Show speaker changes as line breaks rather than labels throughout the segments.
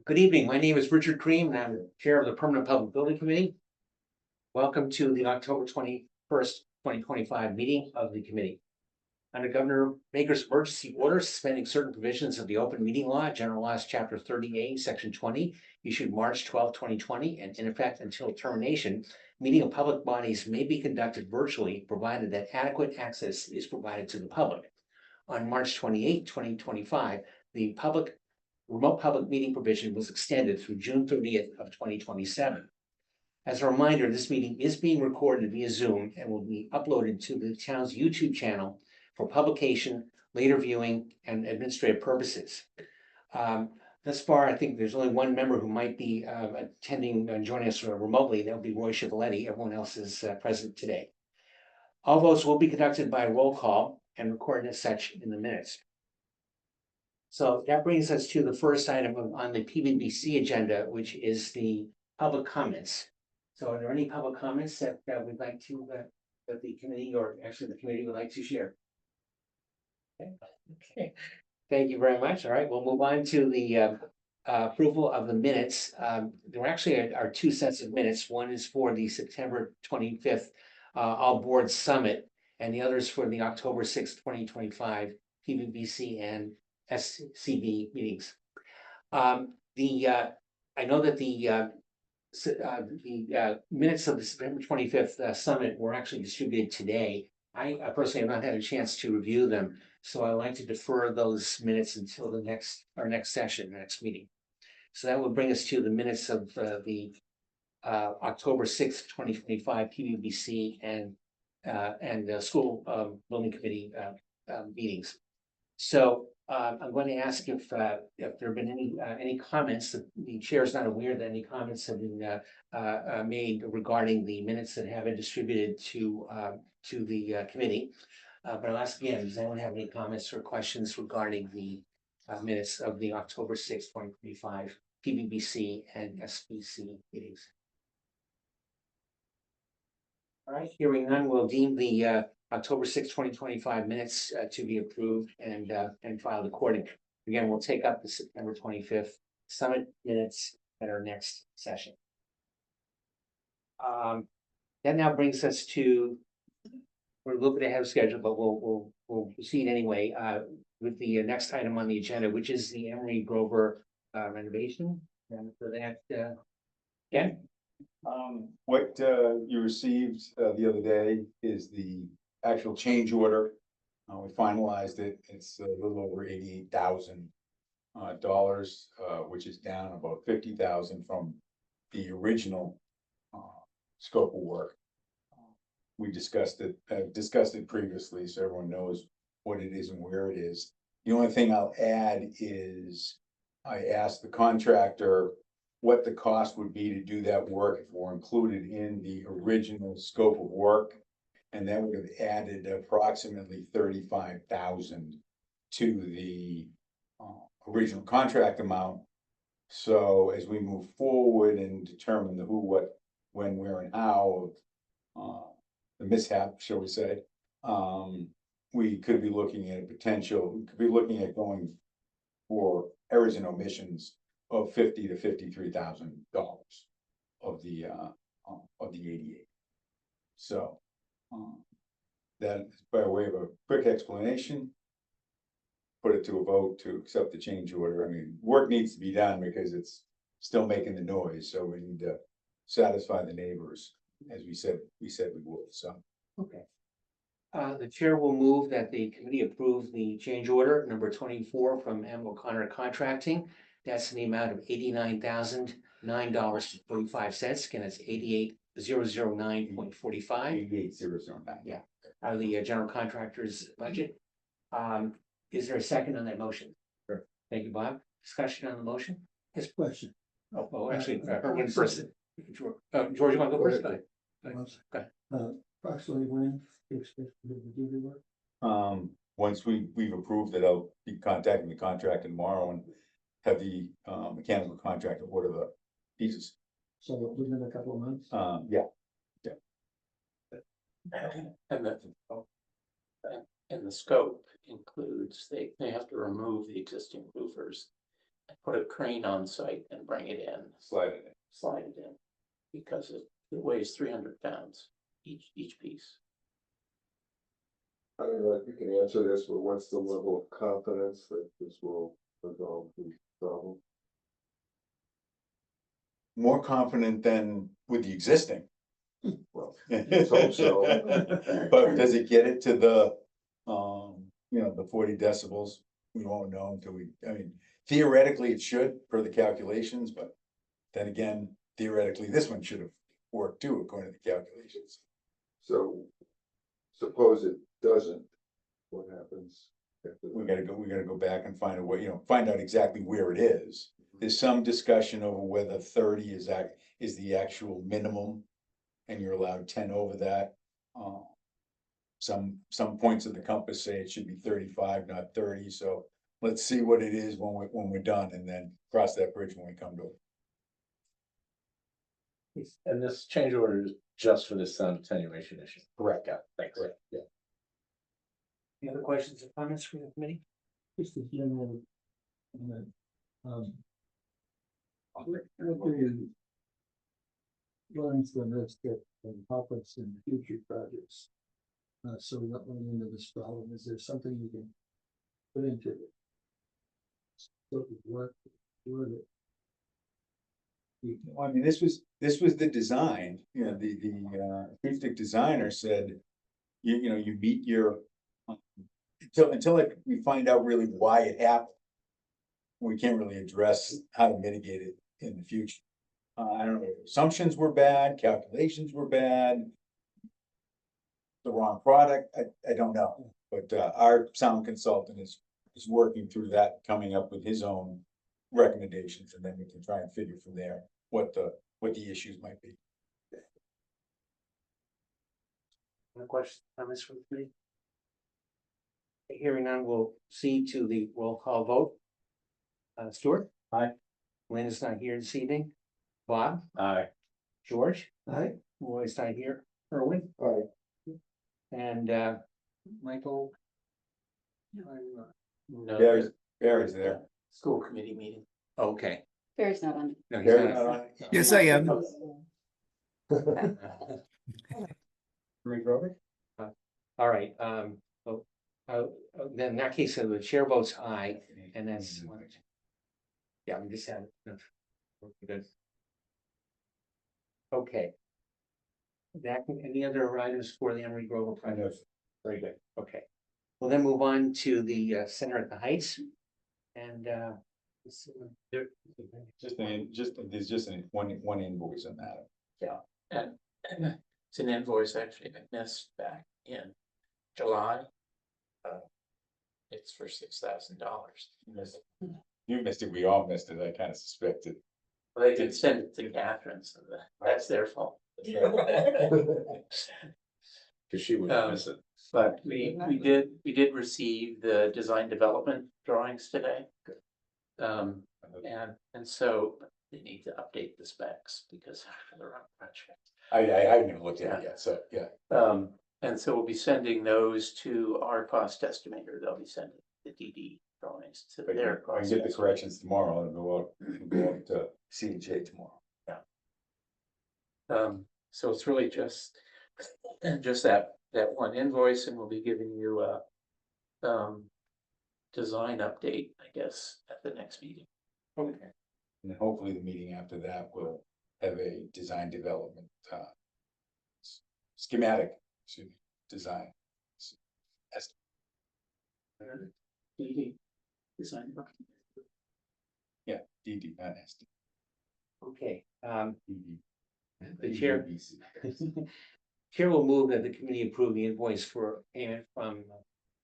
Good evening. My name is Richard Cream and I'm Chair of the Permanent Public Building Committee. Welcome to the October 21st, 2025 meeting of the committee. Under Governor Baker's emergency order suspending certain provisions of the open meeting law, General Laws, Chapter 30A, Section 20, issued March 12, 2020, and in effect until termination, meeting of public bodies may be conducted virtually, provided that adequate access is provided to the public. On March 28, 2025, the remote public meeting provision was extended through June 30th of 2027. As a reminder, this meeting is being recorded via Zoom and will be uploaded to the town's YouTube channel for publication, later viewing, and administrative purposes. Thus far, I think there's only one member who might be attending and joining us remotely. That will be Roy Chicoletti. Everyone else is present today. All votes will be conducted by roll call and recorded as such in the minutes. So that brings us to the first item on the PBBC agenda, which is the public comments. So are there any public comments that we'd like to, that the committee or actually the committee would like to share? Okay. Thank you very much. All right, we'll move on to the approval of the minutes. There actually are two sets of minutes. One is for the September 25th All Boards Summit, and the other is for the October 6th, 2025 PBBC and SCB meetings. I know that the minutes of the September 25th summit were actually distributed today. I personally have not had a chance to review them, so I'd like to defer those minutes until our next session, next meeting. So that would bring us to the minutes of the October 6th, 2025 PBBC and the school building committee meetings. So I'm going to ask if there have been any comments. The chair is not aware that any comments have been made regarding the minutes that have been distributed to the committee. But I'll ask again, does anyone have any comments or questions regarding the minutes of the October 6th, 2025 PBBC and SBC meetings? All right, hearing none, we'll deem the October 6th, 2025 minutes to be approved and filed accordingly. Again, we'll take up the September 25th summit minutes at our next session. That now brings us to, we're a little bit ahead of schedule, but we'll proceed anyway with the next item on the agenda, which is the Emery Grover renovation. And for that, Ken?
What you received the other day is the actual change order. We finalized it. It's a little over $88,000, which is down about $50,000 from the original scope of work. We discussed it previously, so everyone knows what it is and where it is. The only thing I'll add is I asked the contractor what the cost would be to do that work if we're included in the original scope of work. And that would have added approximately $35,000 to the original contract amount. So as we move forward and determine the who, what, when, where, and how of the mishap, shall we say, we could be looking at going for errors and omissions of $50,000 to $53,000 of the 88. So that is by way of a quick explanation. Put it to a vote to accept the change order. I mean, work needs to be done because it's still making the noise, so we need to satisfy the neighbors, as we said we would. So
okay. The chair will move that the committee approve the change order number 24 from M. O'Connor Contracting. That's in the amount of $89,009.45. Again, that's 88,009.45.
88,009.
Yeah, out of the general contractor's budget. Is there a second on that motion?
Sure.
Thank you, Bob. Discussion on the motion?
Yes, question.
Oh, actually, Erwin first. George, you want to go first? Go ahead.
Approximately when you expect to do the work?
Once we've approved it, I'll be contacting the contractor tomorrow and have the mechanical contractor order the pieces.
So within a couple of months?
Yeah.
And that,
And the scope includes, they have to remove the existing roofers. And put a crane on site and bring it in,
Slide it in.
slide it in. Because it weighs 300 pounds each piece.
I don't know if you can answer this, but what's the level of confidence that this will resolve the problem?
More confident than with the existing.
Well, let's hope so.
But does it get it to the, the 40 decibels? We won't know until I mean, theoretically it should per the calculations, but then again, theoretically, this one should have worked too, according to the calculations.
So suppose it doesn't, what happens? After
We
that?
gotta go back and find a way, find out exactly where it is. There's some discussion over whether 30 is the actual minimum. And you're allowed 10 over that. Some points of the compass say it should be 35, not 30, so let's see what it is when we're done, and then cross that bridge when we come to it.
And this change order is just for the sound attenuation issue.
Correct.
Yeah, thanks.
Correct.
Yeah.
Any other questions or comments from the committee?
Just a general. comment. What do you? Learn from this that help us in future projects? So we don't run into this problem, is there something you can put into it? So what,
I mean, this was the design, the acoustic designer said, you meet your, until we find out really why it happened. We can't really address how to mitigate it in the future. I don't know, assumptions were bad, calculations were bad. The wrong product, I don't know, but our sound consultant is working through that, coming up with his own recommendations, and then we can try and figure from there what the issues might be.
Any questions, comments from the committee? Hearing none, we'll see to the roll call vote. Stuart?
Aye.
Lynn is not here this evening. Bob?
Aye.
George?
Aye.
Roy's not here. Erwin?
All right,
And Michael?
No,
Barry's there.
school committee meeting.
Okay.
Barry's not on.
No, he's
Barry's
not.
not on it?
Yes, I am.
All right, then in that case, so the chair votes aye, and that's. Yeah, we just had. Good. Okay. Any other items for the Emery Grove project? Very good, okay. We'll then move on to the Center at the Heights. And
There's just one invoice on that.
And it's an invoice actually I missed back in July. It's for $6,000.
You missed it, we all missed it, I kind of suspected.
Well, they did send it to Catherine, so that's their fault.
Cause she would miss it.
But we did receive the design development drawings today. And so they need to update the specs because they're on project.
I haven't even looked at it yet, so, yeah.
And so we'll be sending those to our cost estimator. They'll be sending the DD drawings to
But
their
I can
cost.
get the
estimator.
corrections tomorrow and go out to CHA tomorrow.
So it's really just that one invoice, and we'll be giving you a design update, I guess, at the next meeting.
okay,
And then hopefully the meeting after that will have a design development, schematic, design.
DD design.
Yeah, DD, not SD.
okay.
DD.
The chair. Chair will move that the committee approve the invoice for payment from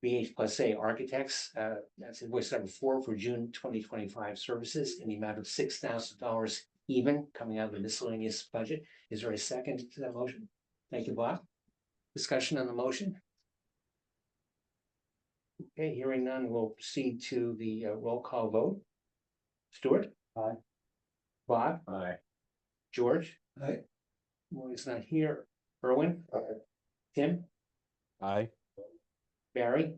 BH Plus A Architects. That's invoice number 4 for June 2025 services in the amount of $6,000 even, coming out of the miscellaneous budget. Is there a second to that motion? Thank you, Bob. Discussion on the motion? Okay, hearing none, we'll proceed to the roll call vote. Stuart?
Aye.
Bob?
Aye.
George?
Aye.
Roy's not here. Erwin?
Aye.
Tim?
Aye.
Barry?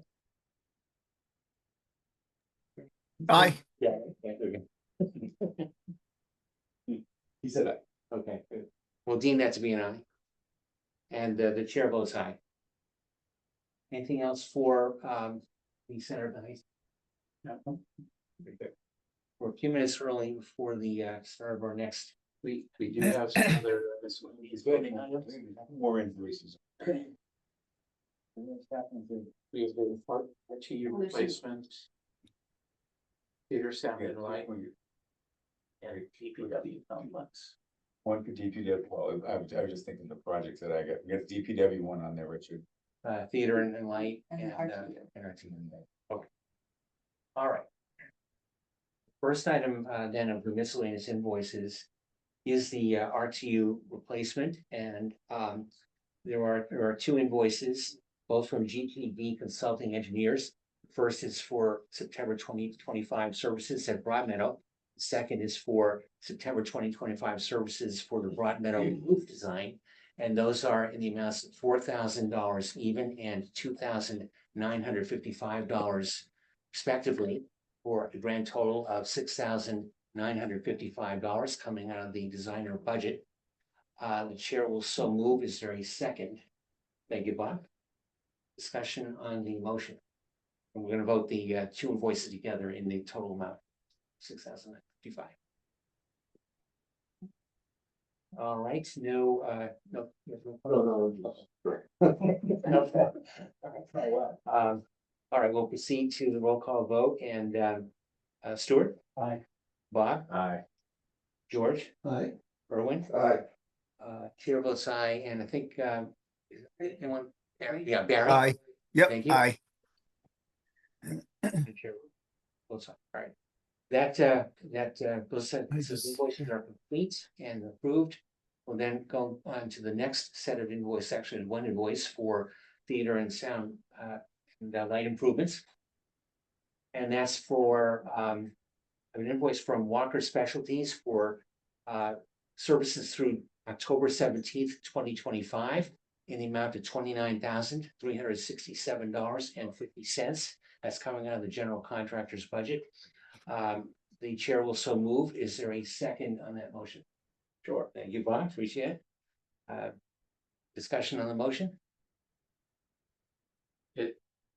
Aye.
Yeah.
He said,
Okay, good. We'll deem that to be an aye. And the chair votes aye. Anything else for the center of the high? No. Very good. We're a few minutes early before the start of our next.
We do have some other miscellaneous voting items.
more invoices.
We have the RTU replacement. Theater sound and light and DPW complex.
One for DPW, well, I was just thinking the projects that I got, we got the DPW one on there, Richard.
Theater and light
And
and
RTU.
RTU. Okay. All right. First item then of the miscellaneous invoices is the RTU replacement, and there are two invoices, both from GTD Consulting Engineers. First is for September 2025 services at Broad Meadow. Second is for September 2025 services for the Broad Meadow roof design. And those are in the amounts of $4,000 even and $2,955 respectively, for a grand total of $6,955 coming out of the designer budget. The chair will so move. Is there a second? Thank you, Bob. Discussion on the motion. And we're gonna vote the two invoices together in the total amount, $6,055. All right, no. All right, we'll proceed to the roll call vote, and Stuart?
Aye.
Bob?
Aye.
George?
Aye.
Erwin?
Aye.
Chair votes aye, and I think anyone, yeah, Barry?
Aye.
Thank
Yep,
you.
aye.
The chair votes aye. All right. Those invoices are complete and approved. We'll then go on to the next set of invoice, actually one invoice for theater and sound and light improvements. And that's for an invoice from Walker Specialties for services through October 17th, 2025 in the amount of $29,367.50. That's coming out of the general contractor's budget. The chair will so move. Is there a second on that motion? Sure. Thank you, Bob. Appreciate it. Discussion on the motion?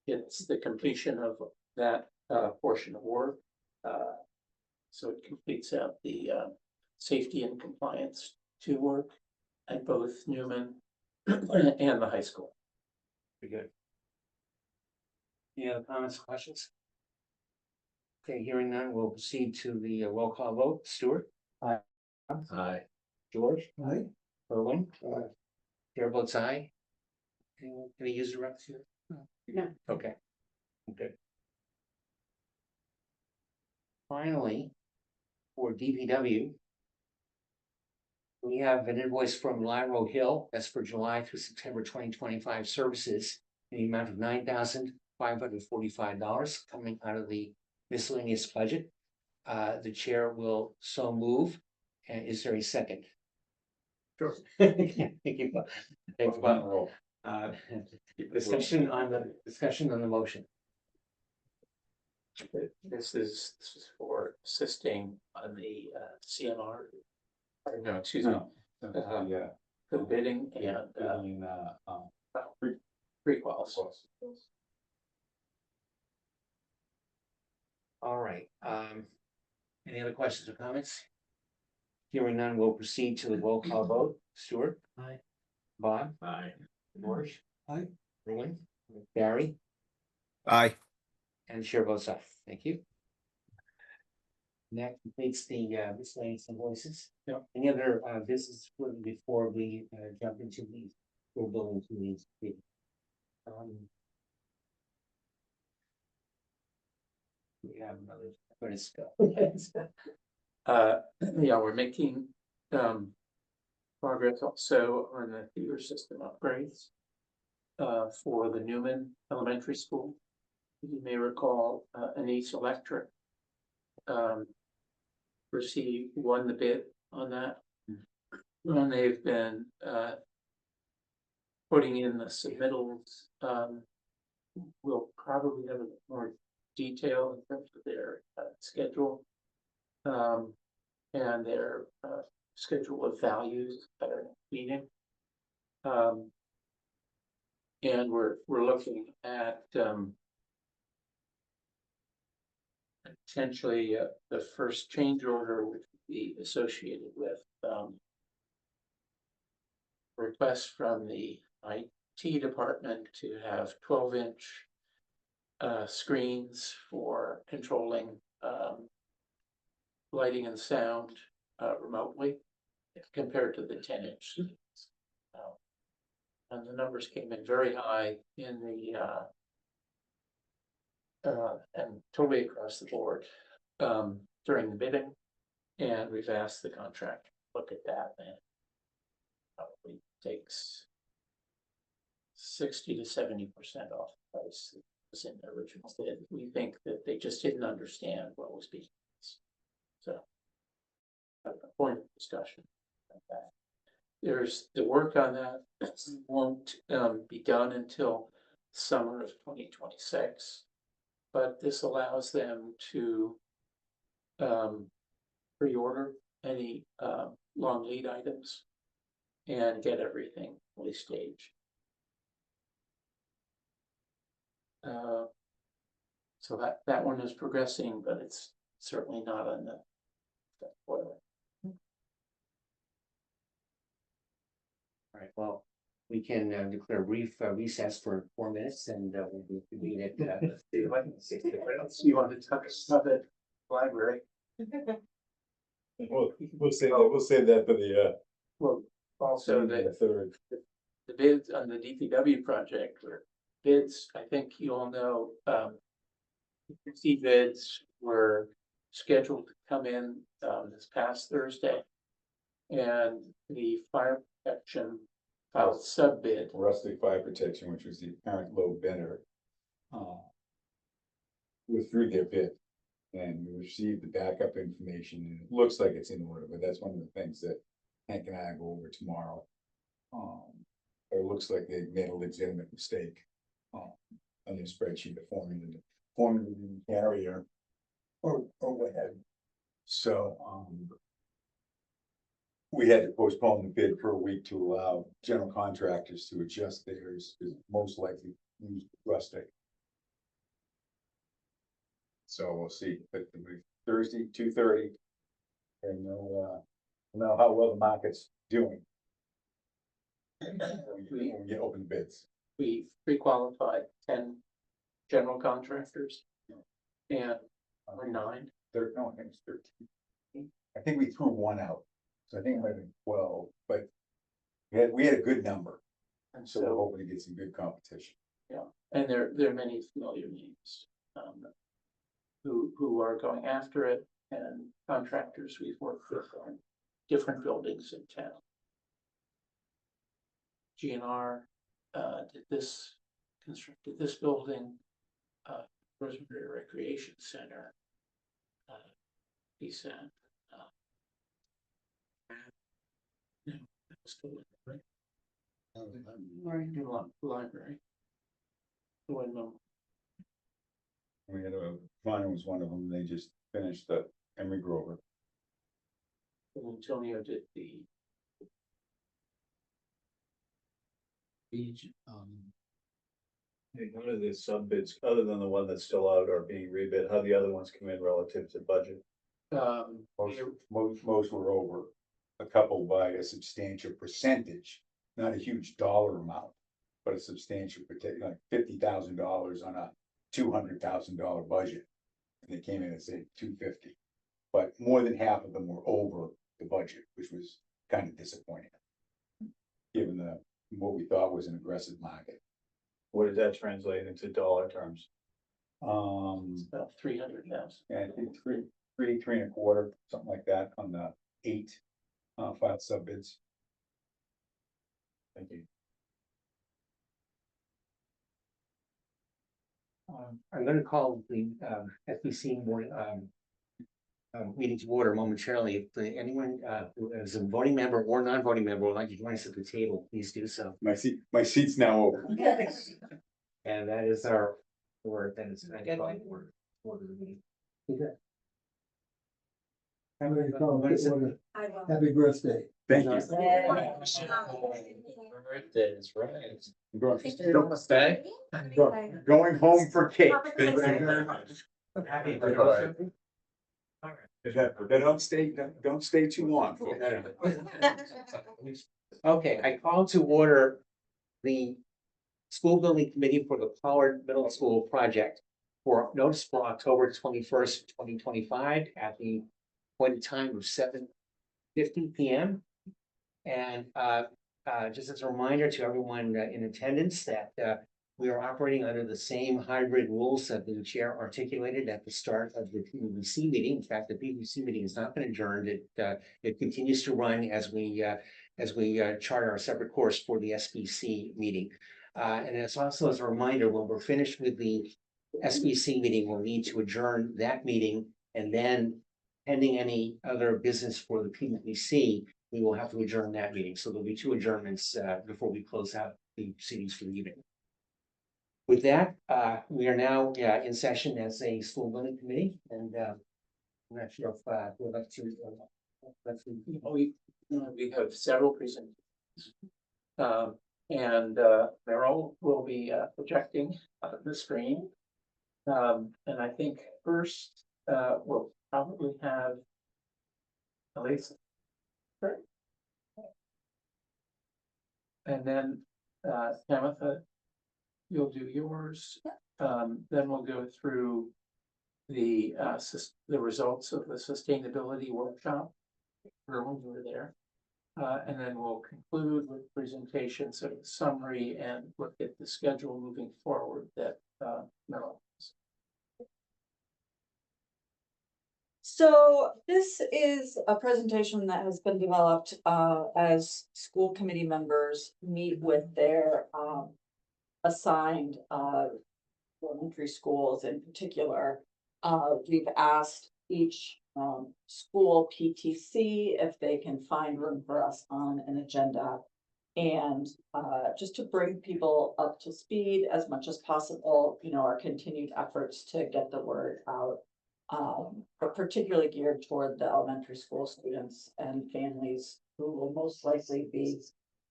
It's the completion of that portion of work. So it completes out the safety and compliance to work at both Newman and the high school.
Very good. Any other comments, questions? Okay, hearing none, we'll proceed to the roll call vote. Stuart?
Aye.
George?
Aye.
Erwin?
Aye.
Chair votes aye. Any user reps here?
No.
Okay. Okay. Finally, for DPW, we have an invoice from Lyro Hill. That's for July through September 2025 services in the amount of $9,545 coming out of the miscellaneous budget. The chair will so move. And is there a second? Sure. Thank you. Thanks, Bob. Discussion on the motion.
This is for assisting on the CMR. Or no, excuse me,
Yeah.
the bidding and pre-quals.
All right, any other questions or comments? Hearing none, we'll proceed to the roll call vote. Stuart? Aye. Bob?
Aye.
George?
Aye.
Erwin? Barry?
Aye.
And chair votes aye. Thank you. And that completes the miscellaneous invoices.
Yep.
Any other business before we jump into the full building to these? We have another, but it's
Yeah, we're making progress also on the theater system upgrades for the Newman Elementary School. You may recall Anise Electric won the bid on that. And they've been putting in the submittals will probably have a bit more detail in terms of their schedule. And their schedule of values at our meeting. And we're looking at potentially the first change order, which would be associated with requests from the IT department to have 12-inch screens for controlling lighting and sound remotely compared to the 10-inch. And the numbers came in very high in the and totally across the board during the bidding. And we've asked the contractor to look at that, and probably takes 60 to 70% off the price that was in the original bid. We think that they just didn't understand what was being asked. So a point of discussion like that. There's the work on that won't be done until summer of 2026, but this allows them to pre-order any long lead items and get everything fully staged. So that one is progressing, but it's certainly not on the boiler.
All right, well, we can declare a brief recess for 4 minutes and we'll convene at 11:60.
What else do you want to talk about the library?
We'll say that for the
Well, also
the third.
the bids on the DPW project were bids, I think you all know, 50 bids were scheduled to come in this past Thursday. And the fire protection filed sub bid.
Rustic Fire Protection, which was the apparent low bidder, withdrew their bid. And we received the backup information, and it looks like it's in order, but that's one of the things that Hank and I go over tomorrow. It looks like they made a legitimate mistake on their spreadsheet of forming the carrier or what have you. So, we had to postpone the bid for a week to allow general contractors to adjust theirs, because most likely use Rustic. So we'll see, but Thursday, 2:30. And we'll know how well the market's doing. When we get open bids.
We pre-qualified 10 general contractors and or 9.
No, I think it's 13. I think we threw one out, so I think it might have been 12, but we had a good number,
And
so we're
so,
hoping to get some good competition.
and there are many familiar names who are going after it, and contractors we've worked with on different buildings in town. GNR constructed this building, Rosemary Recreation Center. He said, library.
We had Vine was one of them, they just finished the Emery Grover.
Antonio did the
Hey, none of the sub bids, other than the one that's still out or being rebid, how the other ones come in relative to budget?
Most were over, a couple by a substantial percentage, not a huge dollar amount, but a substantial, like $50,000 on a $200,000 budget. And they came in and said 250, but more than half of them were over the budget, which was kind of disappointing. Given what we thought was an aggressive market.
What does that translate into dollar terms?
about 300,000.
And I think three and a quarter, something like that on the 8 filed sub bids.
Thank you.
I'm gonna call the FBC morning meeting to order momentarily. If anyone who is a voting member or non-voting member would like to join us at the table, please do so.
My seat's now open.
And that is our word, that is.
Good one.
Word for the meeting.
I'm gonna call
What is it?
it order. Happy birthday.
Thank you.
Birthdays, right.
Don't stay. Going home for cake.
Thank you very much. Happy
All
birthday.
right. Don't stay too long.
Okay, I call to order the school building committee for the Pollard Middle School project for notice for October 21st, 2025 at the appointed time of 7:50 PM. And just as a reminder to everyone in attendance that we are operating under the same hybrid rules that the chair articulated at the start of the PVC meeting. In fact, the PVC meeting has not been adjourned. It continues to run as we chart our separate course for the SBC meeting. And it's also as a reminder, when we're finished with the SBC meeting, we'll need to adjourn that meeting, and then pending any other business for the PVC, we will have to adjourn that meeting. So there'll be two adjournments before we close out the proceedings for the evening. With that, we are now in session as a school building committee, and I'm not sure if we'd like to.
We have several presentations. And Meryl will be projecting the screen. And I think first, we'll probably have Elisa. Right. And then Tamitha, you'll do yours. Then we'll go through the results of the sustainability workshop. Everyone who were there. And then we'll conclude with presentations of the summary and look at the schedule moving forward that Meryl.
So this is a presentation that has been developed as school committee members meet with their assigned elementary schools in particular. We've asked each school PTC if they can find room for us on an agenda. And just to bring people up to speed as much as possible, our continued efforts to get the word out. But particularly geared toward the elementary school students and families who will most likely be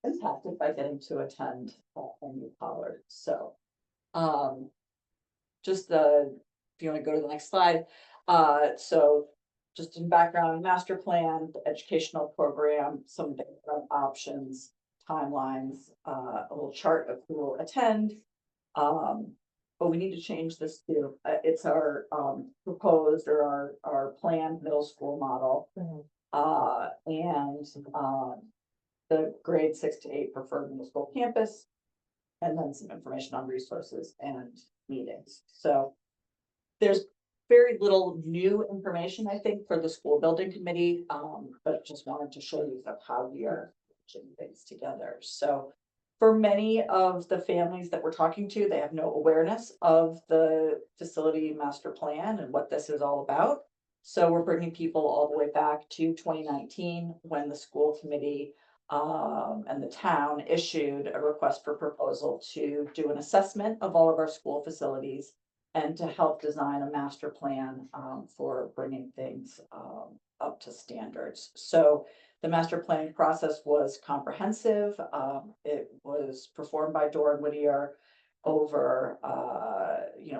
impacted by getting to attend a new Pollard. So just if you want to go to the next slide. So just in background, master plan, the educational program, some of the options, timelines, a little chart of who will attend. But we need to change this to, it's our proposed or our planned middle school model. And the grade 6 to 8 preferred middle school campus. And then some information on resources and meetings. So there's very little new information, I think, for the school building committee, but just wanted to show you how we are putting things together. So for many of the families that we're talking to, they have no awareness of the facility master plan and what this is all about. So we're bringing people all the way back to 2019 when the school committee and the town issued a request for proposal to do an assessment of all of our school facilities and to help design a master plan for bringing things up to standards. So the master planning process was comprehensive. It was performed by Doran Whittier over,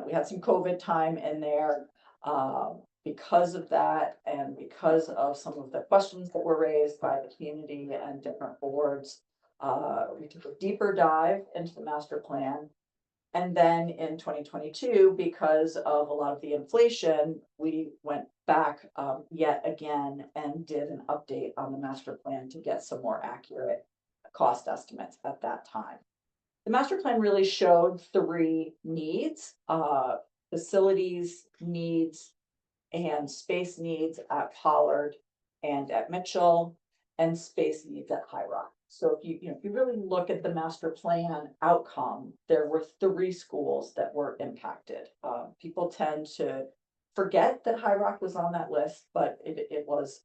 we had some COVID time in there. Because of that, and because of some of the questions that were raised by the community and different boards, we took a deeper dive into the master plan. And then in 2022, because of a lot of the inflation, we went back yet again and did an update on the master plan to get some more accurate cost estimates at that time. The master plan really showed 3 needs, facilities needs and space needs at Pollard and at Mitchell, and space needs at High Rock. So if you really look at the master plan outcome, there were 3 schools that were impacted. People tend to forget that High Rock was on that list, but it was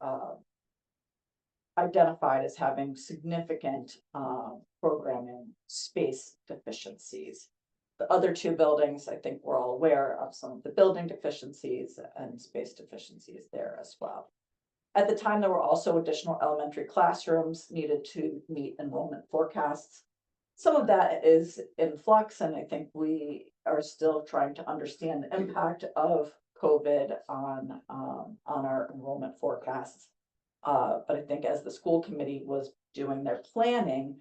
identified as having significant programming space deficiencies. The other two buildings, I think we're all aware of some of the building deficiencies and space deficiencies there as well. At the time, there were also additional elementary classrooms needed to meet enrollment forecasts. Some of that is in flux, and I think we are still trying to understand the impact of COVID on our enrollment forecasts. But I think as the school committee was doing their planning,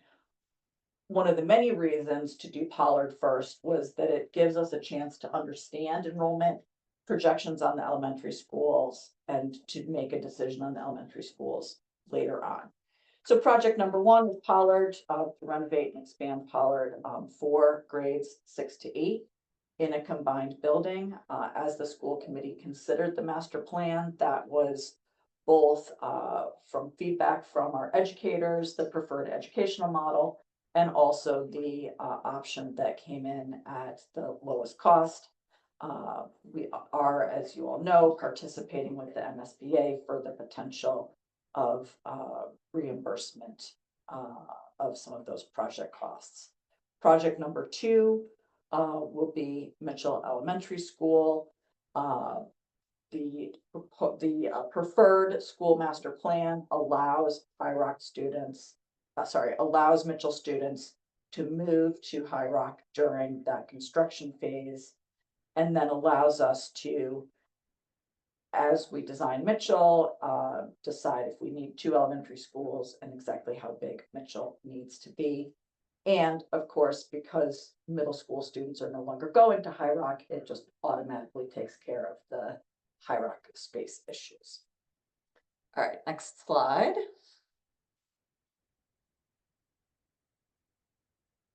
one of the many reasons to do Pollard first was that it gives us a chance to understand enrollment projections on the elementary schools and to make a decision on the elementary schools later on. So project number one was Pollard, to renovate and expand Pollard for grades 6 to 8 in a combined building. As the school committee considered the master plan, that was both from feedback from our educators, the preferred educational model, and also the option that came in at the lowest cost. We are, as you all know, participating with the MSBA for the potential of reimbursement of some of those project costs. Project number two will be Mitchell Elementary School. The preferred school master plan allows High Rock students, allows Mitchell students to move to High Rock during that construction phase, and then allows us to, as we design Mitchell, decide if we need 2 elementary schools and exactly how big Mitchell needs to be. And of course, because middle school students are no longer going to High Rock, it just automatically takes care of the High Rock space issues. All right, next slide.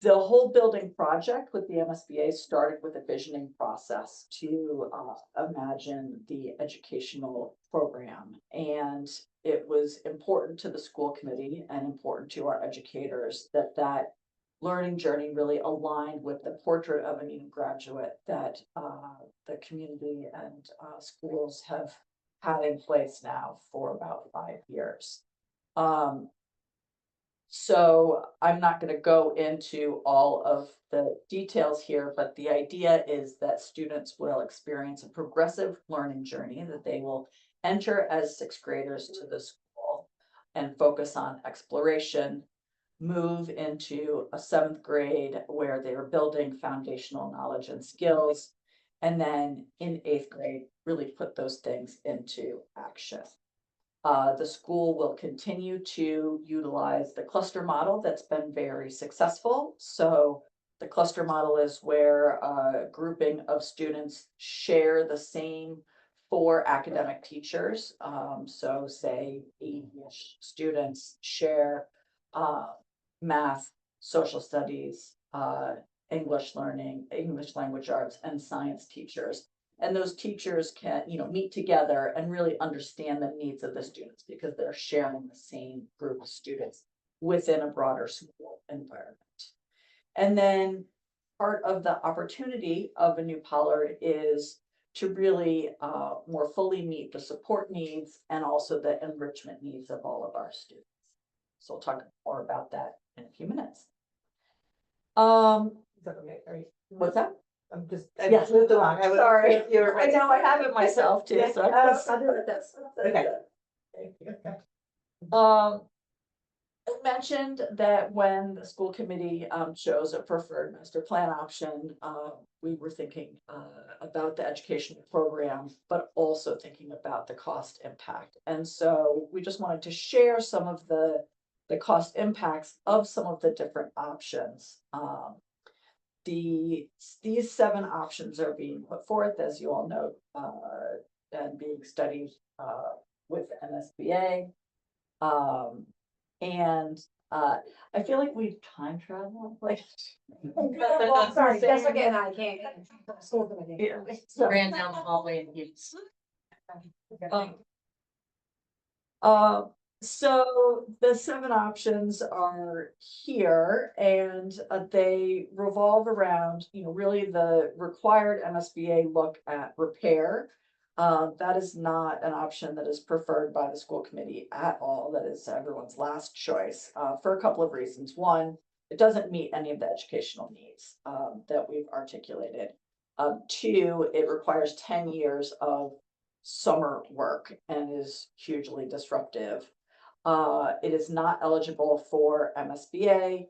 The whole building project with the MSBA started with a visioning process to imagine the educational program. And it was important to the school committee and important to our educators that that learning journey really aligned with the portrait of an Eton graduate that the community and schools have had in place now for about 5 years. So I'm not going to go into all of the details here, but the idea is that students will experience a progressive learning journey, that they will enter as 6th graders to the school and focus on exploration, move into a 7th grade where they are building foundational knowledge and skills, and then in 8th grade, really put those things into action. The school will continue to utilize the cluster model that's been very successful. So the cluster model is where a grouping of students share the same 4 academic teachers. So say 80-ish students share math, social studies, English learning, English language arts, and science teachers. And those teachers can, meet together and really understand the needs of the students because they're sharing the same group of students within a broader school environment. And then part of the opportunity of a new Pollard is to really more fully meet the support needs and also the enrichment needs of all of our students. So we'll talk more about that in a few minutes. What's that?
I'm just,
Yes.
moved along.
Sorry.
You were
I know I have it myself too,
Yeah,
so.
I'll do it this. Okay.
I mentioned that when the school committee chose a preferred master plan option, we were thinking about the educational program, but also thinking about the cost impact. And so we just wanted to share some of the cost impacts of some of the different options. These 7 options are being put forth, as you all know, and being studied with MSBA. And I feel like we've time traveled, like.
Sorry, Jessica and I can't.
Ran down the hallway and he's. So the 7 options are here and they revolve around, really the required MSBA look at repair. That is not an option that is preferred by the school committee at all. That is everyone's last choice for a couple of reasons. One, it doesn't meet any of the educational needs, that we've articulated. Two, it requires 10 years of summer work and is hugely disruptive. It is not eligible for MSBA.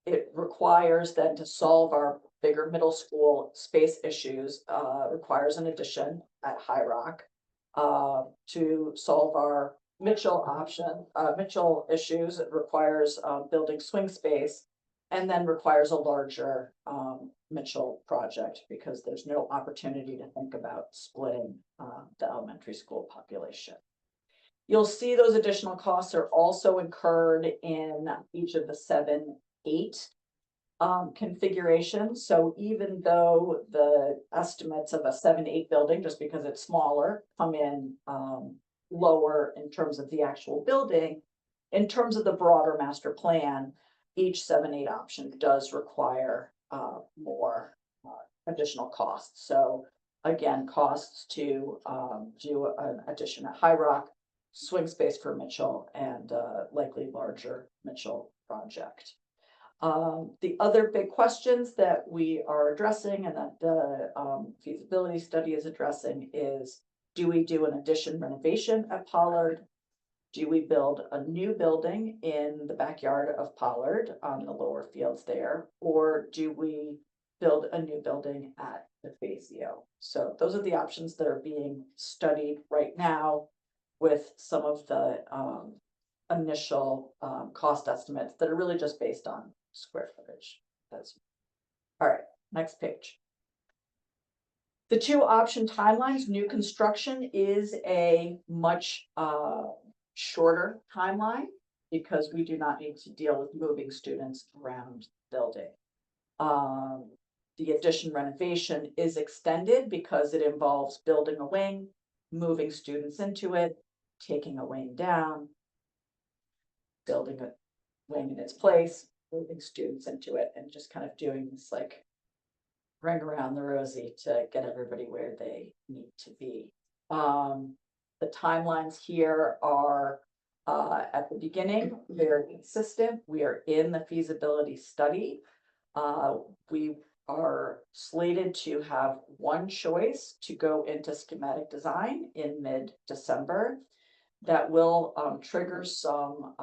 It requires then to solve our bigger middle school space issues, requires an addition at High Rock. To solve our Mitchell issues, it requires, building swing space. And then requires a larger, Mitchell project because there's no opportunity to think about splitting, the elementary school population. You'll see those additional costs are also incurred in each of the 7, 8 configurations. So even though the estimates of a 7, 8 building, just because it's smaller, come in lower in terms of the actual building, in terms of the broader master plan, each 7, 8 option does require more additional costs. So again, costs to do an addition at High Rock, swing space for Mitchell, and likely larger Mitchell project. The other big questions that we are addressing and that the feasibility study is addressing is, do we do an addition renovation at Pollard? Do we build a new building in the backyard of Pollard on the lower fields there? Or do we build a new building at the Fazio? So those are the options that are being studied right now with some of the initial cost estimates that are really just based on square footage. That's all right. Next page. The 2 option timelines. New construction is a much shorter timeline because we do not need to deal with moving students around the building. The addition renovation is extended because it involves building a wing, moving students into it, taking a wing down, building a wing in its place, moving students into it, and just kind of doing this like ring around the rosy to get everybody where they need to be. The timelines here are at the beginning, very consistent. We are in the feasibility study. We are slated to have one choice to go into schematic design in mid-December. That will trigger some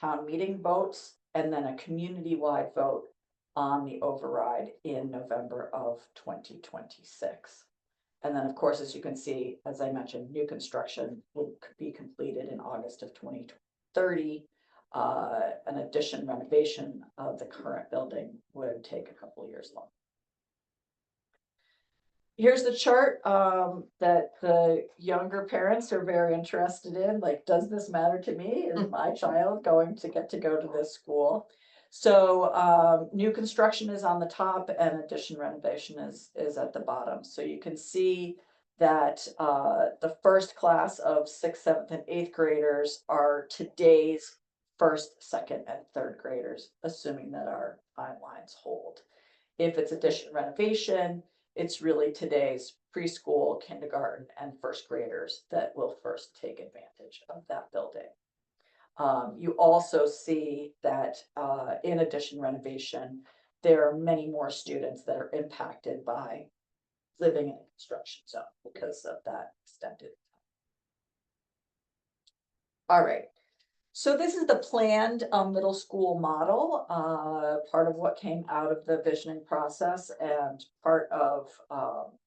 town meeting votes and then a community-wide vote on the override in November of 2026. And then, of course, as you can see, as I mentioned, new construction will be completed in August of 2030. An addition renovation of the current building would take a couple of years long. Here's the chart that the younger parents are very interested in. Like, does this matter to me? Is my child going to get to go to this school? So new construction is on the top and addition renovation is at the bottom. So you can see that the first class of 6th, 7th, and 8th graders are today's 1st, 2nd, and 3rd graders, assuming that our timelines hold. If it's addition renovation, it's really today's preschool, kindergarten, and 1st graders that will first take advantage of that building. You also see that in addition renovation, there are many more students that are impacted by living in a construction zone because of that extended. All right. So this is the planned middle school model, part of what came out of the visioning process and part of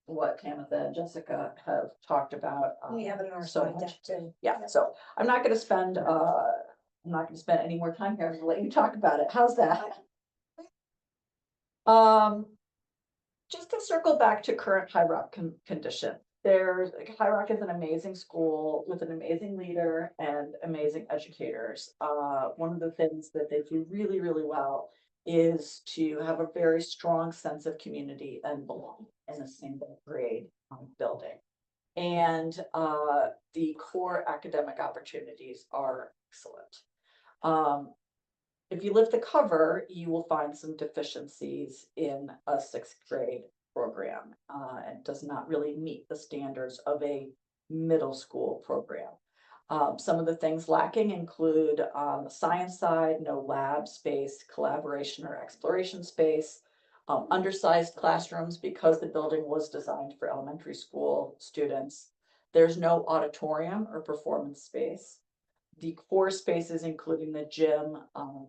what Tamitha and Jessica have talked about.
We have it in our
so
slide
much.
deck too.
Yeah, so I'm not going to spend any more time here. I'm gonna let you talk about it. How's that? Just to circle back to current High Rock condition. High Rock is an amazing school with an amazing leader and amazing educators. One of the things that they do really, really well is to have a very strong sense of community and belonging in a single grade building. And the core academic opportunities are excellent. If you lift the cover, you will find some deficiencies in a 6th grade program and does not really meet the standards of a middle school program. Some of the things lacking include on the science side, no lab space, collaboration or exploration space, undersized classrooms because the building was designed for elementary school students. There's no auditorium or performance space. The core spaces, including the gym,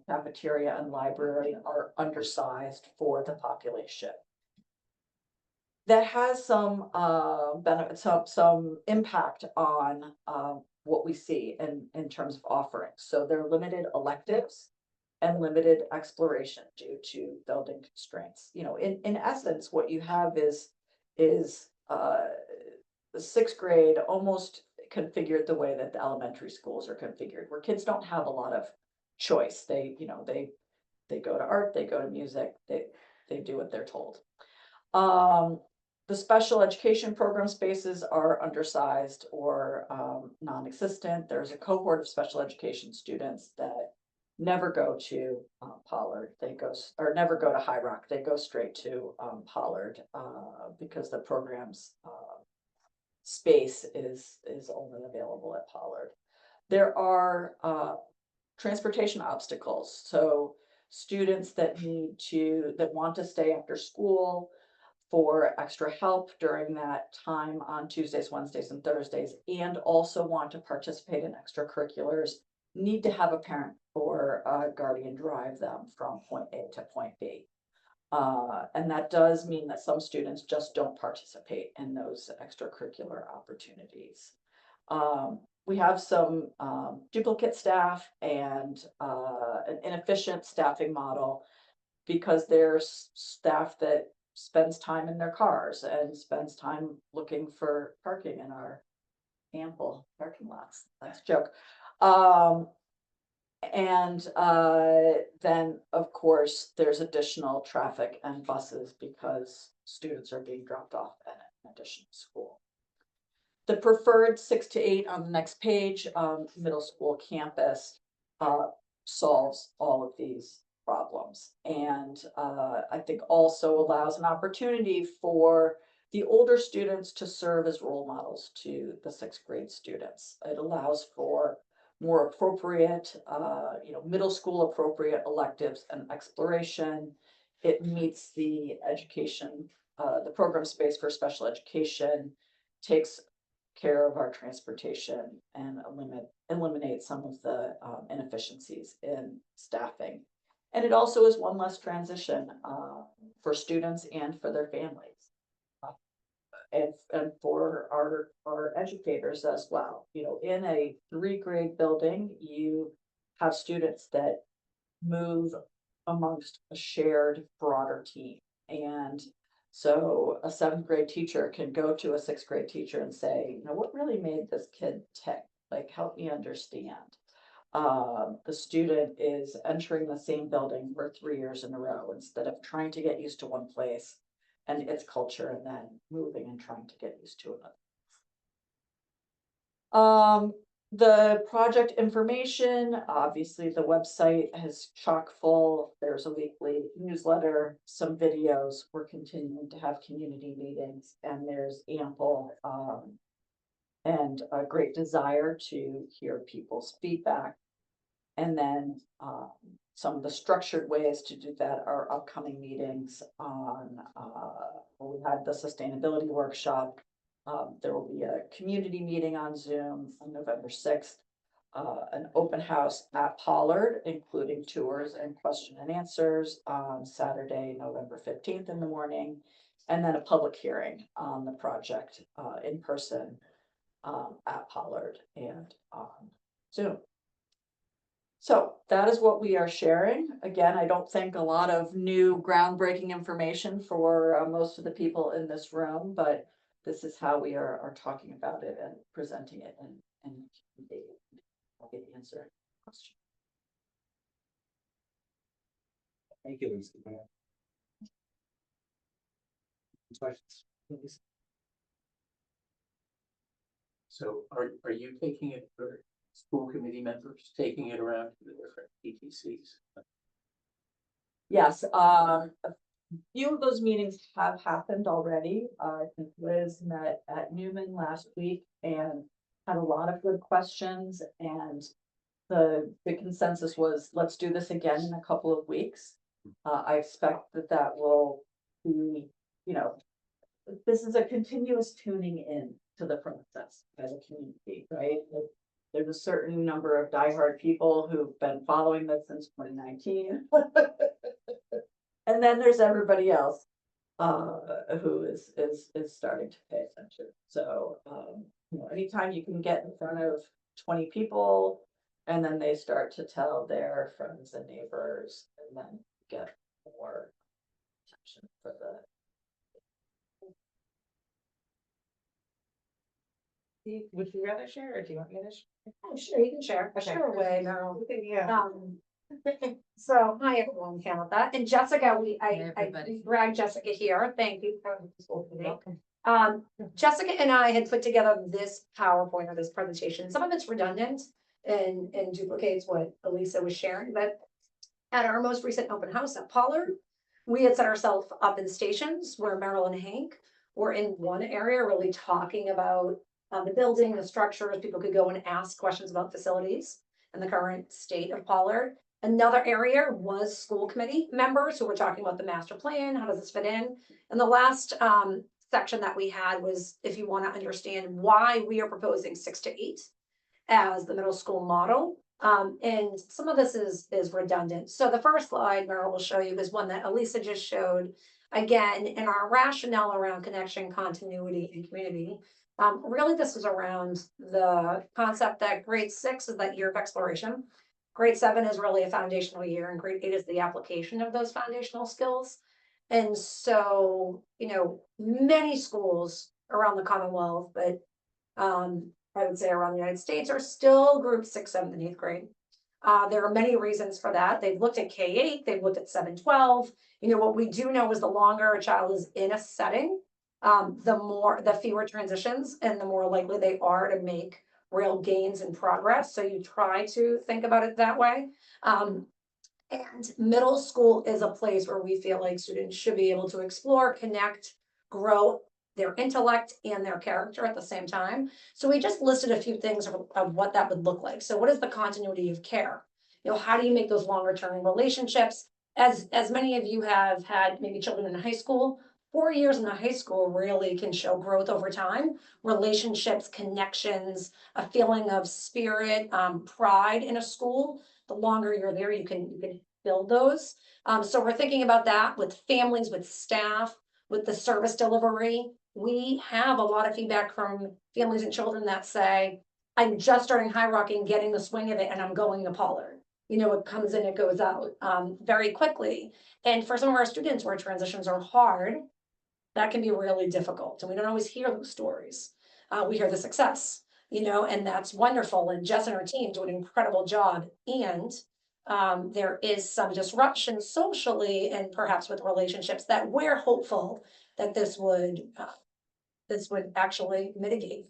cafeteria, and library, are undersized for the population. That has some benefit, some impact on what we see in terms of offerings. So there are limited electives and limited exploration due to building constraints. You know, in essence, what you have is the sixth grade almost configured the way that the elementary schools are configured, where kids don't have a lot of choice. They, you know, they go to art, they go to music, they do what they're told. The special education program spaces are undersized or non-existent. There's a cohort of special education students that never go to Pollard. They go or never go to High Rock. They go straight to Pollard because the program's space is only available at Pollard. There are transportation obstacles. So students that want to stay after school for extra help during that time on Tuesdays, Wednesdays, and Thursdays, and also want to participate in extracurriculars, need to have a parent or a guardian drive them from point A to point B. And that does mean that some students just don't participate in those extracurricular opportunities. We have some duplicate staff and an inefficient staffing model because there's staff that spends time in their cars and spends time looking for parking in our ample parking lots. That's a joke. Then of course there's additional traffic and buses because students are being dropped off at an additional school. The preferred 6 to 8 on the next page, middle school campus, solves all of these problems. And I think also allows an opportunity for the older students to serve as role models to the 6th grade students. It allows for more appropriate, middle school appropriate electives and exploration. It meets the education, the program space for special education, takes care of our transportation and eliminate some of the inefficiencies in staffing. And it also is one less transition for students and for their families. And for our educators as well. You know, in a 3-grade building, you have students that move amongst a shared broader team. And so a 7th grade teacher can go to a 6th grade teacher and say, you know, what really made this kid tick? Like, help me understand. The student is entering the same building for 3 years in a row instead of trying to get used to one place and its culture and then moving and trying to get used to another. The project information, obviously the website is chock full. There's a weekly newsletter, some videos. We're continuing to have community meetings, and there's ample and a great desire to hear people's feedback. And then some of the structured ways to do that are upcoming meetings on, we had the sustainability workshop. There will be a community meeting on Zoom on November 6th, an open house at Pollard, including tours and question and answers on Saturday, November 15th in the morning, and then a public hearing on the project in person at Pollard and on Zoom. So that is what we are sharing. Again, I don't think a lot of new groundbreaking information for most of the people in this room, but this is how we are talking about it and presenting it and I'll get the answer. Question.
Thank you, Lisa. Questions, please?
So are you taking it for school committee members, taking it around to the different PTCs?
Yes, a few of those meetings have happened already. I think Liz met at Newman last week, and had a lot of good questions, and the consensus was, let's do this again in a couple of weeks. I expect that will be, you know, this is a continuous tuning in to the process as a community, right? Like, there's a certain number of diehard people who've been following this since 2019. And then there's everybody else who is starting to pay attention. So you know, anytime you can get in front of 20 people and then they start to tell their friends and neighbors, and then get more attention for the. Would you rather share, or do you want me to share?
Oh, sure, you can share.
Okay.
Sure away, Meryl.
Yeah.
So, hi, everyone, Canada, and Jessica, I
everybody.
dragged Jessica here, thank you for the school committee. Jessica and I had put together this PowerPoint or this presentation, some of it's redundant and duplicates what Elisa was sharing, but at our most recent open house at Pollard, we had set ourselves up in stations where Meryl and Hank were in one area really talking about the building, the structures, people could go and ask questions about facilities and the current state of Pollard. Another area was school committee members who were talking about the master plan, how does this fit in? And the last section that we had was if you want to understand why we are proposing 6 to 8 as the middle school model. And some of this is redundant. So the first slide Meryl will show you is one that Elisa just showed. Again, in our rationale around connection, continuity, and community. Really, this is around the concept that grade 6 is that year of exploration. Grade 7 is really a foundational year, and grade 8 is the application of those foundational skills. And so, you know, many schools around the Commonwealth, but I would say around the United States, are still group 6, 7, and 8th grade. There are many reasons for that. They've looked at K-8, they've looked at 7, 12. You know, what we do know is the longer a child is in a setting, the fewer transitions and the more likely they are to make real gains and progress. So you try to think about it that way. And middle school is a place where we feel like students should be able to explore, connect, grow their intellect and their character at the same time. So we just listed a few things of what that would look like. So what is the continuity of care? You know, how do you make those longer term relationships? As many of you have had maybe children in high school, 4 years in a high school really can show growth over time, relationships, connections, a feeling of spirit, pride in a school. The longer you're there, you can build those. So we're thinking about that with families, with staff, with the service delivery. We have a lot of feedback from families and children that say, I'm just starting High Rocking, getting the swing of it, and I'm going to Pollard. You know, it comes in, it goes out very quickly. And for some of our students where transitions are hard, that can be really difficult. And we don't always hear those stories. We hear the success, you know, and that's wonderful. And Jess and her team do an incredible job. And there is some disruption socially and perhaps with relationships that we're hopeful that this would actually mitigate.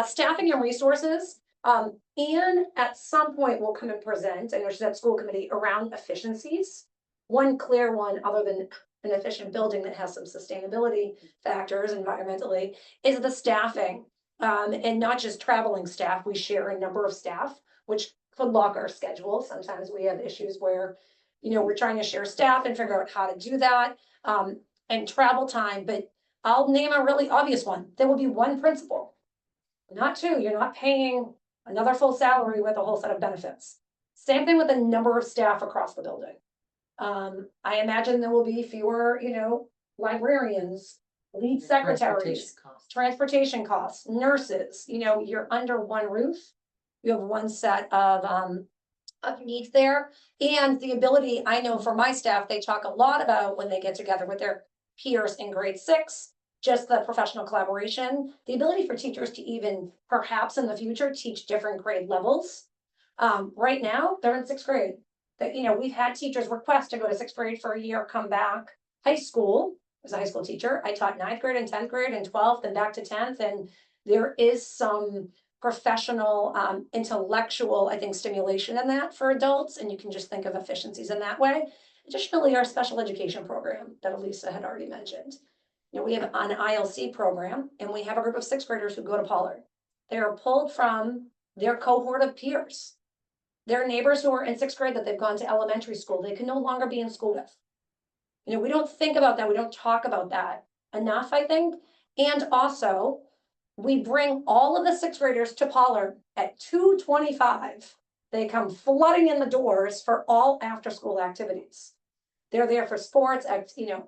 Staffing and resources. And at some point we'll come and present, I know she's at school committee, around efficiencies. One clear one, other than an efficient building that has some sustainability factors environmentally, is the staffing. And not just traveling staff, we share a number of staff, which could lock our schedule. Sometimes we have issues where, you know, we're trying to share staff and figure out how to do that, and travel time. But I'll name a really obvious one. There will be one principal, not two. You're not paying another full salary with a whole set of benefits. Same thing with the number of staff across the building. I imagine there will be fewer, you know, librarians, lead secretaries, transportation costs, nurses. You know, you're under one roof. You have one set of needs there, and the ability, I know for my staff, they talk a lot about when they get together with their peers in grade 6, just the professional collaboration, the ability for teachers to even perhaps in the future teach different grade levels. Right now, they're in 6th grade. That, you know, we've had teachers request to go to 6th grade for a year, come back. High school, as a high school teacher, I taught 9th grade and 10th grade and 12th and back to 10th. And there is some professional, intellectual, I think, stimulation in that for adults. And you can just think of efficiencies in that way. Additionally, our special education program that Elisa had already mentioned. You know, we have an ILC program and we have a group of 6th graders who go to Pollard. They are pulled from their cohort of peers. Their neighbors who are in sixth grade that they've gone to elementary school, they can no longer be in school with. You know, we don't think about that. We don't talk about that enough, I think. And also, we bring all of the sixth graders to Pollard at 2:25. They come flooding in the doors for all after-school activities. They're there for sports,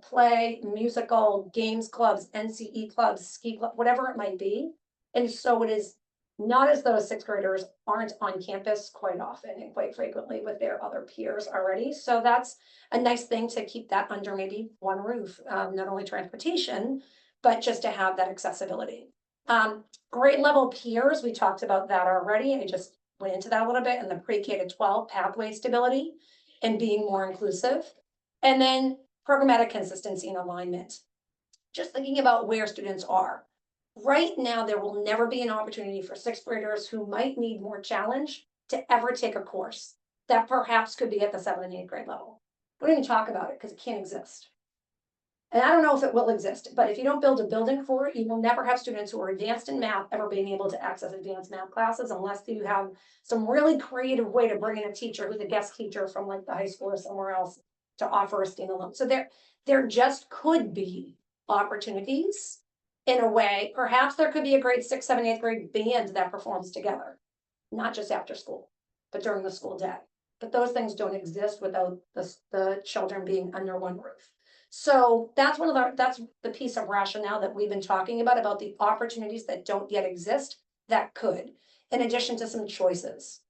play, musical, games clubs, NCE clubs, ski club, whatever it might be. And so it is not as though sixth graders aren't on campus quite often and quite frequently with their other peers already. So that's a nice thing to keep that under maybe one roof, not only transportation, but just to have that accessibility. Grade level peers, we talked about that already. I just went into that a little bit, and the pre-K to 12 pathway stability and being more inclusive. And then programmatic consistency and alignment. Just thinking about where students are. Right now, there will never be an opportunity for sixth graders who might need more challenge to ever take a course that perhaps could be at the 7th and 8th grade level. We don't even talk about it because it can't exist. And I don't know if it will exist, but if you don't build a building for it, you will never have students who are advanced in math ever being able to access advanced math classes unless you have some really creative way to bring in a teacher who's a guest teacher from like the high school or somewhere else to offer a standalone. So there just could be opportunities in a way. Perhaps there could be a grade 6, 7, 8th grade band that performs together, not just after school, but during the school day. But those things don't exist without the children being under one roof. So that's that's the piece of rationale that we've been talking about the opportunities that don't yet exist that could, in addition to some choices.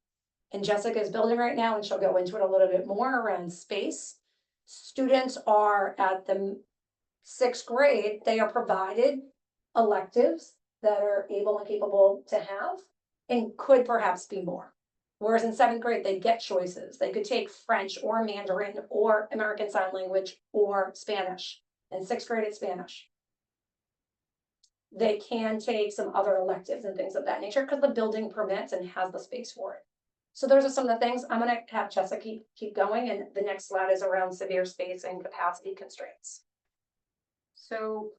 And Jessica is building right now, and she'll go into it a little bit more around space. Students are at the 6th grade, they are provided electives that are able and capable to have and could perhaps be more. Whereas in 7th grade, they get choices. They could take French or Mandarin or American Sign Language or Spanish. In 6th grade, it's Spanish. They can take some other electives and things of that nature because the building permits and has the space for it. So those are some of the things. I'm going to have Jessica keep going, and the next slide is around severe space and capacity constraints.
So,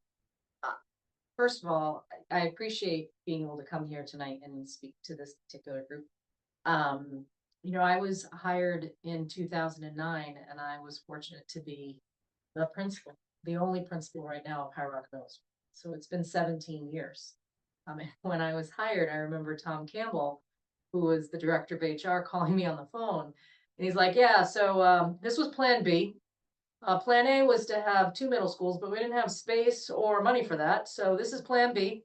first of all, I appreciate being able to come here tonight and speak to this particular group. I was hired in 2009, and I was fortunate to be the principal, the only principal right now of High Rock Mills. So it's been 17 years. When I was hired, I remember Tom Campbell, who was the director of HR, calling me on the phone. And he's like, yeah, so this was plan B. Plan A was to have 2 middle schools, but we didn't have space or money for that. So this is plan B.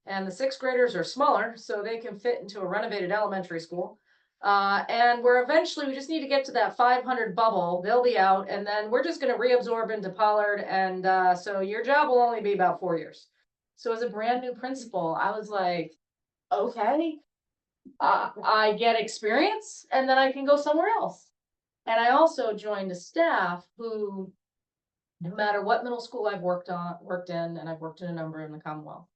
And the 6th graders are smaller, so they can fit into a renovated elementary school. And we just need to get to that 500 bubble. They'll be out, and then we're just going to reabsorb into Pollard. And so your job will only be about 4 years. So as a brand new principal, I was like, okay, I get experience, and then I can go somewhere else. And I also joined a staff who, no matter what middle school I've worked in, and I've worked in a number in the Commonwealth,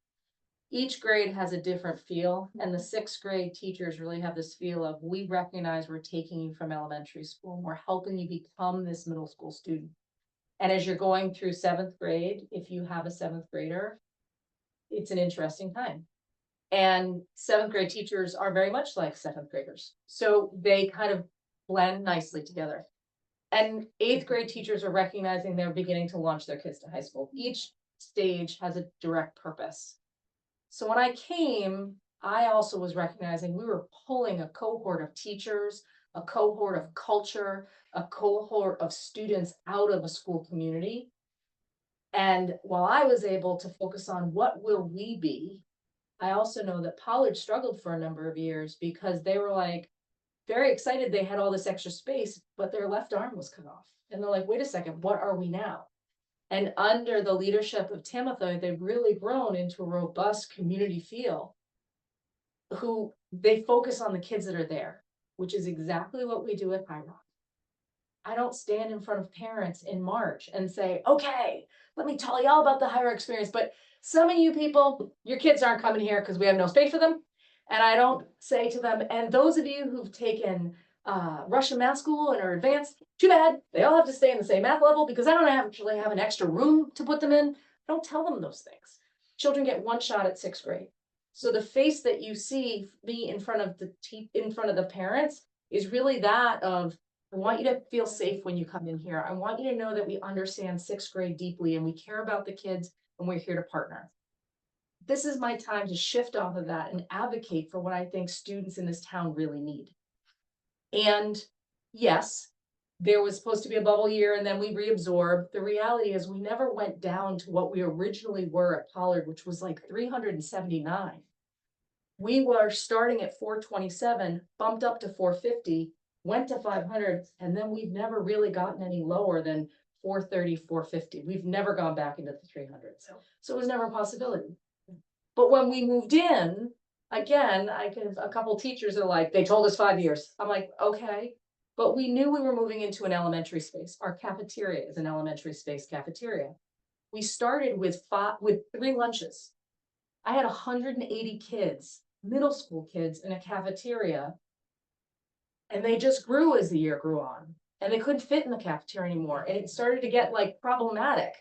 each grade has a different feel. And the 6th grade teachers really have this feel of, we recognize we're taking you from elementary school and we're helping you become this middle school student. And as you're going through 7th grade, if you have a 7th grader, it's an interesting time. And 7th grade teachers are very much like 7th graders. So they kind of blend nicely together. And 8th grade teachers are recognizing they're beginning to launch their kids to high school. Each stage has a direct purpose. So when I came, I also was recognizing we were pulling a cohort of teachers, a cohort of culture, a cohort of students out of a school community. And while I was able to focus on what will we be, I also know that Pollard struggled for a number of years because they were like very excited they had all this extra space, but their left arm was cut off. And they're like, wait a second, what are we now? And under the leadership of Timothy, they've really grown into a robust community feel who they focus on the kids that are there, which is exactly what we do at High Rock. I don't stand in front of parents in March and say, okay, let me tell you all about the High Rock experience. But some of you people, your kids aren't coming here because we have no space for them. And I don't say to them, and those of you who've taken Russian math school and are advanced, too bad, they all have to stay in the same math level because I don't actually have an extra room to put them in. I don't tell them those things. Children get one shot at 6th grade. So the face that you see me in front of in front of the parents is really that of, I want you to feel safe when you come in here. I want you to know that we understand sixth grade deeply and we care about the kids and we're here to partner. This is my time to shift off of that and advocate for what I think students in this town really need. And yes, there was supposed to be a bubble year and then we reabsorbed. The reality is we never went down to what we originally were at Pollard, which was like 379. We were starting at 427, bumped up to 450, went to 500, and then we've never really gotten any lower than 430, 450. We've never gone back into the 300s. So it was never a possibility. But when we moved in, again, a couple teachers are like, they told us 5 years. I'm like, okay. But we knew we were moving into an elementary space. Our cafeteria is an elementary space cafeteria. We started with 3 lunches. I had 180 kids, middle school kids in a cafeteria. And they just grew as the year grew on. And they couldn't fit in the cafeteria anymore. And it started to get like problematic.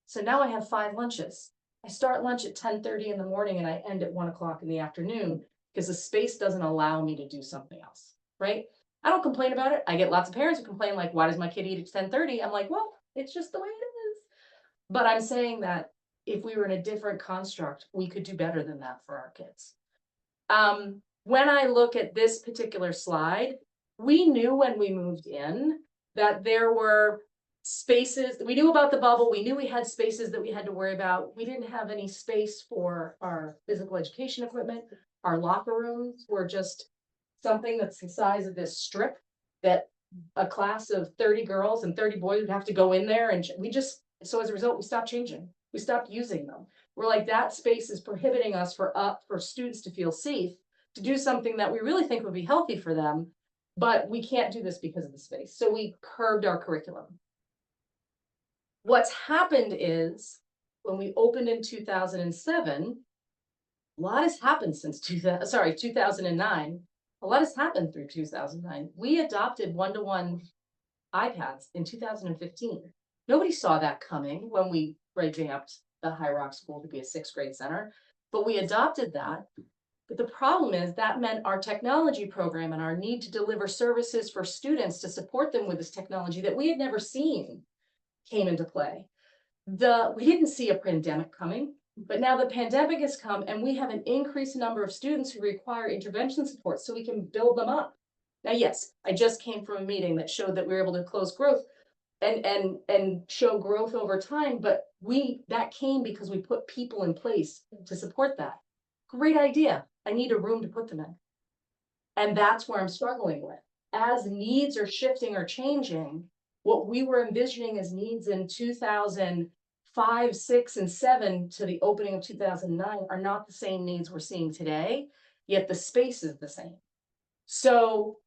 So now I have 5 lunches. I start lunch at 10:30 in the morning and I end at 1 o'clock in the afternoon because the space doesn't allow me to do something else, right? I don't complain about it. I get lots of parents who complain like, why does my kid eat at 10:30? I'm like, well, it's just the way it is. But I'm saying that if we were in a different construct, we could do better than that for our kids. When I look at this particular slide, we knew when we moved in that there were spaces, we knew about the bubble, we knew we had spaces that we had to worry about. We didn't have any space for our physical education equipment. Our locker rooms were just something that's the size of this strip that a class of 30 girls and 30 boys would have to go in there. And so as a result, we stopped changing. We stopped using them. We're like, that space is prohibiting us for students to feel safe, to do something that we really think would be healthy for them, but we can't do this because of the space. So we curbed our curriculum. What's happened is when we opened in 2007, a lot has happened since 2009. A lot has happened through 2009. We adopted one-to-one iPads in 2015. Nobody saw that coming when we revamped the High Rock School to be a 6th grade center, but we adopted that. But the problem is that meant our technology program and our need to deliver services for students to support them with this technology that we had never seen came into play. We didn't see a pandemic coming, but now the pandemic has come and we have an increased number of students who require intervention support so we can build them up. Now, yes, I just came from a meeting that showed that we were able to close growth and show growth over time, but that came because we put people in place to support that. Great idea. I need a room to put them in. And that's where I'm struggling with. As needs are shifting or changing, what we were envisioning as needs in 2005, 6, and 7 to the opening of 2009 are not the same needs we're seeing today, yet the space is the same. So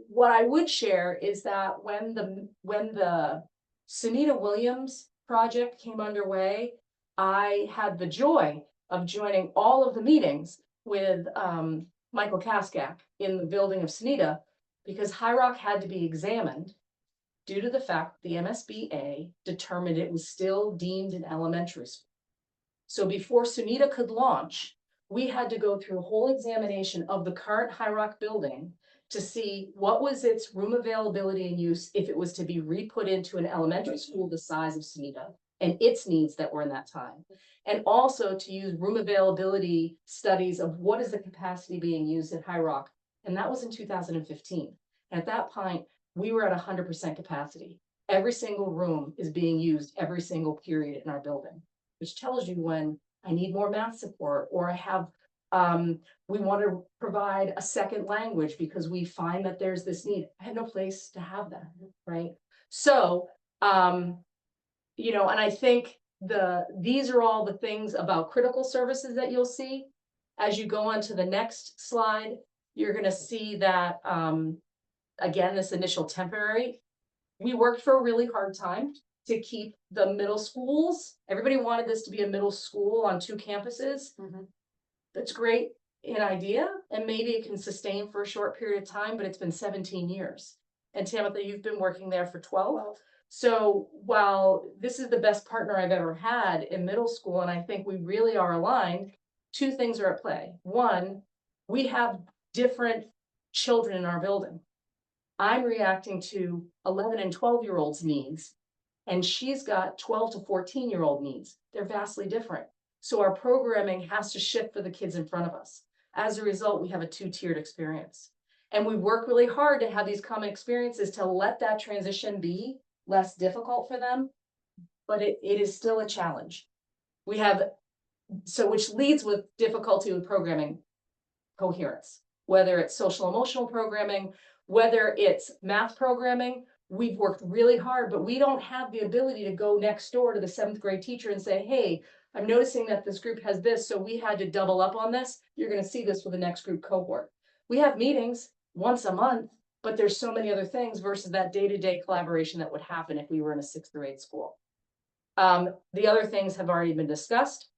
what I would share is that when the Sunita Williams project came underway, I had the joy of joining all of the meetings with Michael Kaskak in the building of Sunita, because High Rock had to be examined due to the fact the MSBA determined it was still deemed an elementary school. So before Sunita could launch, we had to go through a whole examination of the current High Rock building to see what was its room availability and use if it was to be re-put into an elementary school the size of Sunita and its needs that were in that time. And also to use room availability studies of what is the capacity being used at High Rock. And that was in 2015. And at that point, we were at 100% capacity. Every single room is being used every single period in our building, which tells you when I need more math support, or I have, we want to provide a second language because we find that there's this need. I had no place to have that, right? So, you know, and I think these are all the things about critical services that you'll see. As you go on to the next slide, you're going to see that, again, this initial temporary, we worked for a really hard time to keep the middle schools. Everybody wanted this to be a middle school on 2 campuses. That's great in idea, and maybe it can sustain for a short period of time, but it's been 17 years. And Tamitha, you've been working there for 12. So while this is the best partner I've ever had in middle school, and I think we really are aligned, two things are at play. One, we have different children in our building. I'm reacting to 11 and 12-year-olds needs, and she's got 12 to 14-year-old needs. They're vastly different. So our programming has to shift for the kids in front of us. As a result, we have a two-tiered experience. And we work really hard to have these common experiences to let that transition be less difficult for them. But it is still a challenge. We have, so which leads with difficulty with programming coherence, whether it's social emotional programming, whether it's math programming. We've worked really hard, but we don't have the ability to go next door to the 7th grade teacher and say, hey, I'm noticing that this group has this, so we had to double up on this. You're going to see this with the next group cohort. We have meetings once a month, but there's so many other things versus that day-to-day collaboration that would happen if we were in a 6th grade school. The other things have already been discussed.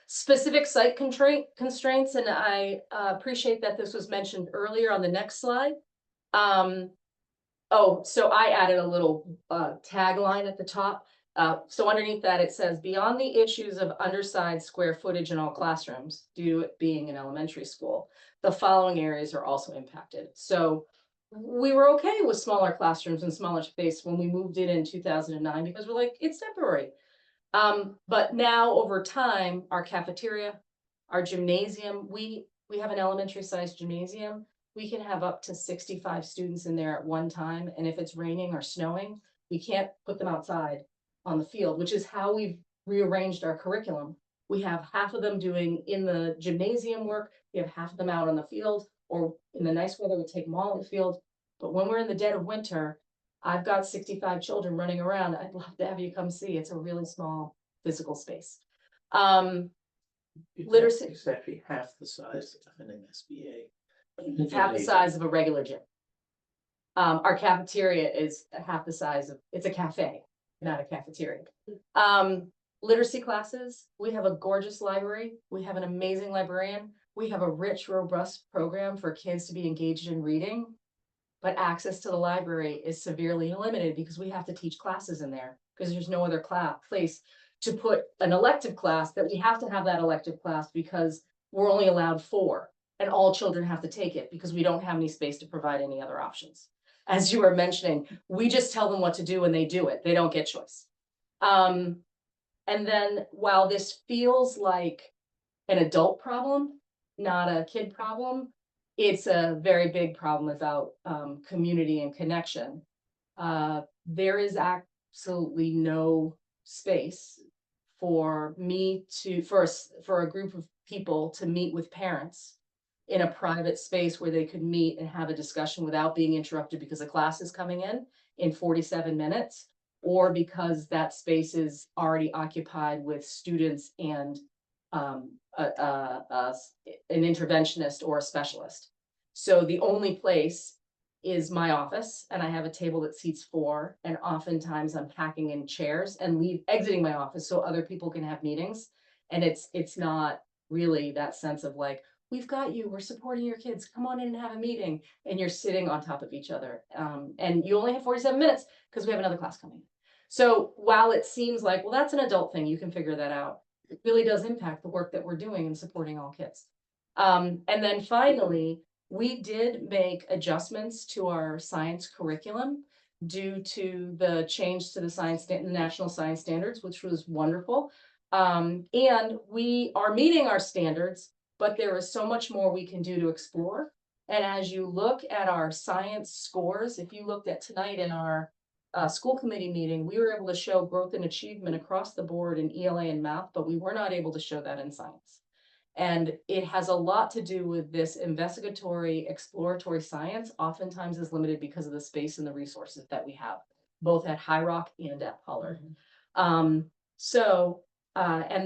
Specific site constraints, and I appreciate that this was mentioned earlier on the next slide. Oh, so I added a little tagline at the top. So underneath that, it says, beyond the issues of undersized square footage in all classrooms, due to it being an elementary school, the following areas are also impacted. So we were okay with smaller classrooms and smaller space when we moved in 2009, because we're like, it's temporary. But now over time, our cafeteria, our gymnasium, we have an elementary sized gymnasium. We can have up to 65 students in there at one time. And if it's raining or snowing, we can't put them outside on the field, which is how we've rearranged our curriculum. We have half of them doing in the gymnasium work. We have half of them out on the field, or in the nice weather, we take them all on the field. But when we're in the dead of winter, I've got 65 children running around. I'd love to have you come see. It's a really small physical space. Literacy.
It's actually half the size of an MSBA.
It's half the size of a regular gym. Our cafeteria is half the size of, it's a cafe, not a cafeteria. Literacy classes, we have a gorgeous library. We have an amazing librarian. We have a rich, robust program for kids to be engaged in reading. But access to the library is severely limited because we have to teach classes in there because there's no other place to put an elective class that we have to have that elective class because we're only allowed 4 and all children have to take it because we don't have any space to provide any other options. As you were mentioning, we just tell them what to do and they do it. They don't get choice. And then while this feels like an adult problem, not a kid problem, it's a very big problem about community and connection. There is absolutely no space for me to, for a group of people to meet with parents in a private space where they could meet and have a discussion without being interrupted because a class is coming in 47 minutes, or because that space is already occupied with students and an interventionist or a specialist. So the only place is my office, and I have a table that seats 4, and oftentimes I'm packing in chairs and exiting my office so other people can have meetings. And it's not really that sense of like, we've got you, we're supporting your kids, come on in and have a meeting, and you're sitting on top of each other. And you only have 47 minutes because we have another class coming. So while it seems like, well, that's an adult thing, you can figure that out, it really does impact the work that we're doing in supporting all kids. And then finally, we did make adjustments to our science curriculum due to the change to the national science standards, which was wonderful. And we are meeting our standards, but there is so much more we can do to explore. And as you look at our science scores, if you looked at tonight in our school committee meeting, we were able to show growth and achievement across the board in ELA and math, but we were not able to show that in science. And it has a lot to do with this investigatory, exploratory science oftentimes is limited because of the space and the resources that we have, both at High Rock and at Pollard. And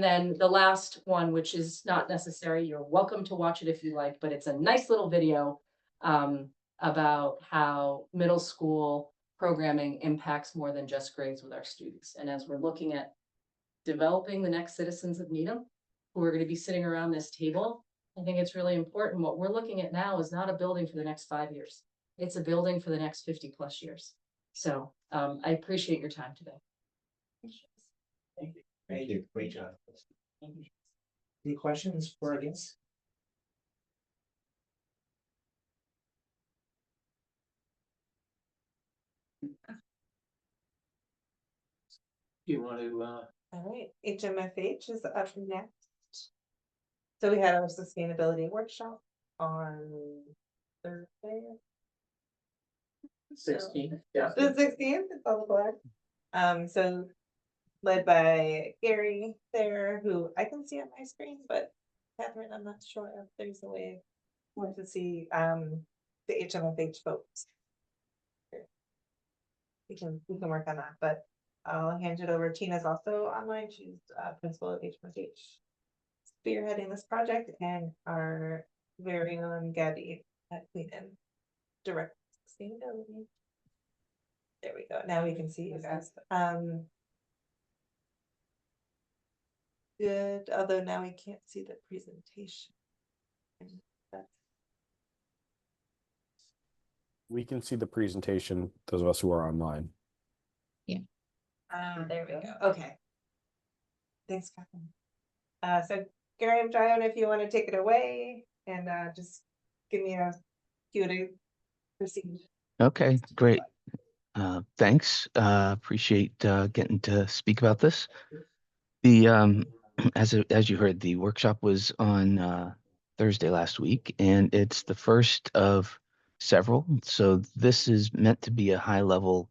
then the last one, which is not necessary, you're welcome to watch it if you like, but it's a nice little video about how middle school programming impacts more than just grades with our students. And as we're looking at developing the next citizens of Needham, who are going to be sitting around this table, I think it's really important. What we're looking at now is not a building for the next 5 years. It's a building for the next 50+ years. So I appreciate your time today.
Thank you. Thank you. Great job. Any questions for our guests?
You want to,
All right, HMFH is up next. So we had our sustainability workshop on Thursday.
16, yeah.
The 16th, it's all black. So led by Gary there, who I can see on my screen, but Catherine, I'm not sure if there's a way want to see the HMFH folks. We can work on that, but I'll hand it over. Tina's also online. She's principal of HMFH, spearheading this project, and our very own Gabby at Queen Anne, direct sustainability. There we go. Now we can see you guys. Good, although now we can't see the presentation.
We can see the presentation, those of us who are online.
There we go. Okay. Thanks, Catherine. So Gary, I'm trying if you want to take it away and just give me a cue to proceed.
Okay, great. Thanks. Appreciate getting to speak about this. The as you heard, the workshop was on Thursday last week, and it's the first of several. So this is meant to be a high level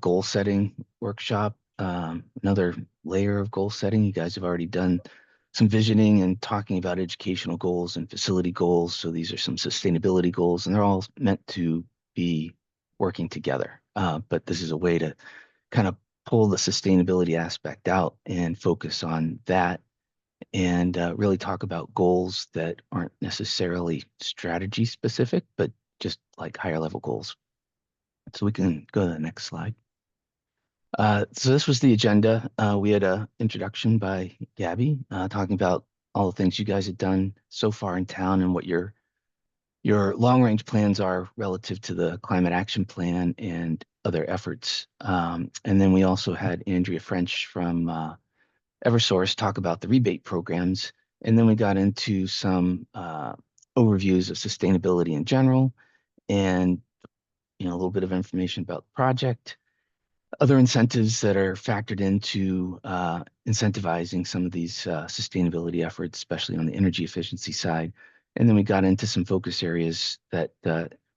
goal setting workshop, another layer of goal setting. You guys have already done some visioning and talking about educational goals and facility goals. So these are some sustainability goals, and they're all meant to be working together. But this is a way to kind of pull the sustainability aspect out and focus on that, and really talk about goals that aren't necessarily strategy specific, but just like higher level goals. So we can go to the next slide. So this was the agenda. We had an introduction by Gabby talking about all the things you guys had done so far in town and what your long range plans are relative to the climate action plan and other efforts. And then we also had Andrea French from Eversource talk about the rebate programs. And then we got into some overviews of sustainability in general, and a little bit of information about the project, other incentives that are factored into incentivizing some of these sustainability efforts, especially on the energy efficiency side. And then we got into some focus areas that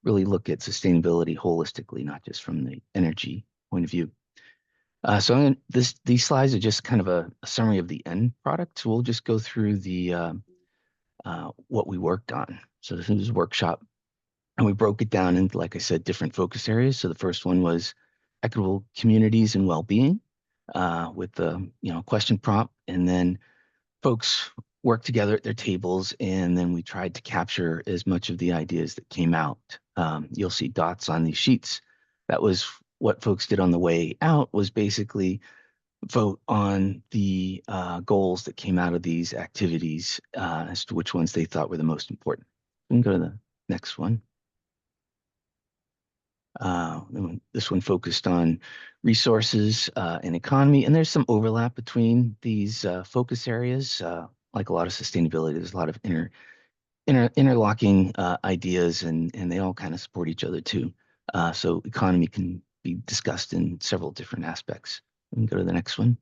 really look at sustainability holistically, not just from the energy point of view. So these slides are just kind of a summary of the end product. So we'll just go through the what we worked on. So this is a workshop, and we broke it down into, like I said, different focus areas. So the first one was equitable communities and well-being with the question prompt, and then folks worked together at their tables, and then we tried to capture as much of the ideas that came out. You'll see dots on these sheets. That was what folks did on the way out, was basically vote on the goals that came out of these activities as to which ones they thought were the most important. We can go to the next one. This one focused on resources and economy, and there's some overlap between these focus areas. Like a lot of sustainability, there's a lot of interlocking ideas, and they all kind of support each other too. So economy can be discussed in several different aspects. We can go to the next one.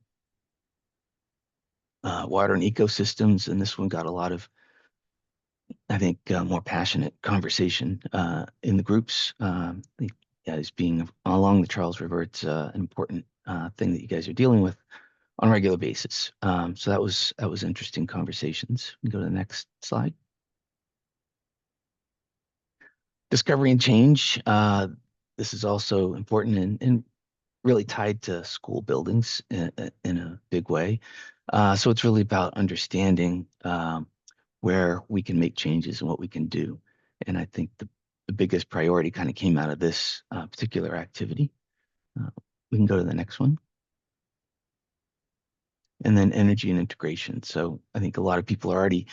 Water and ecosystems, and this one got a lot of, I think, more passionate conversation in the groups. As being along the Charles River, it's an important thing that you guys are dealing with on a regular basis. So that was interesting conversations. We can go to the next slide. Discovery and change. This is also important and really tied to school buildings in a big way. So it's really about understanding where we can make changes and what we can do. And I think the biggest priority kind of came out of this particular activity. We can go to the next one. And then energy and integration. So I think a lot of people are already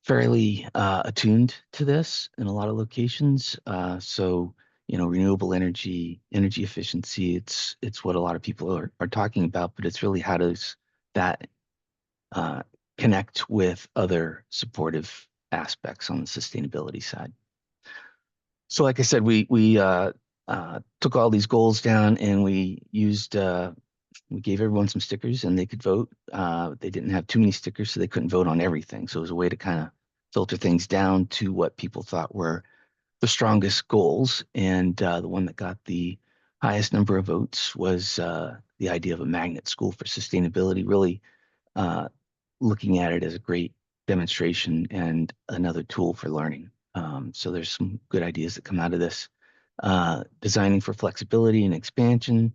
fairly attuned to this in a lot of locations. So renewable energy efficiency, it's what a lot of people are talking about, but it's really how does that connect with other supportive aspects on the sustainability side. So like I said, we took all these goals down and we used, we gave everyone some stickers and they could vote. They didn't have too many stickers, so they couldn't vote on everything. So it was a way to kind of filter things down to what people thought were the strongest goals. And the one that got the highest number of votes was the idea of a magnet school for sustainability, really looking at it as a great demonstration and another tool for learning. So there's some good ideas that come out of this. Designing for flexibility and expansion,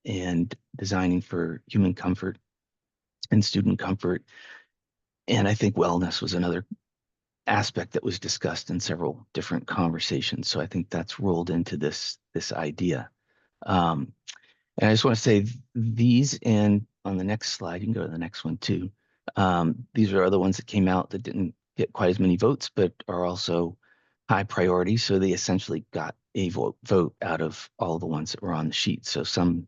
and designing for human comfort and student comfort. And I think wellness was another aspect that was discussed in several different conversations. So I think that's rolled into this idea. And I just want to say these, and on the next slide, you can go to the next one too. These are other ones that came out that didn't get quite as many votes, but are also high priority. So they essentially got a vote out of all the ones that were on the sheet. So some,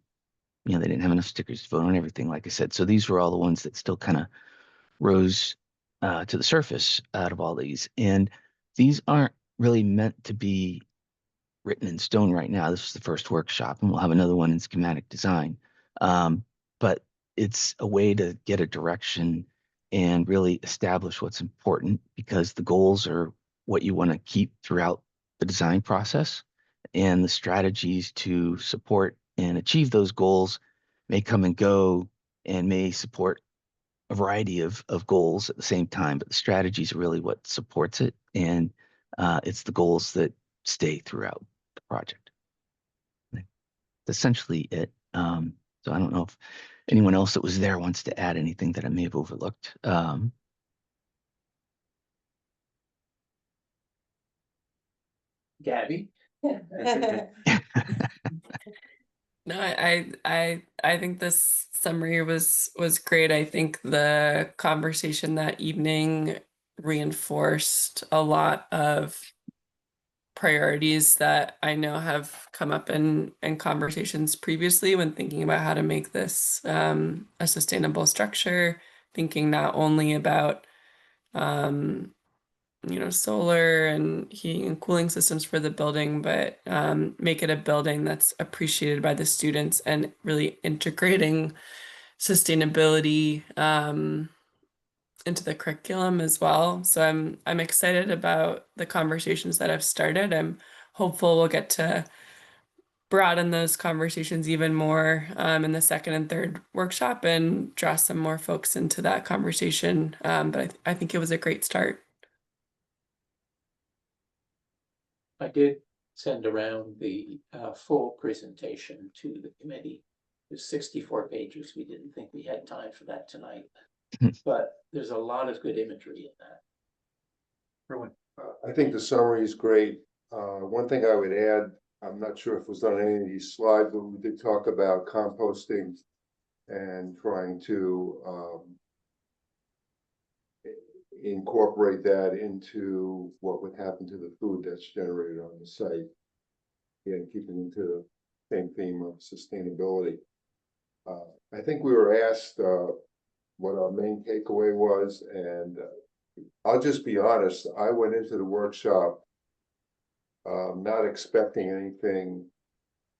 they didn't have enough stickers to vote on everything, like I said. So these were all the ones that still kind of rose to the surface out of all these. And these aren't really meant to be written in stone right now. This is the first workshop, and we'll have another one in schematic design. But it's a way to get a direction and really establish what's important, because the goals are what you want to keep throughout the design process, and the strategies to support and achieve those goals may come and go and may support a variety of goals at the same time, but the strategies are really what supports it, and it's the goals that stay throughout the project. That's essentially it. So I don't know if anyone else that was there wants to add anything that I may have overlooked.
Gabby?
No, I think this summary was great. I think the conversation that evening reinforced a lot of priorities that I know have come up in conversations previously when thinking about how to make this a sustainable structure, thinking not only about solar and heating and cooling systems for the building, but make it a building that's appreciated by the students, and really integrating sustainability into the curriculum as well. So I'm excited about the conversations that have started. I'm hopeful we'll get to broaden those conversations even more in the second and third workshop and draw some more folks into that conversation. But I think it was a great start.
I did send around the full presentation to the committee. There's 64 pages. We didn't think we had time for that tonight, but there's a lot of good imagery in that.
Erwin.
I think the summary is great. One thing I would add, I'm not sure if it was on any of these slides, but we did talk about composting and trying to incorporate that into what would happen to the food that's generated on the site. Again, keeping into the same theme of sustainability. I think we were asked what our main takeaway was, and I'll just be honest, I went into the workshop not expecting anything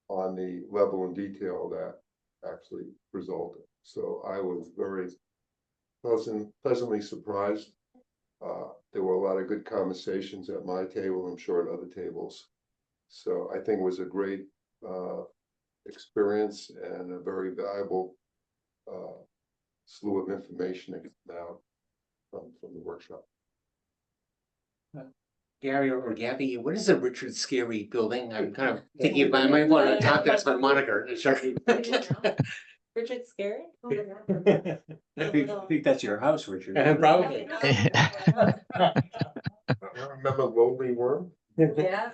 on the level and detail that actually resulted. So I was very pleasantly surprised. There were a lot of good conversations at my table, I'm sure at other tables. So I think it was a great experience and a very valuable slew of information that came out from the workshop.
Gary or Gabby, what is the Richard Scarry building? I'm kind of thinking about, I might want to adopt that as my moniker.
Richard Scarry?
I think that's your house, Richard. Probably.
I remember Lowly Worm.
Yeah,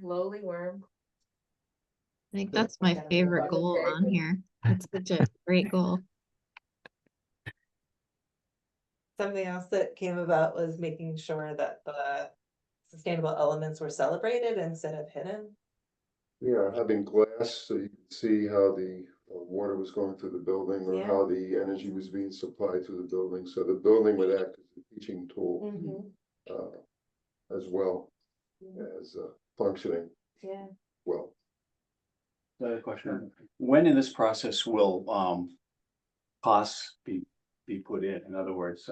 lowly worm.
I think that's my favorite goal on here. It's such a great goal.
Something else that came about was making sure that the sustainable elements were celebrated instead of hidden.
Yeah, having glass so you can see how the water was going through the building or
Yeah.
how the energy was being supplied to the building. So the building would act as a teaching tool as well as functioning
Yeah.
well.
Another question, when in this process will costs be put in? In other words,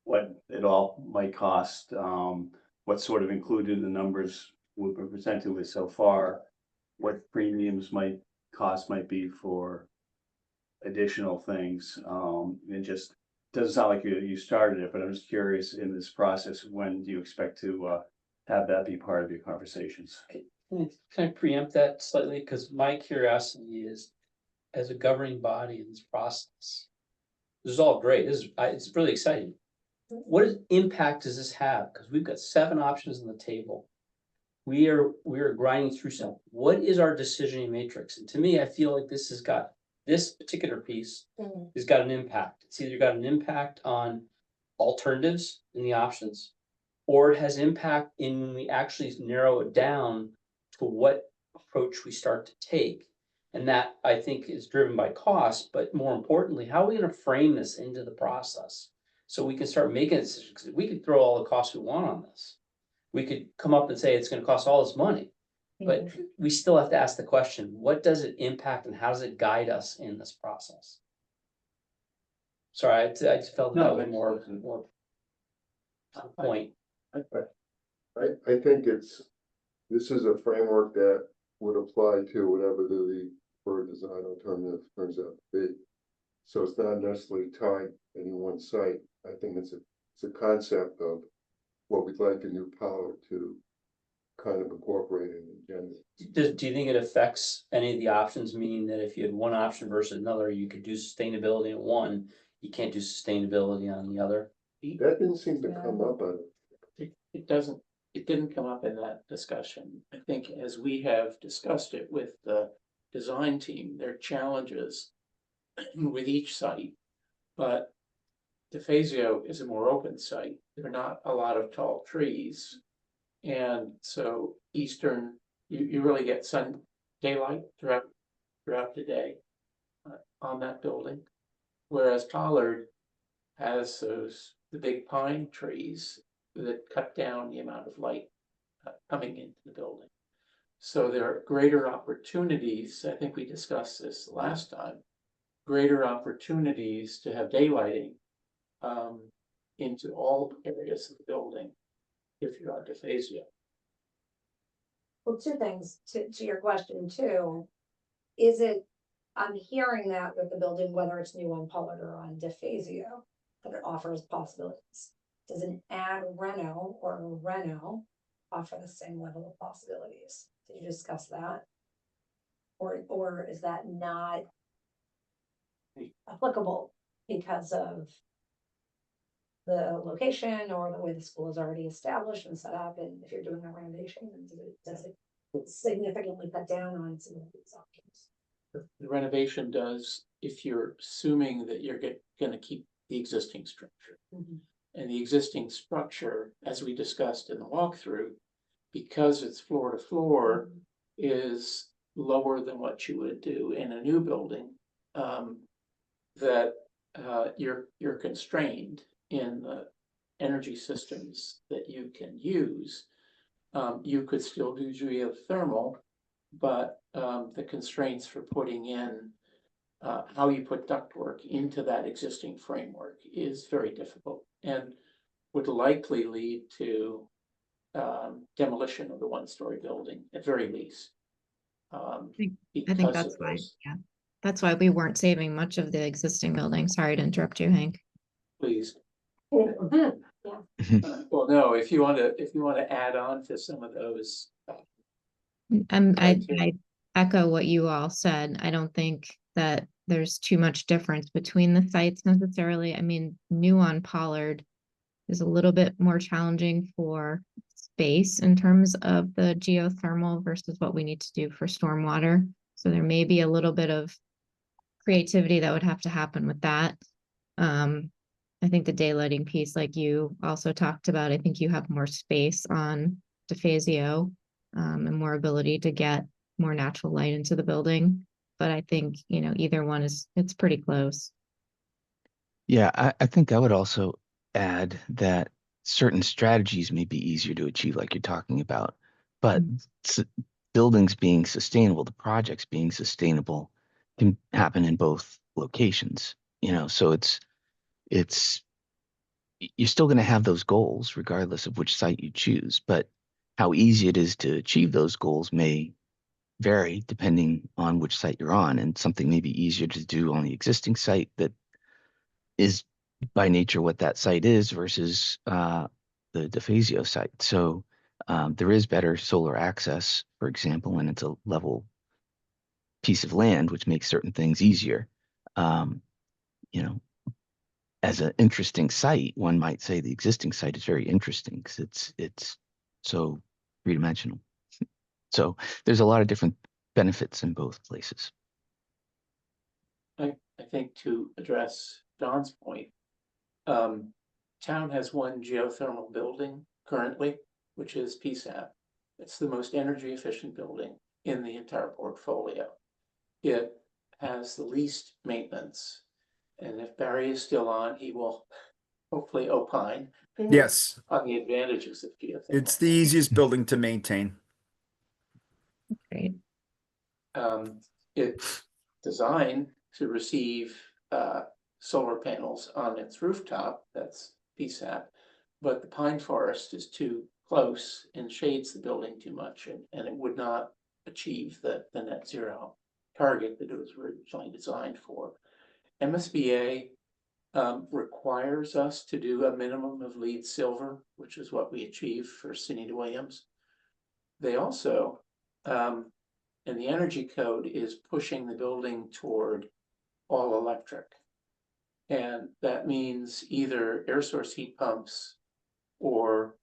what it all might cost, what sort of included in the numbers we've been presented with so far? What premiums might be for additional things, and just doesn't sound like you started it, but I'm just curious in this process, when do you expect to have that be part of your conversations?
Can I preempt that slightly? Because my curiosity is, as a governing body in this process, this is all great. It's really exciting. What impact does this have? Because we've got 7 options on the table. We are grinding through some. What is our decisioning matrix? And to me, I feel like this has got this particular piece has got an impact. It's either got an impact on alternatives in the options, or it has impact in when we actually narrow it down to what approach we start to take. And that, I think, is driven by cost, but more importantly, how are we gonna frame this into the process? So we can start making decisions, because we could throw all the costs we want on this. We could come up and say it's gonna cost all this money, but we still have to ask the question, what does it impact and how does it guide us in this process? Sorry, I just felt that way more to the point.
I think this is a framework that would apply to whatever the preferred design alternative turns out to be. So it's not necessarily tied to any one site. I think it's a concept of what we'd like a new power to kind of incorporate in the agenda.
Do you think it affects any of the options, meaning that if you had one option versus another, you could do sustainability in one, you can't do sustainability on the other?
That didn't seem to come up on it.
It didn't come up in that discussion. I think as we have discussed it with the design team, there are challenges with each site. But DeFazio is a more open site. There are not a lot of tall trees. And so eastern, you really get sun daylight throughout the day on that building. Whereas Pollard has the big pine trees that cut down the amount of light coming into the building. So there are greater opportunities, I think we discussed this last time, greater opportunities to have daylighting into all areas of the building if you're on DeFazio.
Well, 2 things to your question too. Is it, I'm hearing that with the building, whether it's new on Pollard or on DeFazio, that it offers possibilities. Does an add reno or a reno offer the same level of possibilities? Did you discuss that? Or is that not applicable because of the location or the way the school is already established and set up? And if you're doing a renovation, does it significantly cut down on some of these options?
The renovation does, if you're assuming that you're gonna keep the existing structure. And the existing structure, as we discussed in the walkthrough, because it's floor to floor, is lower than what you would do in a new building. That you're constrained in the energy systems that you can use. You could still do geothermal, but the constraints for putting in how you put ductwork into that existing framework is very difficult and would likely lead to demolition of the 1-story building at very least.
I think that's why, yeah. That's why we weren't saving much of the existing building. Sorry to interrupt you, Hank.
Please. Well, no, if you want to add on to some of those.
I echo what you all said. I don't think that there's too much difference between the sites necessarily. I mean, new on Pollard is a little bit more challenging for space in terms of the geothermal versus what we need to do for stormwater. So there may be a little bit of creativity that would have to happen with that. I think the daylighting piece, like you also talked about, I think you have more space on DeFazio and more ability to get more natural light into the building. but I think, either one it's pretty close.
Yeah, I think I would also add that certain strategies may be easier to achieve, like you're talking about, but s- buildings being sustainable, the projects being sustainable can happen in both locations, so it's, you're still going to have those goals regardless of which site you choose, but how easy it is to achieve those goals may vary depending on which site you're on, and something may be easier to do on the existing site that is by nature what that site is versus the DeFazio site. So there is better solar access, for example, when it's a level piece of land, which makes certain things easier. You know, as an interesting site, one might say the existing site is very interesting because it's so three-dimensional. So there's a lot of different benefits in both places.
I think to address Don's point, town has one geothermal building currently, which is PSAP. It's the most energy efficient building in the entire portfolio. It has the least maintenance. And if Barry is still on, he will hopefully opine
Yes,
on the advantages of geothermal.
it's the easiest building to maintain.
Great.
It's designed to receive solar panels on its rooftop, that's PSAP, but the pine forest is too close and shades the building too much, and it would not achieve the net zero target that it was originally designed for. MSBA requires us to do a minimum of LEED silver, which is what we achieve for Sunita Williams. They also, and the energy code is pushing the building toward all electric. And that means either air source heat pumps or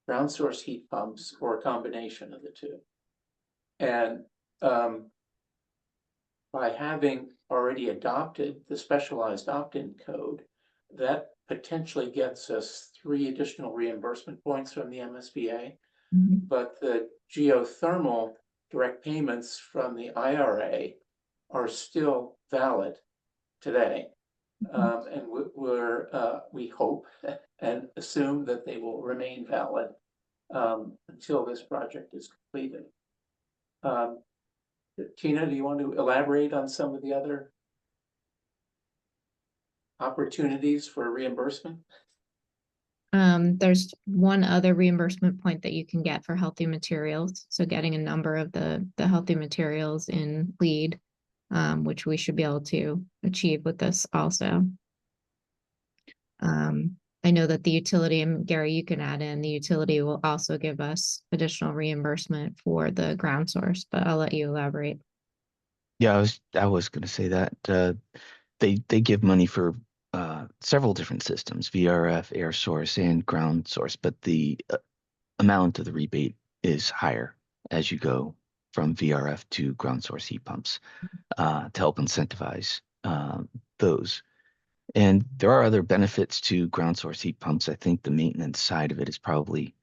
ground source heat pumps or a combination of the two. And by having already adopted the specialized opt-in code, that potentially gets us 3 additional reimbursement points from the MSBA. But the geothermal direct payments from the IRA are still valid today. And we hope and assume that they will remain valid until this project is completed. Tina, do you want to elaborate on some of the other opportunities for reimbursement?
There's one other reimbursement point that you can get for healthy materials. So getting a number of the healthy materials in LEED, which we should be able to achieve with this also. I know that the utility, and Gary, you can add in, the utility will also give us additional reimbursement for the ground source, but I'll let you elaborate.
Yeah, I was going to say that they give money for several different systems, VRF, air source, and ground source, but the amount of the rebate is higher as you go from VRF to ground source heat pumps to help incentivize those. And there are other benefits to ground source heat pumps. I think the maintenance side of it is probably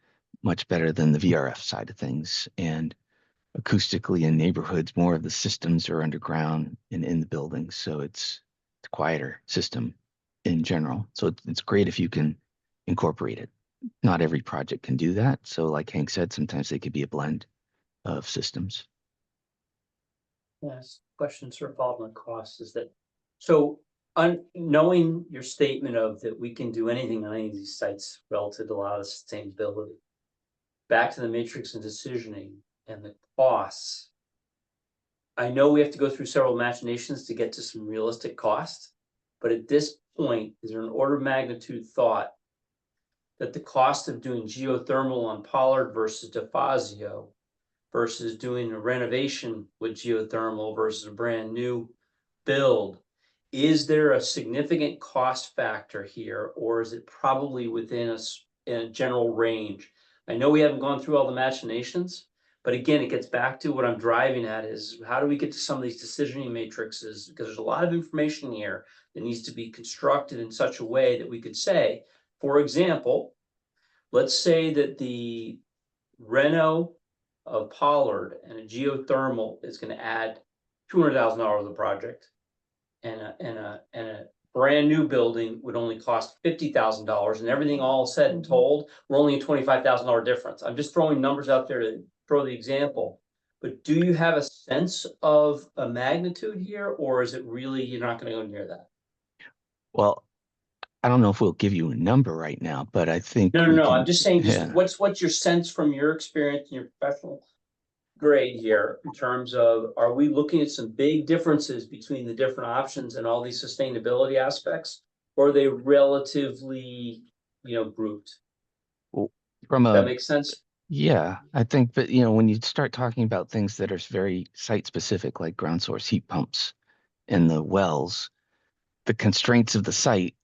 much better than the VRF side of things. And acoustically in neighborhoods, more of the systems are underground and in the buildings. So it's a quieter system in general. So it's great if you can incorporate it. Not every project can do that. So like Hank said, sometimes they could be a blend of systems.
Yes, question sort of involved in cost is that, so knowing your statement of that we can do anything on any of these sites relative to a lot of sustainability, back to the matrix and decisioning and the costs. I know we have to go through several machinations to get to some realistic costs, but at this point, is there an order of magnitude thought that the cost of doing geothermal on Pollard versus DeFazio versus doing a renovation with geothermal versus a brand new build, is there a significant cost factor here, or is it probably within a general range? I know we haven't gone through all the machinations, but again, it gets back to what I'm driving at is how do we get to some of these decisioning matrices? Because there's a lot of information here that needs to be constructed in such a way that we could say, for example, let's say that the reno of Pollard and a geothermal is going to add $200,000 of the project. And a brand new building would only cost $50,000, and everything all said and told, we're only a $25,000 difference. I'm just throwing numbers out there to throw the example. But do you have a sense of a magnitude here, or is it really, you're not gonna go near that?
Well, I don't know if we'll give you a number right now, but I think.
No,
we
I'm
can-
just saying,
yeah.
what's your sense from your experience and your professional grade here in terms of, are we looking at some big differences between the different options and all these sustainability aspects? Or are they relatively, grouped?
From
That
a,
makes sense?
yeah, I think that, when you start talking about things that are very site specific, like ground source heat pumps and the wells, the constraints of the site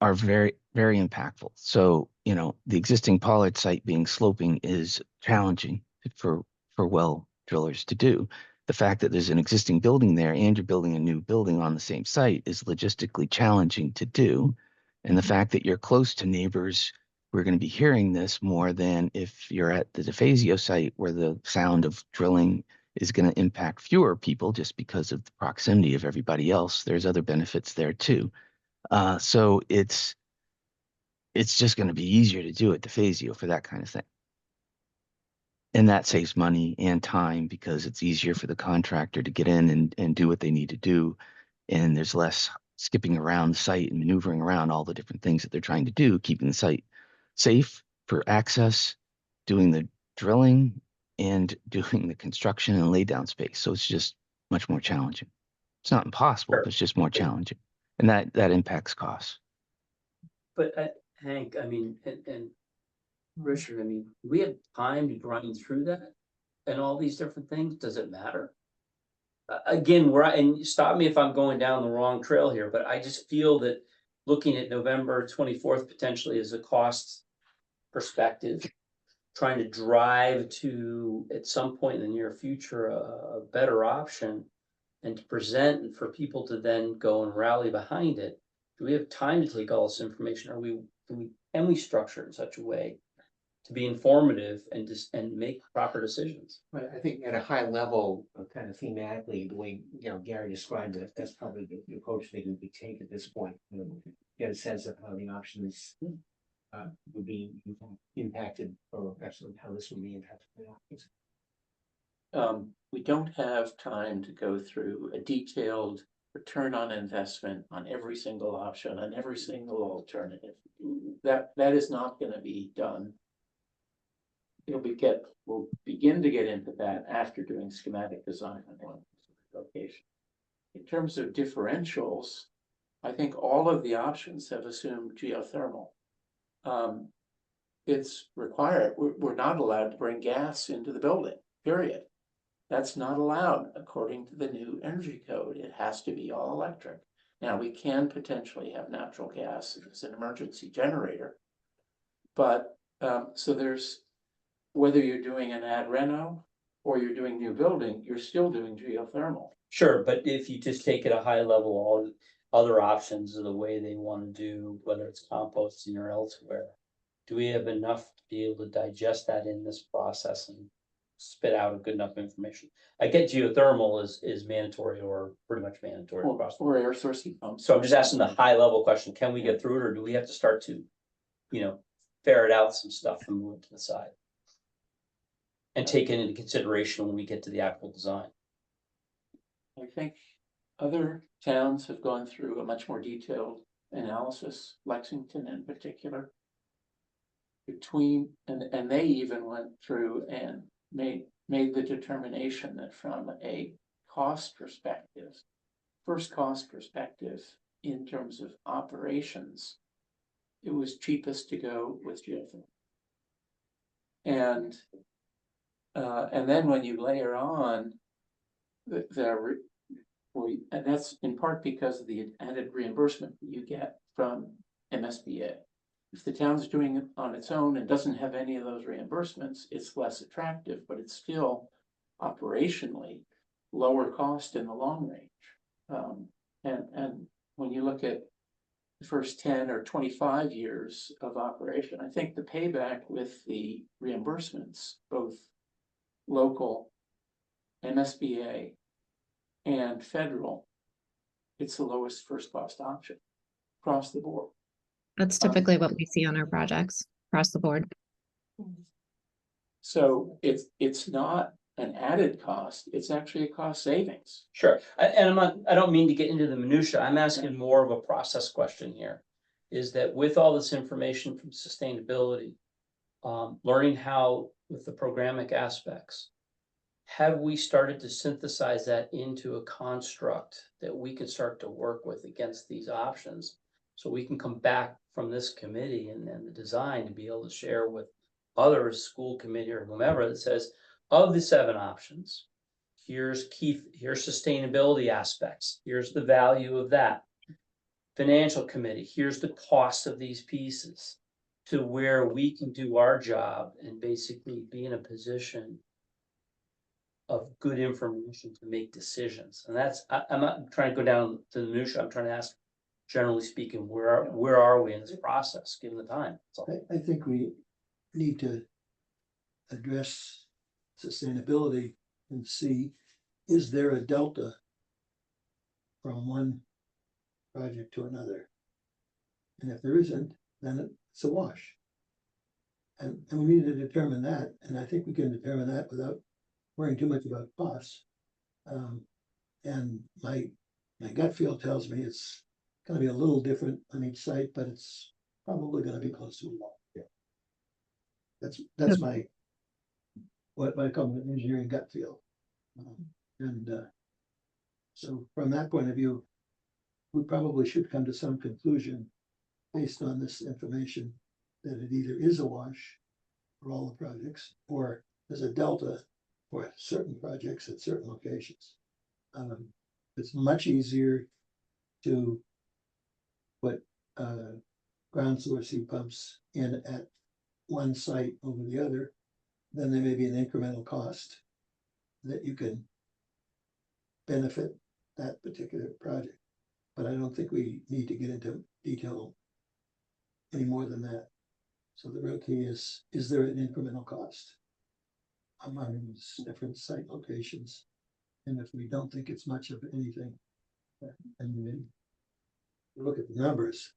are very, very impactful. So, the existing Pollard site being sloping is challenging for well drillers to do. The fact that there's an existing building there and you're building a new building on the same site is logistically challenging to do. And the fact that you're close to neighbors, we're going to be hearing this more than if you're at the DeFazio site where the sound of drilling is going to impact fewer people just because of the proximity of everybody else. There's other benefits there too. So it's just going to be easier to do at DeFazio for that kind of thing. And that saves money and time because it's easier for the contractor to get in and do what they need to do. And there's less skipping around the site and maneuvering around all the different things that they're trying to do, keeping the site safe for access, doing the drilling, and doing the construction and lay down space. So it's just much more challenging. It's not impossible, but it's just more challenging. And that impacts costs.
But Hank, and Richard, do we have time to grind through that and all these different things? Does it matter? Again, and stop me if I'm going down the wrong trail here, but I just feel that looking at November 24th potentially as a cost perspective, trying to drive to, at some point in the near future, a better option and to present for people to then go and rally behind it. Do we have time to take all this information? Can we structure it in such a way to be informative and make proper decisions?
But I think at a high level, kind of thematically, the way, Gary described it, that's probably the approach they would take at this point. Get a sense of how the options would be impacted, or actually how this would be impacted by options.
We don't have time to go through a detailed return on investment on every single option, on every single alternative. That is not going to be done. We'll begin to get into that after doing schematic design on one location. In terms of differentials, I think all of the options have assumed geothermal. It's required. We're not allowed to bring gas into the building, period. That's not allowed according to the new energy code. It has to be all electric. Now, we can potentially have natural gas as an emergency generator. But so there's, whether you're doing an ad reno or you're doing new building, you're still doing geothermal.
Sure, but if you just take it a high level, all other options of the way they want to do, whether it's composting or elsewhere, do we have enough to be able to digest that in this process and spit out a good enough information? I get geothermal is mandatory or pretty much mandatory across the board.
Or air source heat pumps.
So I'm just asking the high level question, can we get through it, or do we have to start to, ferret out some stuff and move it to the side? And take it into consideration when we get to the actual design.
I think other towns have gone through a much more detailed analysis, Lexington in particular. And they even went through and made the determination that from a cost perspective, in terms of operations, it was cheapest to go with geothermal. And then when you layer on and that's in part because of the added reimbursement that you get from MSBA. If the town's doing it on its own and doesn't have any of those reimbursements, it's less attractive, but it's still operationally lower cost in the long range. And when you look at the first 10 or 25 years of operation, I think the payback with the reimbursements, both local, MSBA, and federal, it's the lowest first cost option across the board.
That's typically what we see on our projects across the board.
So it's not an added cost, it's actually a cost savings.
Sure, and I don't mean to get into the minutia, I'm asking more of a process question here. Is that with all this information from sustainability, learning how with the programmatic aspects, have we started to synthesize that into a construct that we can start to work with against these options? So we can come back from this committee and the design to be able to share with others, school committee or whomever, that says, of the 7 options, here's sustainability aspects, here's the value of that. Financial committee, here's the cost of these pieces, to where we can do our job and basically be in a position of good information to make decisions. And that's, I'm not trying to go down to the minutia, I'm trying to ask, generally speaking, where are we in this process, given the time? That's all.
I think we need to address sustainability and see, is there a delta from one project to another? And if there isn't, then it's a wash. And we need to determine that, and I think we can determine that without worrying too much about costs. And my gut feel tells me it's gonna be a little different on each site, but it's probably gonna be close to a lot. Yeah. That's my, what I call an engineering gut feel. So from that point of view, we probably should come to some conclusion based on this information that it either is a wash for all the projects, or there's a delta for certain projects at certain locations. It's much easier to put ground source heat pumps in at one site over the other, then there may be an incremental cost that you can benefit that particular project. But I don't think we need to get into detail any more than that. So the real key is there an incremental cost among these different site locations? And if we don't think it's much of anything, and then look at the numbers,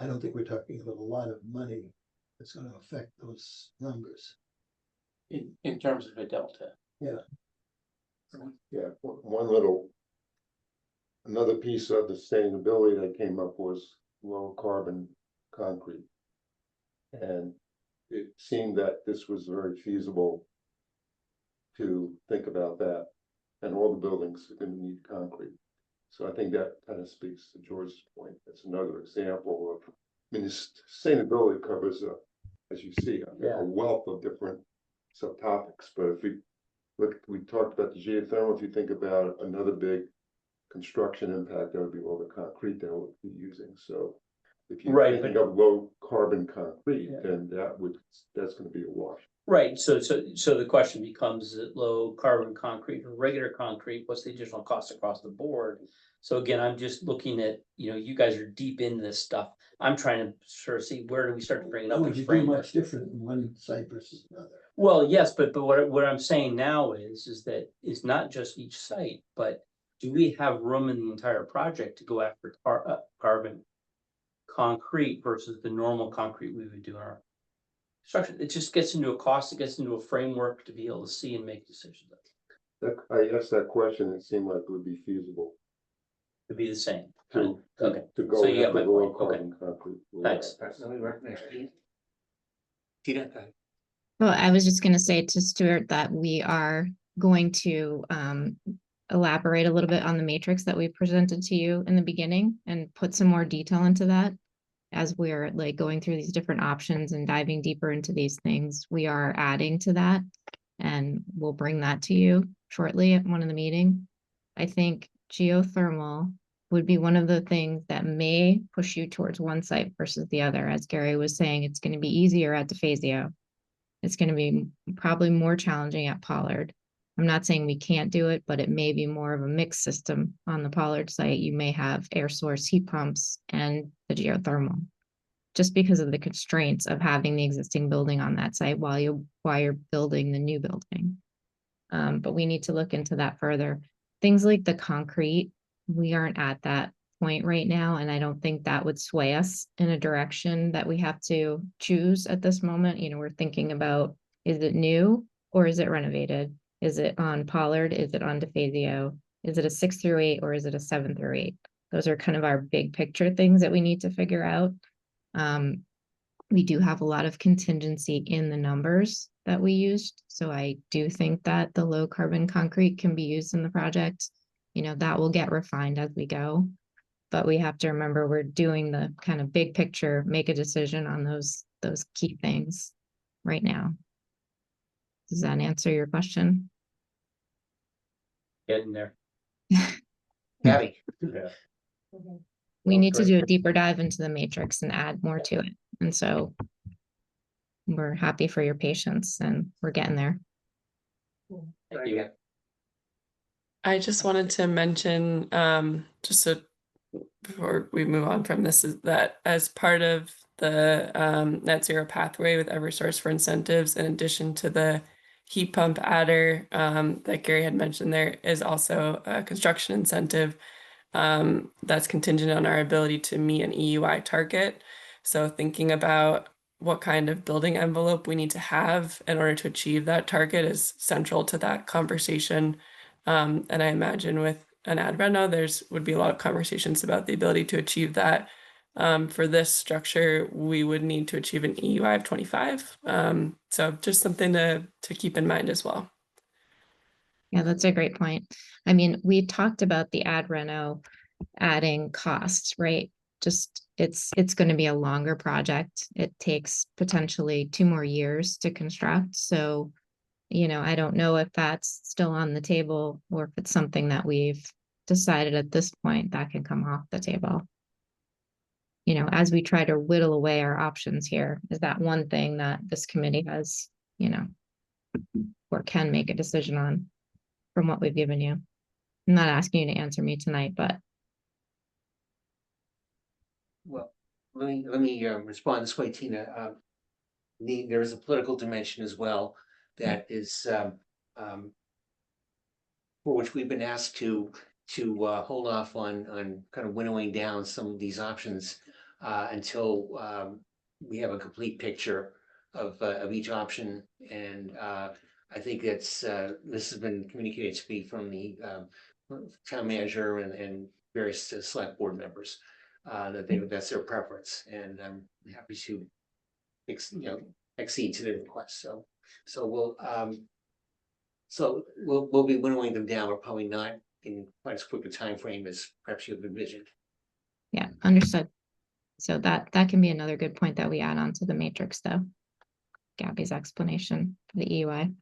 I don't think we're talking about a lot of money that's going to affect those numbers.
In terms of a delta.
Yeah.
Yeah, another piece of the sustainability that came up was low carbon concrete. And it seemed that this was very feasible to think about that, and all the buildings are going to need concrete. So I think that kind of speaks to George's point. That's another example of, I mean, sustainability covers, as you see, a wealth of different subtopics. But if we talked about the geothermal, if you think about another big construction impact, that would be all the concrete that we'll be using. So if you're thinking of low carbon concrete, then that's going to be a wash.
Right, so the question becomes, is it low carbon concrete or regular concrete? What's the additional cost across the board? So again, I'm just looking at, you guys are deep in this stuff. I'm trying to sort of see, where do we start to bring it up?
Would you do much different in one site versus another?
Well, yes, but what I'm saying now is that it's not just each site, but do we have room in the entire project to go after carbon concrete versus the normal concrete we would do in our construction? It just gets into a cost, it gets into a framework to be able to see and make decisions.
I asked that question, it seemed like it would be feasible.
To be the same.
To
Okay.
To go
So you got
after
my
low
point. Okay.
carbon concrete.
Thanks.
Personally recognize Tina, go ahead.
Well, I was just gonna say to Stuart that we are going to elaborate a little bit on the matrix that we presented to you in the beginning and put some more detail into that. As we're like going through these different options and diving deeper into these things, we are adding to that, and we'll bring that to you shortly at one of the meeting. I think geothermal would be one of the things that may push you towards one site versus the other. As Gary was saying, it's going to be easier at DeFazio. It's going to be probably more challenging at Pollard. I'm not saying we can't do it, but it may be more of a mixed system on the Pollard site. You may have air source heat pumps and the geothermal, just because of the constraints of having the existing building on that site while you're building the new building. But we need to look into that further. things like the concrete, we aren't at that point right now, and I don't think that would sway us in a direction that we have to choose at this moment. You know, we're thinking about, is it new or is it renovated? Is it on Pollard? Is it on DeFazio? Is it a 6 through 8 or is it a 7 through 8? Those are kind of our big picture things that we need to figure out. We do have a lot of contingency in the numbers that we used. So I do think that the low carbon concrete can be used in the project. You know, that will get refined as we go. But we have to remember we're doing the kind of big picture, make a decision on those key things right now. Does that answer your question?
Getting there.
Gabby?
Yeah.
We
Oh,
need to
great.
do a deeper dive into the matrix and add more to it. And so we're happy for your patience and we're getting there.
Thank you.
I just wanted to mention, just so before we move on from this, is that as part of the net zero pathway with Eversource for incentives, in addition to the heat pump adder that Gary had mentioned, there is also a construction incentive that's contingent on our ability to meet an EUI target. So thinking about what kind of building envelope we need to have in order to achieve that target is central to that conversation. And I imagine with an ad reno, would be a lot of conversations about the ability to achieve that. For this structure, we would need to achieve an EUI of 25. So just something to keep in mind as well.
Yeah, that's a great point. I mean, we talked about the ad reno adding costs, right? Just it's going to be a longer project. It takes potentially 2 more years to construct. So, you know, I don't know if that's still on the table or if it's something that we've decided at this point that can come off the table. You know, as we try to whittle away our options here, is that one thing that this committee has, you know, or can make a decision on from what we've given you. I'm not asking you to answer me tonight, but
Well, let me respond this way, Tina. There is a political dimension as well that is for which we've been asked to hold off on kind of winnowing down some of these options until we have a complete picture of each option. And I think that's this has been communicated to me from the town manager and various select board members that's their preference, and I'm happy to accede to their request. So we'll be winnowing them down. We're probably not in quite as quick a time frame as perhaps you have envisioned.
yeah, understood. So that can be another good point that we add on to the matrix though. Gabby's explanation for the EUI.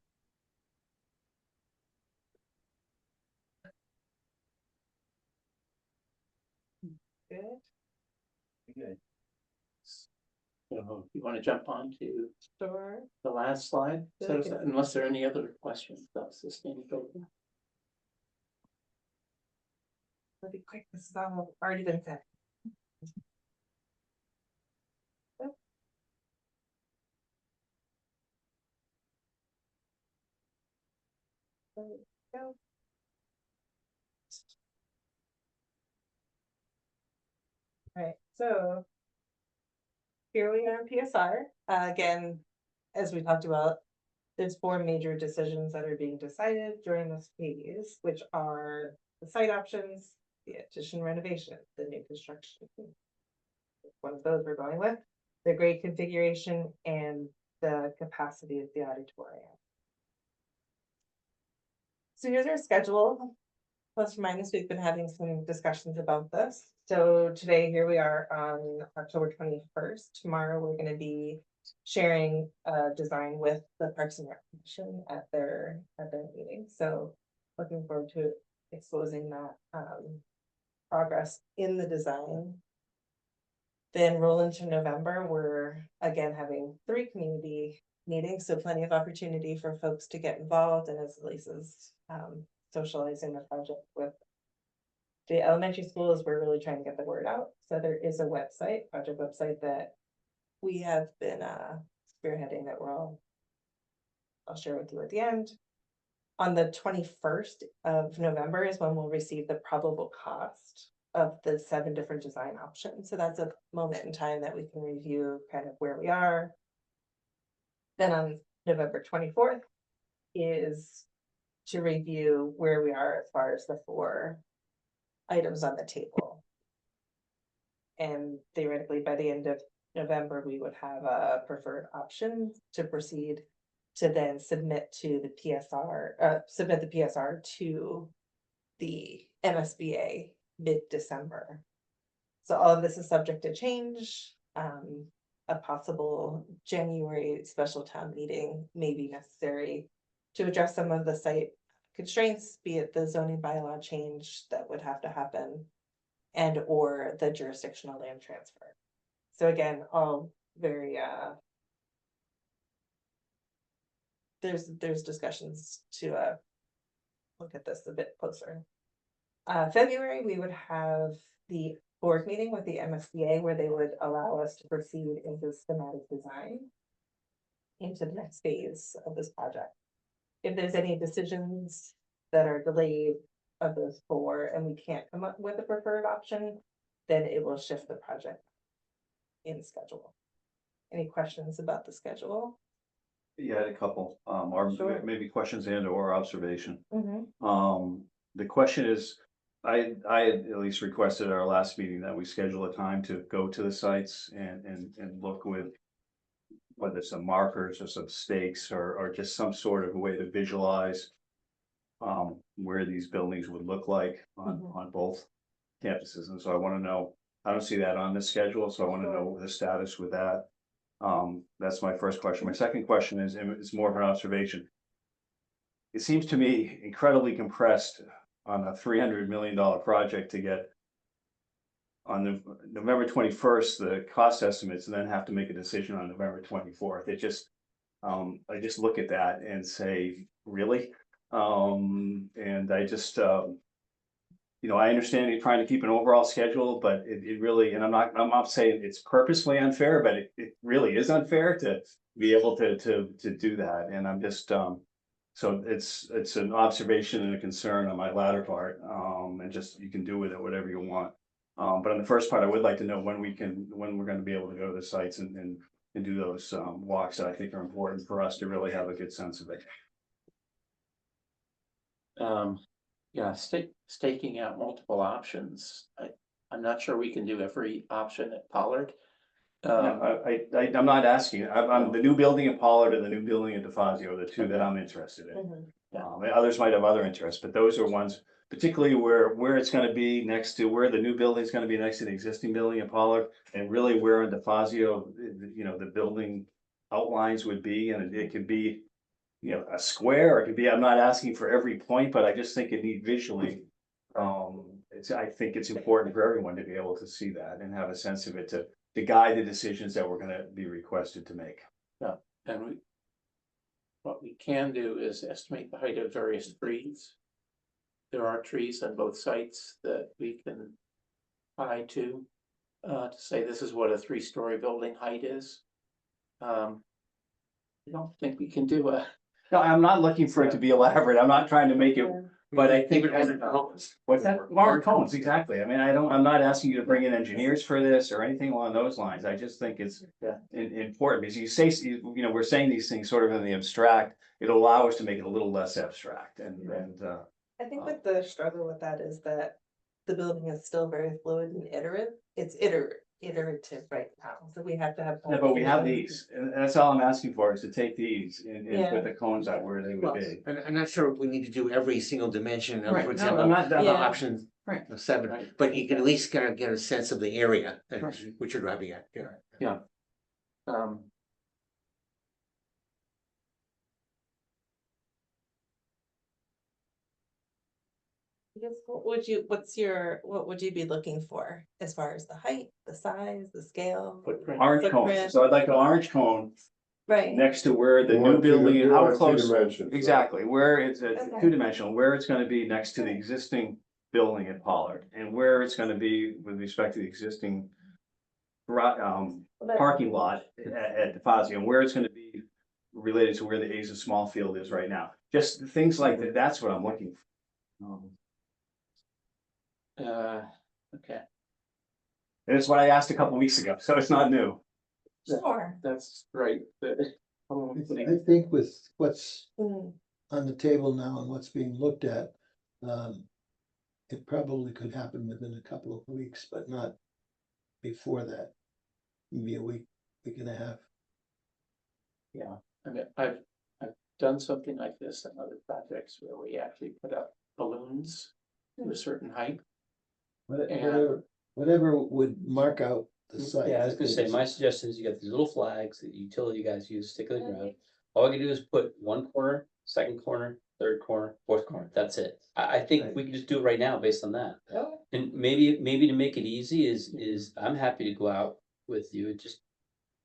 Good.
Good. So you want to jump on to
Sure.
the last slide? So
Okay.
unless there are any other questions about sustainability.
I'll be quick, this has all already been said. There we go. Right, so here we are in PSR. Again, as we talked about, there's 4 major decisions that are being decided during this phase, which are the site options, the addition renovation, the new construction. One of those we're going with, the grade configuration and the capacity of the auditorium. So here's our schedule. Plus or minus, we've been having some discussions about this. So today, here we are on October 21st. Tomorrow, we're going to be sharing a design with the Parks and Rec Commission at their meeting. So looking forward to exposing that progress in the design. Then roll into November, we're again having 3 community meetings, so plenty of opportunity for folks to get involved, and as Lisa's socializing the project with the elementary schools, we're really trying to get the word out. So there is a website, project website that we have been spearheading that I'll share with you at the end. on the 21st of November is when we'll receive the probable cost of the 7 different design options. So that's a moment in time that we can review kind of where we are. Then on November 24th is to review where we are as far as the 4 items on the table. And theoretically, by the end of November, we would have a preferred option to proceed to then submit to the PSR, submit the PSR to the MSBA mid-December. So all of this is subject to change. A possible January special town meeting may be necessary to address some of the site constraints, be it the zoning bylaw change that would have to happen and or the jurisdictional land transfer. So again, all very there's discussions to look at this a bit closer. February, we would have the board meeting with the MSBA where they would allow us to proceed into schematic design into the next phase of this project. If there's any decisions that are delayed of those 4 and we can't come up with a preferred option, then it will shift the project in schedule. Any questions about the schedule?
Yeah, I had a couple, or
Sure.
maybe questions and or observation.
Mm-hmm.
The question is, I had at least requested at our last meeting that we schedule a time to go to the sites and look with whether some markers or some stakes or just some sort of a way to visualize where these buildings would look like on both campuses. And so I want to know, I don't see that on the schedule, so I want to know the status with that. That's my first question. My second question is, and it's more of an observation. It seems to me incredibly compressed on a $300 million project to get on the November 21st, the cost estimates, and then have to make a decision on November 24th. It just, I just look at that and say, really? And I just, you know, I understand you're trying to keep an overall schedule, but it really, and I'm not saying it's purposefully unfair, but it really is unfair to be able to do that. And I'm just, so it's an observation and a concern on my latter part, and just, you can do with it whatever you want. But on the first part, I would like to know when we're gonna be able to go to the sites and do those walks that I think are important for us to really have a good sense of it.
Yeah, staking out multiple options. I'm not sure we can do every option at Pollard.
I'm not asking, I'm the new building at Pollard and the new building at DeFazio, the 2 that I'm interested in. Others might have other interests, but those are ones, particularly where it's gonna be next to, where the new building is gonna be next to the existing building at Pollard, and really where in DeFazio, you know, the building outlines would be, and it could be, you know, a square, or it could be, I'm not asking for every point, but I just think it need visually. I think it's important for everyone to be able to see that and have a sense of it to guide the decisions that we're gonna be requested to make.
Yeah, and what we can do is estimate the height of various trees. There are trees on both sites that we can tie to say this is what a 3-story building height is. I don't think we can do a.
No, I'm not looking for it to be elaborate. I'm not trying to make it, but I think. What's that? Large cones, exactly. I mean, I'm not asking you to bring in engineers for this or anything along those lines. I just think it's important, because you say, you know, we're saying these things sort of in the abstract. It'll allow us to make it a little less abstract and.
I think that the struggle with that is that the building is still very fluid and iterative. It's iterative right now, so we have to have.
Yeah, but we have these, and that's all I'm asking for, is to take these and put the cones out where they would be.
And I'm not sure we need to do every single dimension of,
Right,
for
no,
example,
I'm not-
the
Yeah.
option
Right.
7, but you can at least kind of get a sense of the area that which you're driving at.
Yeah.
What would you be looking for as far as the height, the size, the scale?
Orange cone, so I'd like an orange cone
Right.
next to where the
You
new
want
building,
you
how
want
close,
2 dimensions, right?
exactly, where it's a
Okay.
2-dimensional, where it's gonna be next to the existing building at Pollard, and where it's gonna be with respect to the existing parking lot at DeFazio, and where it's gonna be related to where the A's of Smallfield is right now. Just things like that, that's what I'm looking for.
Okay.
And it's what I asked a couple weeks ago, so it's not new.
Sure.
That's right.
I think with what's on the table now and what's being looked at, it probably could happen within a couple of weeks, but not before that. Maybe a week, week and a half.
Yeah, I mean, I've done something like this in other projects where we actually put up balloons to a certain height.
Whatever would mark out the site.
Yeah, I was gonna say, my suggestion is you got these little flags that utility guys use, stick to the ground. All you do is put one corner, second corner, third corner, fourth corner, that's it. I think we can just do it right now based on that. And maybe to make it easy is I'm happy to go out with you, just.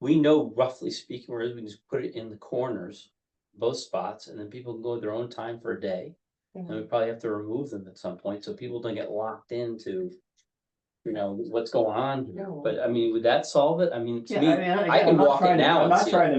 We know roughly speaking where it is, we can just put it in the corners, both spots, and then people can go at their own time for a day. And we probably have to remove them at some point, so people don't get locked into, you know, what's going on here. But I mean, would that solve it? I mean, to me, I can walk it now.
I'm not trying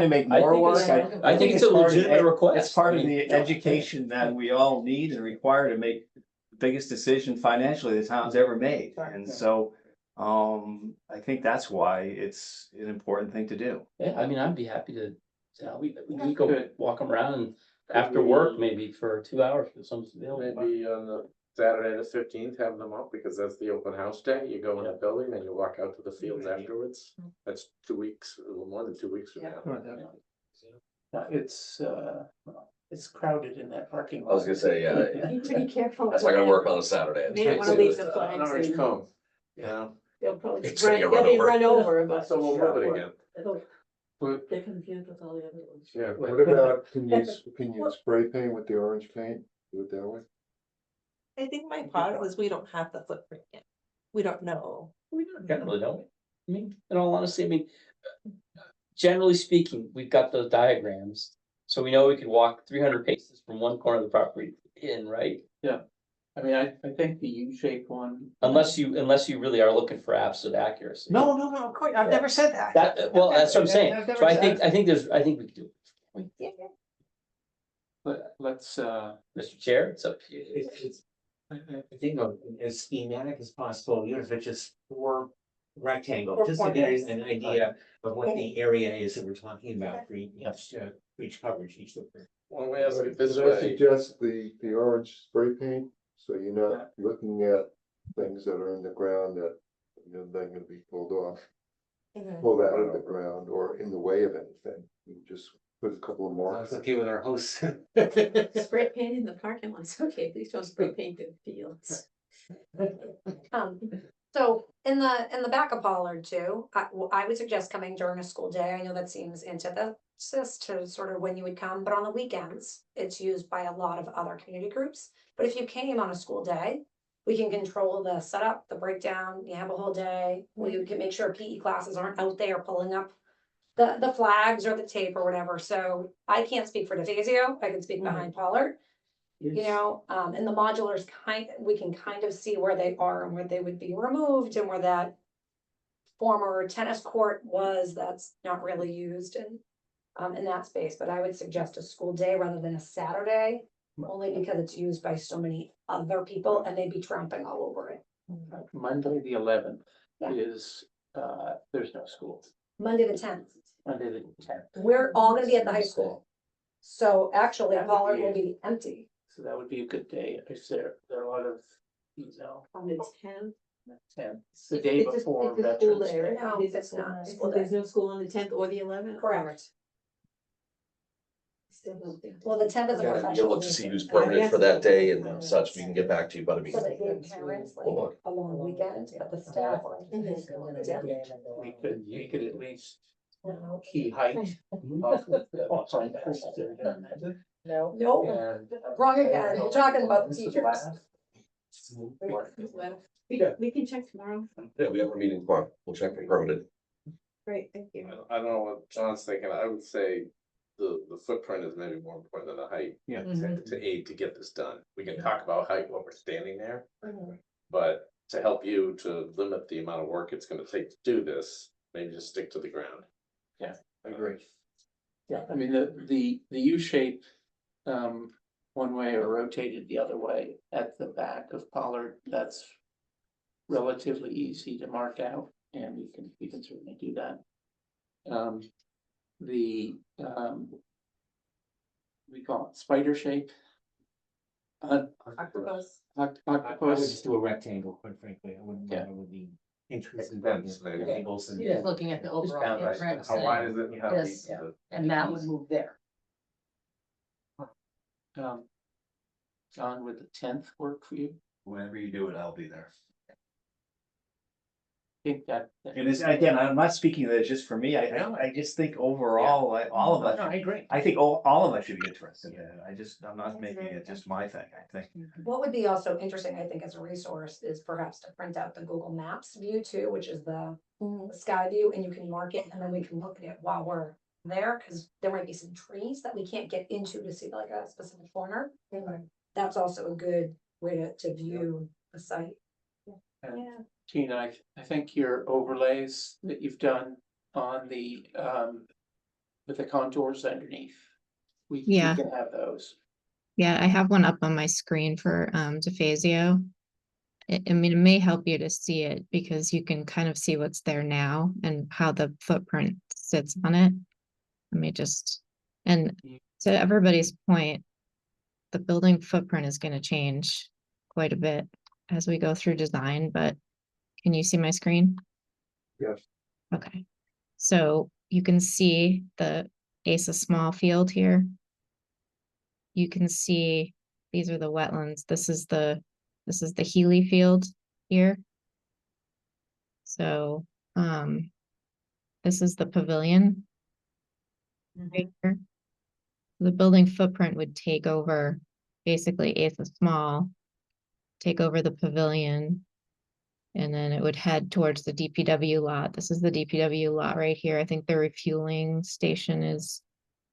to make more work.
I think it's a legitimate request.
It's part of the education that we all need and require to make the biggest decision financially the town's ever made. And so, I think that's why it's an important thing to do.
Yeah, I mean, I'd be happy to, you know, we can go walk them around and after work, maybe for 2 hours for some.
Maybe on the Saturday the 15th, have them up because that's the open house day. You go in the building and you walk out to the fields afterwards. That's 2 weeks, a little more than 2 weeks from now.
It's crowded in that parking lot.
I was gonna say, yeah.
Be pretty careful.
That's not gonna work on a Saturday.
They don't wanna leave the
An
flags
orange
in.
cone, you know?
They'll probably
It's gonna get run over.
run over, but.
So we'll move it again.
They're confused with all the other ones.
Yeah.
What about, can you spray paint with the orange paint? Do it that way?
I think my pause is we don't have the footprint yet. We don't know.
We generally don't. I mean, in all honesty, I mean, generally speaking, we've got those diagrams. So we know we could walk 300 paces from one corner of the property in, right?
Yeah, I mean, I think the U-shaped one.
Unless you really are looking for absolute accuracy.
No, of course, I've never said that.
Well, that's what I'm saying.
I've never
So I
said-
think we can do it.
But let's,
Mr. Chair, it's up to you.
I think of as schematic as possible, even if it's just 4 rectangles, just to get an idea of what the area is that we're talking about for each coverage, each footprint.
Well, we ask it this
Could I
way.
suggest the orange spray paint, so you're not looking at things that are in the ground that, you know, they're gonna be pulled off. Pulled out of the ground or in the way of anything, you just put a couple of marks.
That's okay with our hosts.
Spray paint in the parking lots, okay, please don't spray paint the fields.
So in the back of Pollard too, I would suggest coming during a school day. I know that seems antithesis to sort of when you would come, but on the weekends, it's used by a lot of other community groups. But if you came on a school day, we can control the setup, the breakdown, you have a whole day. We can make sure PE classes aren't out there pulling up the flags or the tape or whatever. So I can't speak for DeFazio, I can speak behind Pollard. You know, and the modulars we can kind of see where they are and where they would be removed and where that former tennis court was, that's not really used in that space, but I would suggest a school day rather than a Saturday. Only because it's used by so many other people and they'd be tramping all over it.
Monday, the 11th
Yeah.
is, there's no school.
Monday the 10th,
Monday, the 10th.
we're all gonna be at the high school. So actually
That would
Pollard
be-
will be empty.
So that would be a good day. Is there are a lot of, you know,
On the 10th.
10th. It's the day before
It's a school
Veterans
day,
Day.
right?
No, it's not a school
There's
day.
no school on the 10th or the 11th?
Correct.
Still don't think.
Well, the 10th is a
Yeah,
professional.
you'll look to see
meeting.
who's permanent for that day and such. We can get back to you, but I mean.
So they gave parents like a long weekend, but the staff were.
We could at least key height. off of the outside posts that are done.
No,
And
wrong again, we're talking about the teachers.
We can check tomorrow.
Yeah, we have a meeting tomorrow. We'll check for permanent.
Great, thank you.
I don't know what John's thinking. I would say the footprint is maybe more important than the height.
Yeah.
To aid to get this done. We can talk about height when we're standing there. But to help you to limit the amount of work it's gonna take to do this, maybe just stick to the ground.
I agree. Yeah, I mean, the U shape, one way or rotated the other way at the back of Pollard, that's relatively easy to mark out, and we can certainly do that. The, we call it spider shape.
Octopus.
I would
Octopus,
just do a rectangle, quite frankly. I wouldn't
Yeah.
bother with the intricacies and
Depends, maybe.
angles and.
Just looking at the overall.
Right,
difference
how wide
and
is it and how
this,
deep is it?
And that would move there.
John, would the 10th work for you?
Whenever you do it, I'll be there.
I think that.
And it's, again, I'm not speaking of that just for me, I just think overall, like, all of us.
No, I agree.
I think all of us should be interested in it, I'm not making it just my thing, I think.
What would be also interesting, I think, as a resource is perhaps to print out the Google Maps view too, which is the sky view, and you can mark it, and then we can look at it while we're there, because there might be some trees that we can't get into to see like a specific corner. That's also a good way to view the site.
And Tina, I think your overlays that you've done on the, with the contours underneath. We
Yeah.
can have those.
Yeah, I have one up on my screen for DeFazio. I mean, it may help you to see it because you can kind of see what's there now and how the footprint sits on it. Let me just, and to everybody's point, the building footprint is going to change quite a bit as we go through design, but can you see my screen?
Yes.
Okay, so you can see the ASA small field here. You can see these are the wetlands. This is the Healy field here. So this is the pavilion right here. The building footprint would take over basically ASA small, take over the pavilion, and then it would head towards the DPW lot. This is the DPW lot right here. I think the refueling station is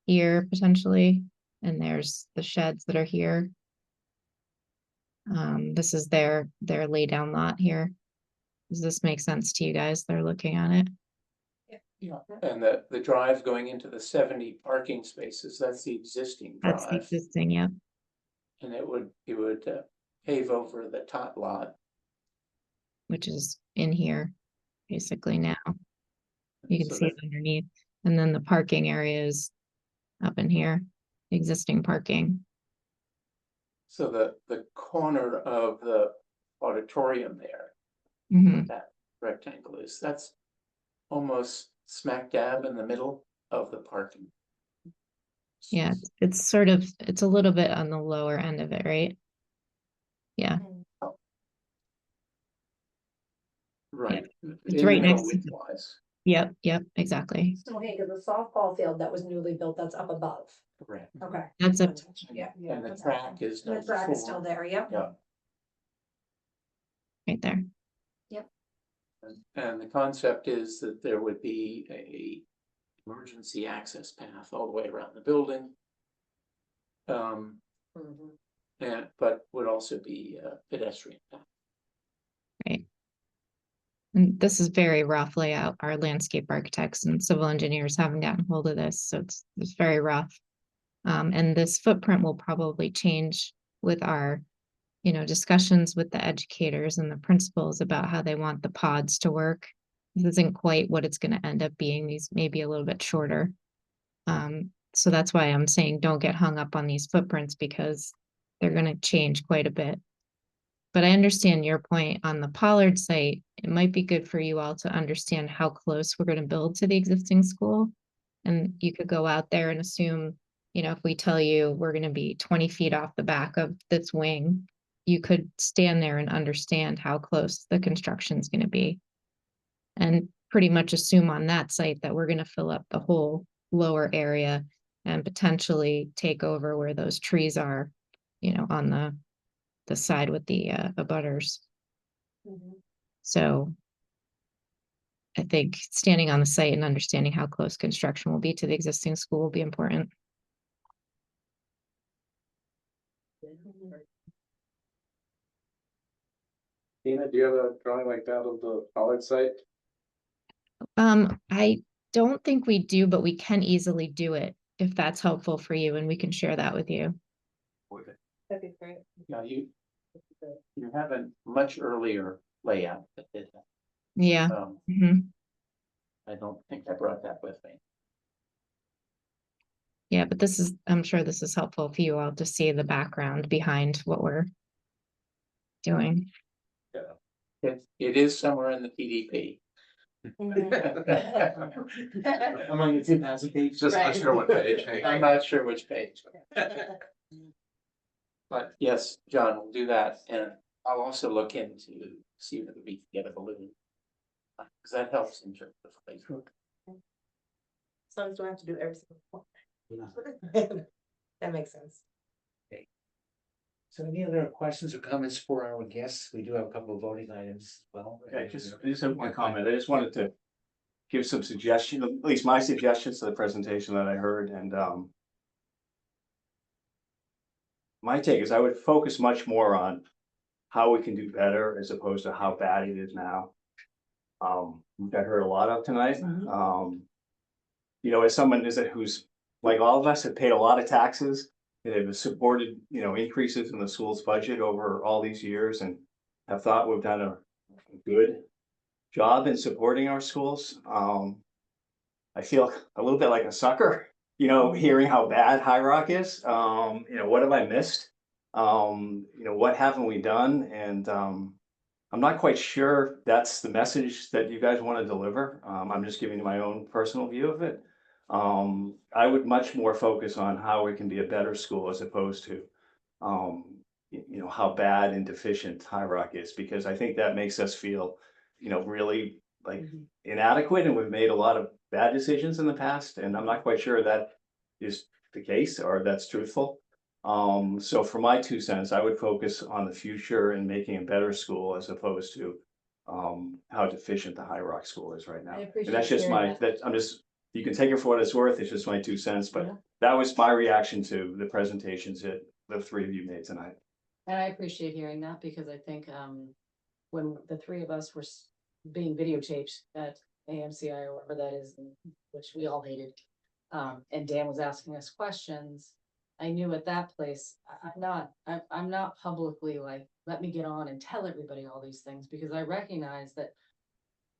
here potentially, and there's the sheds that are here. This is their lay down lot here. Does this make sense to you guys? They're looking at it.
Yeah, and the drive going into the 70 parking spaces, that's the existing
That's the
drive.
existing, yep.
And it would pave over the top lot.
Which is in here basically now. You can
So
see it underneath. And then the parking area is up in here, existing parking.
So the corner of the auditorium there,
Mhm.
that rectangle that's almost smack dab in the middle of the parking.
Yeah, it's sort of, it's a little bit on the lower end of it, right? Yeah.
Right.
It's
In
right
the middle
next to the-
width-wise.
Yep, exactly.
So, hey, because the softball field that was newly built, that's up above.
Correct.
Okay.
That's a,
Yeah.
And the track is.
The track is still there, yep.
Yeah.
right there.
And the concept is that there would be a emergency access path all the way around the building. And but would also be a pedestrian path.
Right. And this is very rough layout. Our landscape architects and civil engineers haven't gotten hold of this, so it's very rough. And this footprint will probably change with our, discussions with the educators and the principals about how they want the pods to work. This isn't quite what it's going to end up being. These may be a little bit shorter. So that's why I'm saying don't get hung up on these footprints because they're going to change quite a bit. But I understand your point on the Pollard site. It might be good for you all to understand how close we're going to build to the existing school. And you could go out there and assume, if we tell you we're going to be 20 feet off the back of this wing, you could stand there and understand how close the construction is going to be. And pretty much assume on that site that we're going to fill up the whole lower area and potentially take over where those trees are, on the side with the abutters. So I think standing on the site and understanding how close construction will be to the existing school will be important.
Tina, do you have a drawing like that of the Pollard site?
I don't think we do, but we can easily do it. if that's helpful for you, and we can share that with you.
That'd be great.
Yeah, you have a much earlier layout.
Yeah. Mhm.
I don't think I brought that with me.
Yeah, but I'm sure this is helpful for you all to see the background behind what we're doing.
It is somewhere in the PDP.
Among the 2,000 pages.
Just not sure what page.
I'm not sure which page. But yes, John, we'll do that, and I'll also look into see if we can get a balloon. Because that helps in terms of Facebook.
As long as we don't have to do every single one. That makes sense.
So any other questions or comments for our guests? We do have a couple of voting items as well.
Okay, I just have one comment. I just wanted to give some suggestion, at least my suggestions to the presentation that I heard, and my take is I would focus much more on how we can do better as opposed to how bad it is now. Which I heard a lot of tonight. You know, as someone who's like all of us have paid a lot of taxes, they've supported, increases in the school's budget over all these years, and have thought we've done a good job in supporting our schools. I feel a little bit like a sucker, hearing how bad High Rock is. What have I missed? What haven't we done? And I'm not quite sure that's the message that you guys want to deliver. I'm just giving you my own personal view of it. I would much more focus on how we can be a better school as opposed to, how bad and deficient High Rock is, because I think that makes us feel, really like inadequate, and we've made a lot of bad decisions in the past, and I'm not quite sure that is the case or that's truthful. So for my 2 cents, I would focus on the future and making a better school as opposed to how deficient the High Rock School is right now. And that's just you can take it for what it's worth. It's just my 2 cents, but that was my reaction to the presentations that the 3 of you made tonight.
And I appreciate hearing that, because I think when the 3 of us were being videotaped at AMCI or whatever that is, which we all hated, and Dan was asking us questions, I knew at that place, I'm not publicly like, let me get on and tell everybody all these things, because I recognize that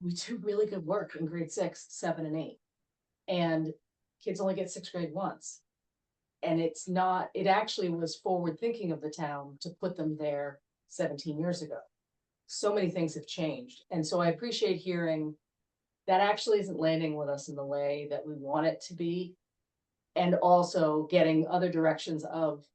we do really good work in grade 6, 7, and 8. And kids only get 6th grade once. And it actually was forward thinking of the town to put them there 17 years ago. So many things have changed. And so I appreciate hearing that actually isn't landing with us in the way that we want it to be. And also getting other directions of,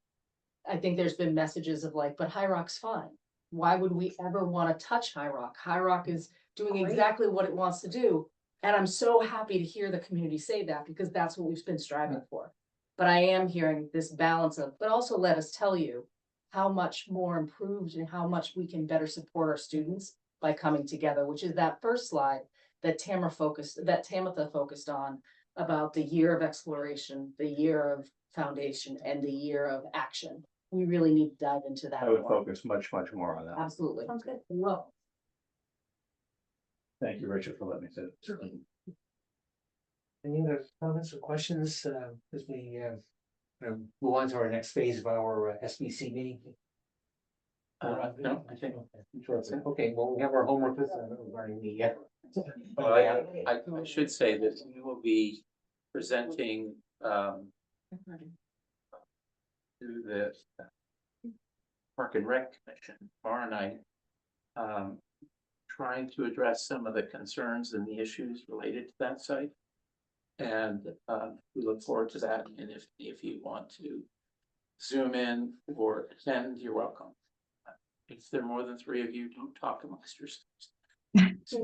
I think there's been messages of like, but High Rock's fine. Why would we ever want to touch High Rock? High Rock is doing exactly what it wants to do. And I'm so happy to hear the community say that, because that's what we've been striving for. But I am hearing this balance of, but also let us tell you how much more improved and how much we can better support our students by coming together, which is that first slide that Tamitha focused on, about the year of exploration, the year of foundation, and the year of action. We really need to dive into that.
I would focus much, much more on that.
Absolutely.
Sounds good.
Well,
Thank you, Richard, for letting me say it.
Certainly. Any other comments or questions as we move on to our next phase of our SBC meeting?
No, I think.
Okay, well, we have our homework regarding the.
Well, I should say that we will be presenting to the Park and Rec Commission tomorrow night, trying to address some of the concerns and the issues related to that site. And we look forward to that. And if you want to Zoom in or attend, you're welcome. If there are more than 3 of you, don't talk amongst yourselves.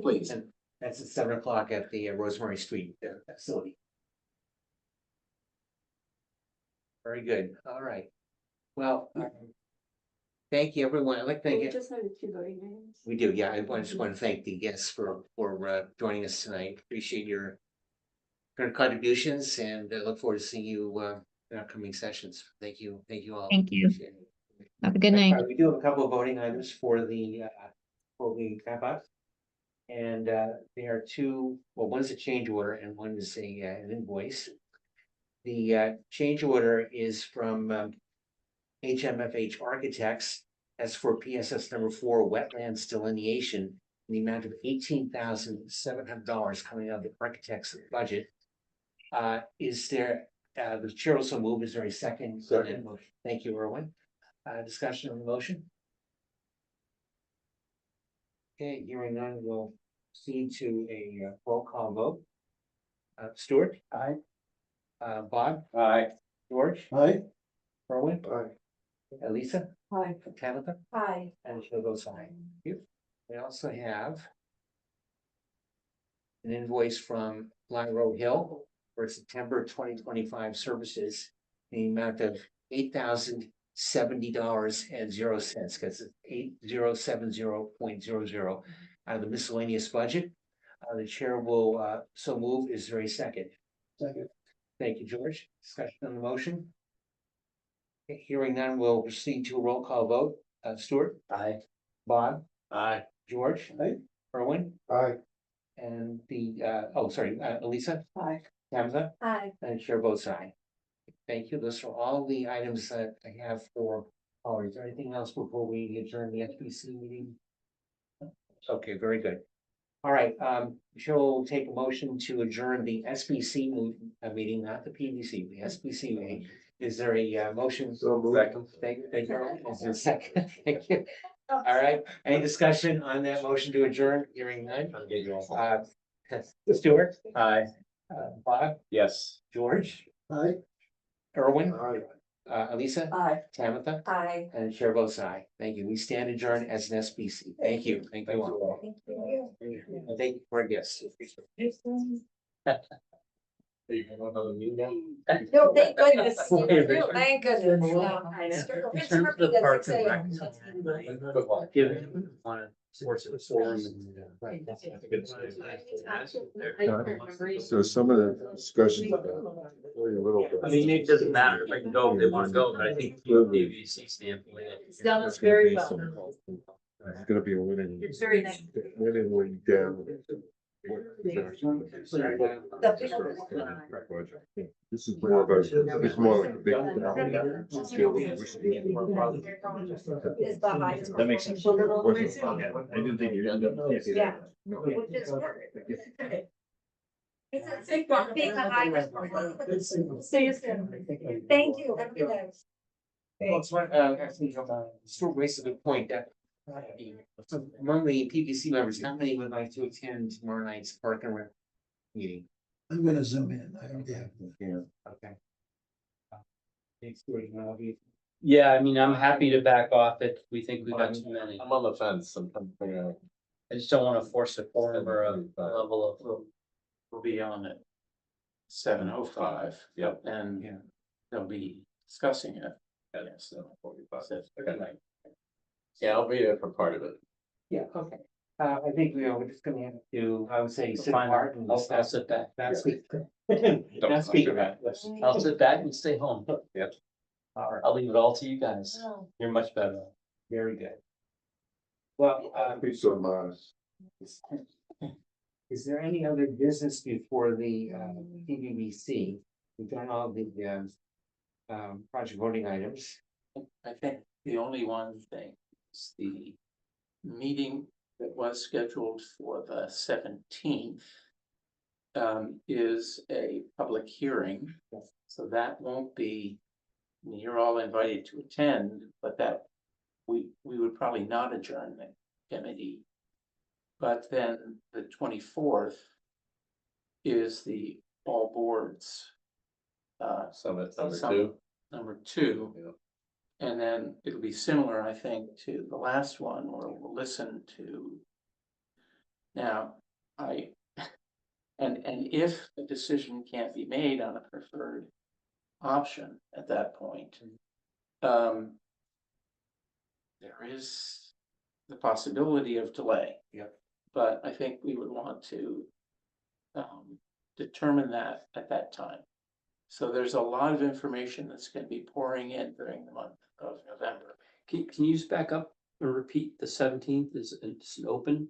Please.
And that's at 7 o'clock at the Rosemary Street facility. Very good. All right. Well, thank you, everyone. I'd like to thank you.
Just had 2 voting items.
We do, yeah. I just want to thank the guests for joining us tonight. Appreciate your contributions, and I look forward to seeing you in upcoming sessions. Thank you all.
Thank you.
Appreciate it.
Have a good night.
We do have a couple of voting items for the wrap up. And there are 2, well, one's a change order and one is an invoice. The change order is from HMFH Architects. As for PSS number 4, wetlands delineation, in the amount of $18,700 coming out of the architect's budget. Is there, the chair also move, is there a second?
Second.
Thank you, Erwin. Discussion on the motion? Okay, hearing none, we'll proceed to a roll call vote. Stuart?
Aye.
Bob?
Aye.
George?
Aye.
Erwin?
Aye.
Elisa?
Hi.
Tabitha?
Hi.
And the chair votes aye. Thank you. We also have an invoice from Road Hill for September 2025 services in the amount of $8,070.00, because it's 8070.00 out of the miscellaneous budget. The chair will so move. Is there a second?
Second.
Thank you, George. Discussion on the motion. Okay, hearing none, we'll proceed to a roll call vote. Stuart?
Aye.
Bob?
Aye.
George?
Aye.
Erwin?
Aye.
And Elisa?
Hi.
Tabitha?
Hi.
And chair votes aye. Thank you. Those are all the items that I have for, is there anything else before we adjourn the SBC meeting? Okay, very good. All right, Chair will take a motion to adjourn the SBC meeting, not the PBC, the SBC meeting. Is there a motion?
So moved.
Second.
Thank you. Is there a second? Thank you. All right, any discussion on that motion to adjourn? Hearing none. Stuart?
Aye.
Bob?
Yes.
George?
Aye.
Erwin?
Aye.
Elisa?
Hi.
Tabitha?
Hi.
And chair votes aye. Thank you. We stand adjourned as an SBC. Thank you. Thank you all.
Thank you.
And thank you for our guests.
No, thank goodness. Thank goodness.
In terms of the parks and rec, given on a source of forum
So some of the discussions. A little bit.
I mean, it doesn't matter if I can go if they want to go, but I think from a PVC standpoint.
It's done very well.
It's gonna be a winning.
It's very nice.
Winning down. This is more about, it's more like a big.
Is the highest.
That makes sense.
Yeah.
I didn't think you'd end up.
Yeah. Which is good. It's a big one, being the highest. See you soon. Thank you. Have a good day.
Well, it's one, actually, Stuart raised a good point that. So among the PPC members, how many would like to attend tomorrow night's Park and Rec meeting?
I'm gonna zoom in. I don't have.
Okay. Thanks, Stuart, you wanna be-
Yeah, I mean, I'm happy to back off if we think we've got too many.
I'm on the fence. I'm figuring out.
I just don't want to force a forum or a level of.
We'll be on at 7:05.
Yep.
And they'll be discussing it. At 7:45.
Yeah, I'll be there for part of it.
Yeah, okay. I think we're just gonna have to, I would say, sit
Fine.
apart and
I'll
discuss.
sit back.
Not speak. Not speak about this.
I'll sit back and stay home.
Yep.
All right,
I'll leave it all to you guys.
Oh.
You're much better.
very good. Well,
Be so modest.
is there any other business before the PBBC? We've done all the project voting items.
I think the only one thing is the meeting that was scheduled for the 17th is a public hearing, so that won't be, I mean, you're all invited to attend, but that we would probably not adjourn the committee. But then the 24th is the all boards
Summit
Summit.
number 2.
number 2.
Yeah.
And then it'll be similar, I think, to the last one where we'll listen to. Now, and if a decision can't be made on a preferred option at that point, there is the possibility of delay.
Yep.
But I think we would want to determine that at that time. So there's a lot of information that's going to be pouring in during the month of November.
Can you just back up and repeat the 17th is it's an open?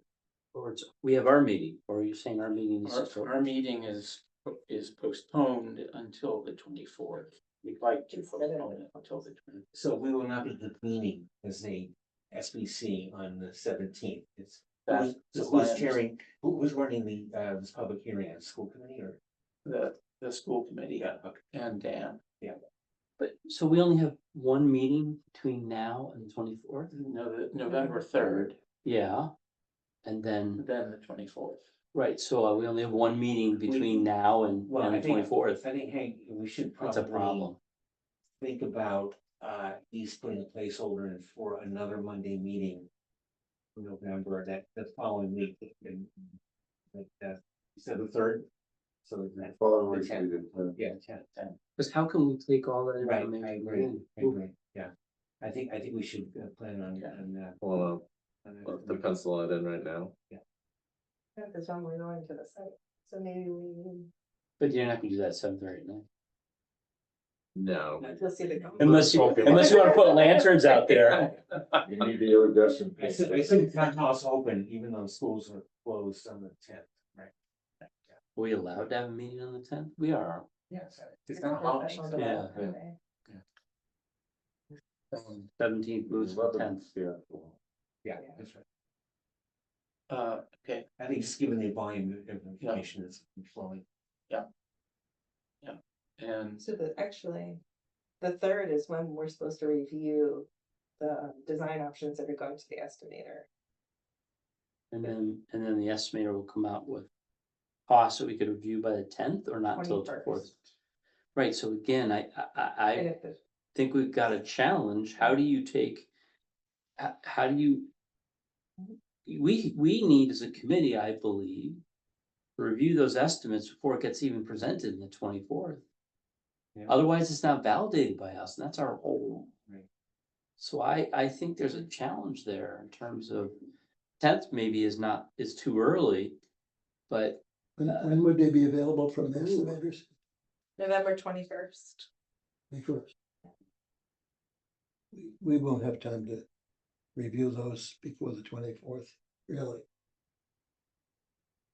Or it's, we have our meeting, or are you saying our meeting is?
Our meeting is is postponed until the 24th. We'd like to postpone it until the 20th.
So we will not be convening as a SBC on the 17th. It's.
That's
So
my
who's chairing, who's running the, this public hearing at school committee or?
The school committee and Dan.
But, so we only have one meeting between now and the 24th?
No, the November 3rd,
Yeah. And then,
then the 24th.
right, so we only have one meeting between now and
Well,
and
I
the
think,
24th.
I think, Hank, we should
That's a
probably
problem.
think about, East putting a placeholder in for another Monday meeting. In November, that, the following week, and like that, you said the 3rd? So that.
Following
the
week, we
10th.
did,
Yeah, 10th.
Because how can we take all that
Right,
information?
I agree, yeah. I think we should plan on that.
Well,
on that.
we'll have to pencil it in right now.
Yeah, because when we're going to the site, so maybe we.
But you're not gonna do that at 7:30 at night.
No.
We'll see the.
Unless you want to put lanterns out there.
you need the iridescent.
I see the town house open, even though schools are closed on the 10th, right?
Are we allowed to have a meeting on the 10th? We are.
Yes. It's not holiday.
Yeah. 17th moves to the 10th.
Yeah, that's right.
Okay,
I think just given the volume of information that's flowing.
and
So actually, the 3rd is when we're supposed to review the design options that are going to the estimator.
And then the estimator will come out with costs that we could review by the 10th or not until the
21st.
4th. Right, so again,
And
I
if the
think we've got a challenge. How do you take? How do you? We need as a committee, I believe, to review those estimates before it gets even presented in the 24th.
Yeah.
Otherwise, it's not validated by us, and that's our whole.
Right.
So I think there's a challenge there in terms of 10th maybe is too early, but
When would they be available from the estimators?
November 21st.
First. We won't have time to review those before the 24th, really.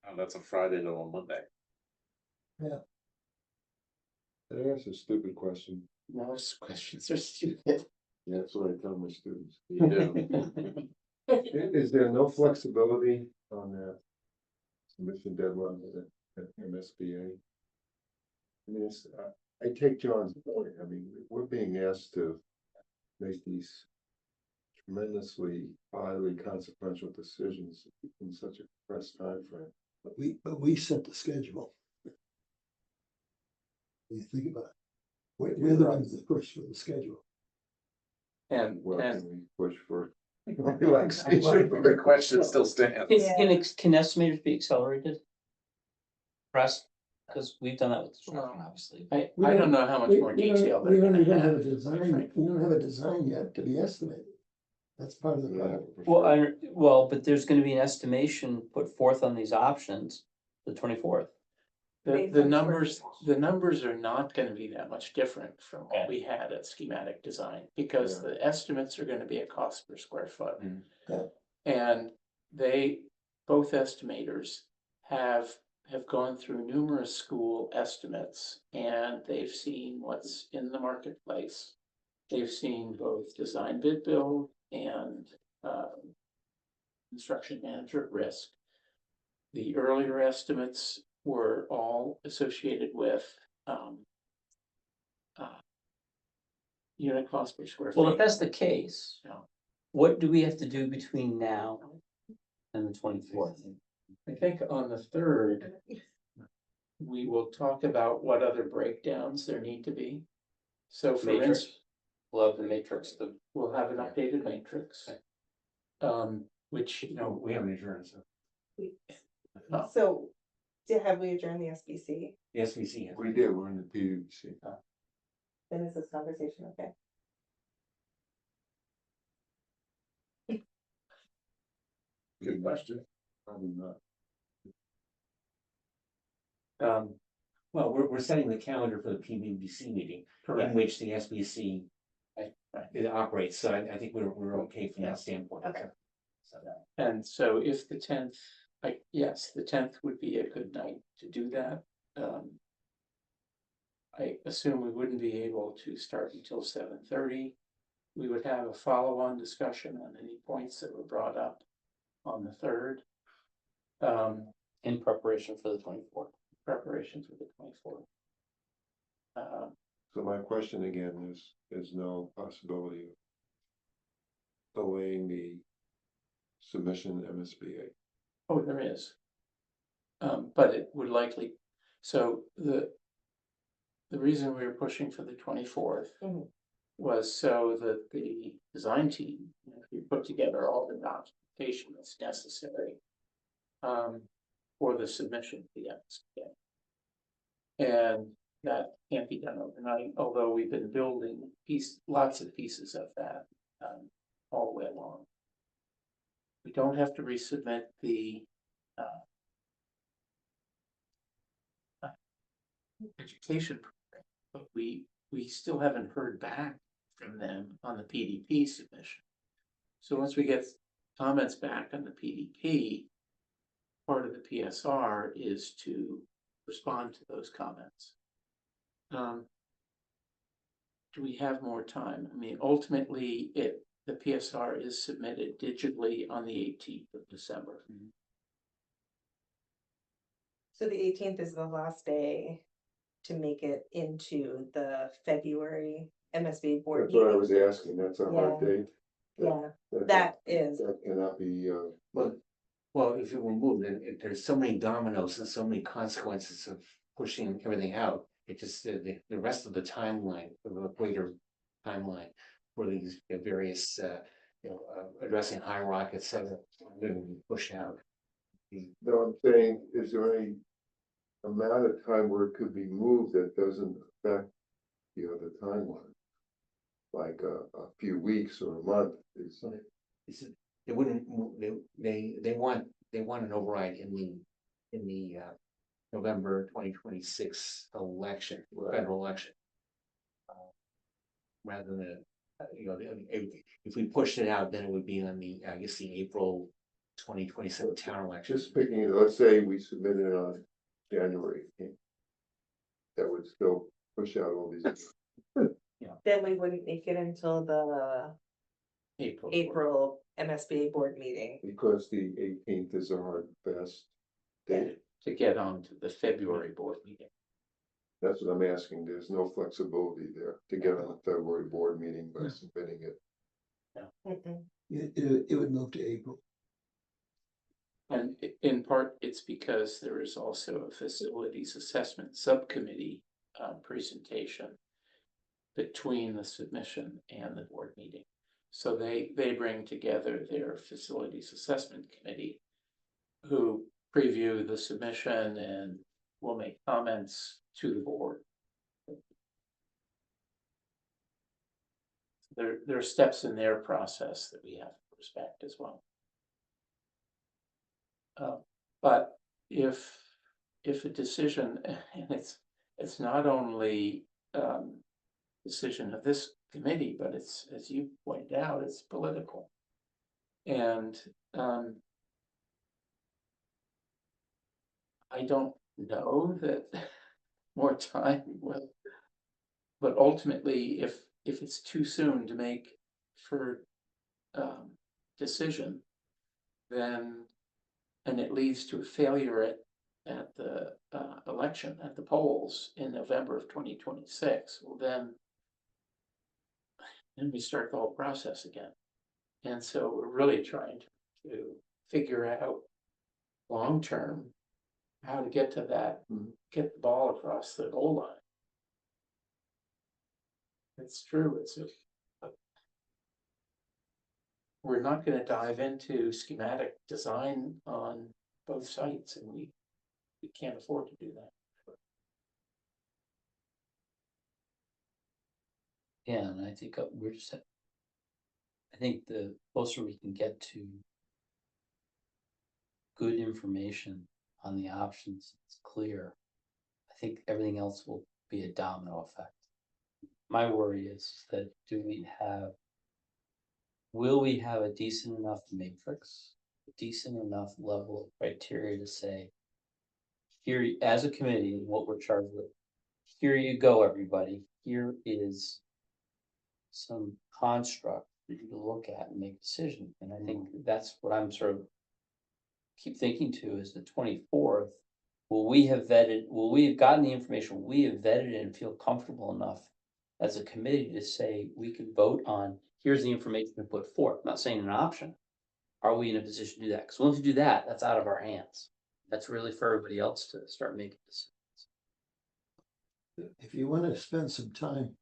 Oh, that's a Friday to a Monday.
Can I ask a stupid question?
most questions are stupid.
Yeah, that's what I tell my students.
You do.
Is there no flexibility on that submission deadline at MSBA? I mean, I take John's point. I mean, we're being asked to make these tremendously highly consequential decisions in such a compressed timeframe.
But we set the schedule. You think about it. We're the ones that push for the schedule.
And,
Well,
and
can we push for relaxation?
The question still stands.
can estimators be accelerated? Press, because we've done that with construction, obviously.
I don't know how much more detail
We
they're
don't
gonna
even have a
have.
design, we don't have a design yet to be estimated. That's part of the problem.
Well, but there's gonna be an estimation put forth on these options, the 24th.
The numbers are not gonna be that much different from what we had at schematic design, because the estimates are gonna be a cost per square foot.
Yeah.
And both estimators have gone through numerous school estimates, and they've seen what's in the marketplace. They've seen both design bid build and construction manager at risk. The earlier estimates were all associated with unit cost per square feet.
Well, if that's the case,
Yeah.
what do we have to do between now and the 24th?
I think on the 3rd, we will talk about what other breakdowns there need to be. So for
Matrix.
instance,
Love the matrix,
we'll have an updated matrix. Which,
We have an insurance.
So, have we adjourned the SBC?
The SBC.
We did, we're in the PUC.
Then is this conversation okay?
Good question. Probably not.
Well, we're setting the calendar for the PBBC meeting, in which the SBC it operates, so I think we're okay from that standpoint.
Okay.
And so if the 10th, the 10th would be a good night to do that. I assume we wouldn't be able to start until 7:30. We would have a follow-on discussion on any points that were brought up on the 3rd.
In preparation for the 24th.
Preparation for the 24th.
So my question again is, there's no possibility of delaying the submission to MSBA?
Oh, there is. But it would likely, so the reason we were pushing for the 24th was so that the design team, we put together all the documentation that's necessary for the submission to the MSBA. And that can't be done overnight, although we've been building lots of pieces of that all the way along. We don't have to resubmit the education program, but we still haven't heard back from them on the PDP submission. So once we get comments back on the PDP, part of the PSR is to respond to those comments. Do we have more time? I mean, ultimately, the PSR is submitted digitally on the 18th of December.
So the 18th is the last day to make it into the February MSB board
That's what I
meeting.
was asking, that's a hard
Yeah.
date.
Yeah, that is.
That cannot be,
Well, if you remove it, there's so many dominoes and so many consequences of pushing everything out. It just, the rest of the timeline, the greater timeline for these various, addressing High Rock, et cetera, going to be pushed out.
no, I'm saying, is there any amount of time where it could be moved that doesn't affect the other timeline? Like a few weeks or a month is.
They wouldn't, they want an override in the November 2026 election, federal election. Rather than, if we pushed it out, then it would be on the, I guess, the April 2027 town election.
Just picking, let's say we submitted it on January 18th. That would still push out all these.
Then we wouldn't make it until the
April
MSBA board meeting.
Because the 18th is a hard, fast date.
to get on to the February board meeting.
That's what I'm asking. There's no flexibility there to get on the February board meeting by submitting it.
It would move to April.
And in part, it's because there is also a facilities assessment subcommittee presentation between the submission and the board meeting. So they bring together their facilities assessment committee who preview the submission and will make comments to the board. There are steps in their process that we have to respect as well. But if a decision, and it's not only decision of this committee, but it's, as you pointed out, it's political. And I don't know that more time will, but ultimately, if it's too soon to make for decision, then, and it leads to a failure at the election, at the polls in November of 2026, well, then we start the whole process again. And so we're really trying to figure out long-term how to get to that, get the ball across the goal line. It's true, we're not going to dive into schematic design on both sites, and we can't afford to do that.
Yeah, and I think we're just, I think the closer we can get to good information on the options, it's clear. I think everything else will be a domino effect. My worry is that will we have a decent enough matrix, a decent enough level of criteria to say, here, as a committee, and what we're charged with. Here you go, everybody. Here is some construct for you to look at and make a decision. And I think that's what I'm sort of keep thinking to is the 24th. Will we have gotten the information, we have vetted it and feel comfortable enough as a committee to say we can vote on, here's the information to put forth, I'm not saying an option. Are we in a position to do that? Because once we do that, that's out of our hands. That's really for everybody else to start making decisions.
If you want to spend some time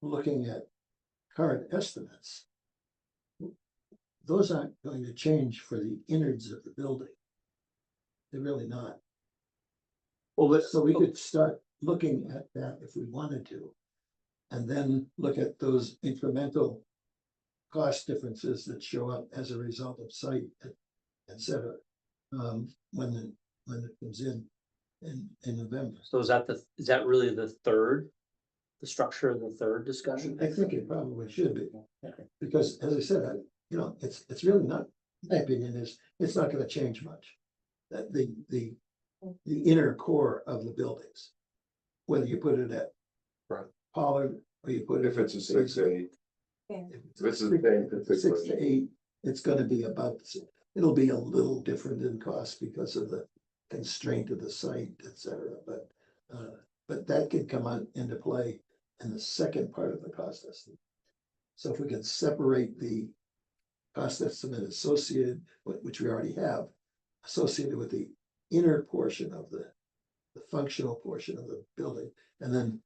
looking at current estimates, those aren't going to change for the innards of the building. They're really not.
Well,
So we could start looking at that if we wanted to. And then look at those incremental cost differences that show up as a result of site, et cetera. When it comes in November.
So is that really the structure of the third discussion?
I think it probably should be, because as I said, it's really not, my opinion is, it's not gonna change much. That the inner core of the buildings, whether you put it at Pollard or you put it.
If it's a 6-8. If it's the same for
6 to 8, it's gonna be about the same. It'll be a little different in cost because of the constraint of the site, et cetera, but that could come on into play in the second part of the cost estimate. So if we can separate the cost estimate associated, which we already have, associated with the inner portion of the functional portion of the building, and then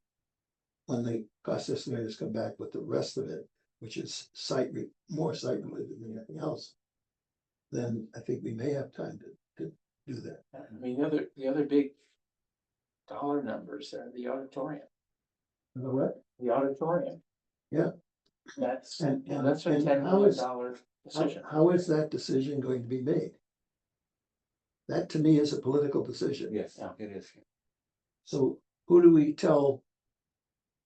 when the cost estimators come back with the rest of it, which is more site related than anything else, then I think we may have time to do that.
I mean, the other big dollar numbers are the auditorium.
You know what?
The auditorium.
Yeah.
That's a
And
$10
how
million
is-
decision.
How is that decision going to be made? That to me is a political decision.
Yes,
Yeah.
it is.
So who do we tell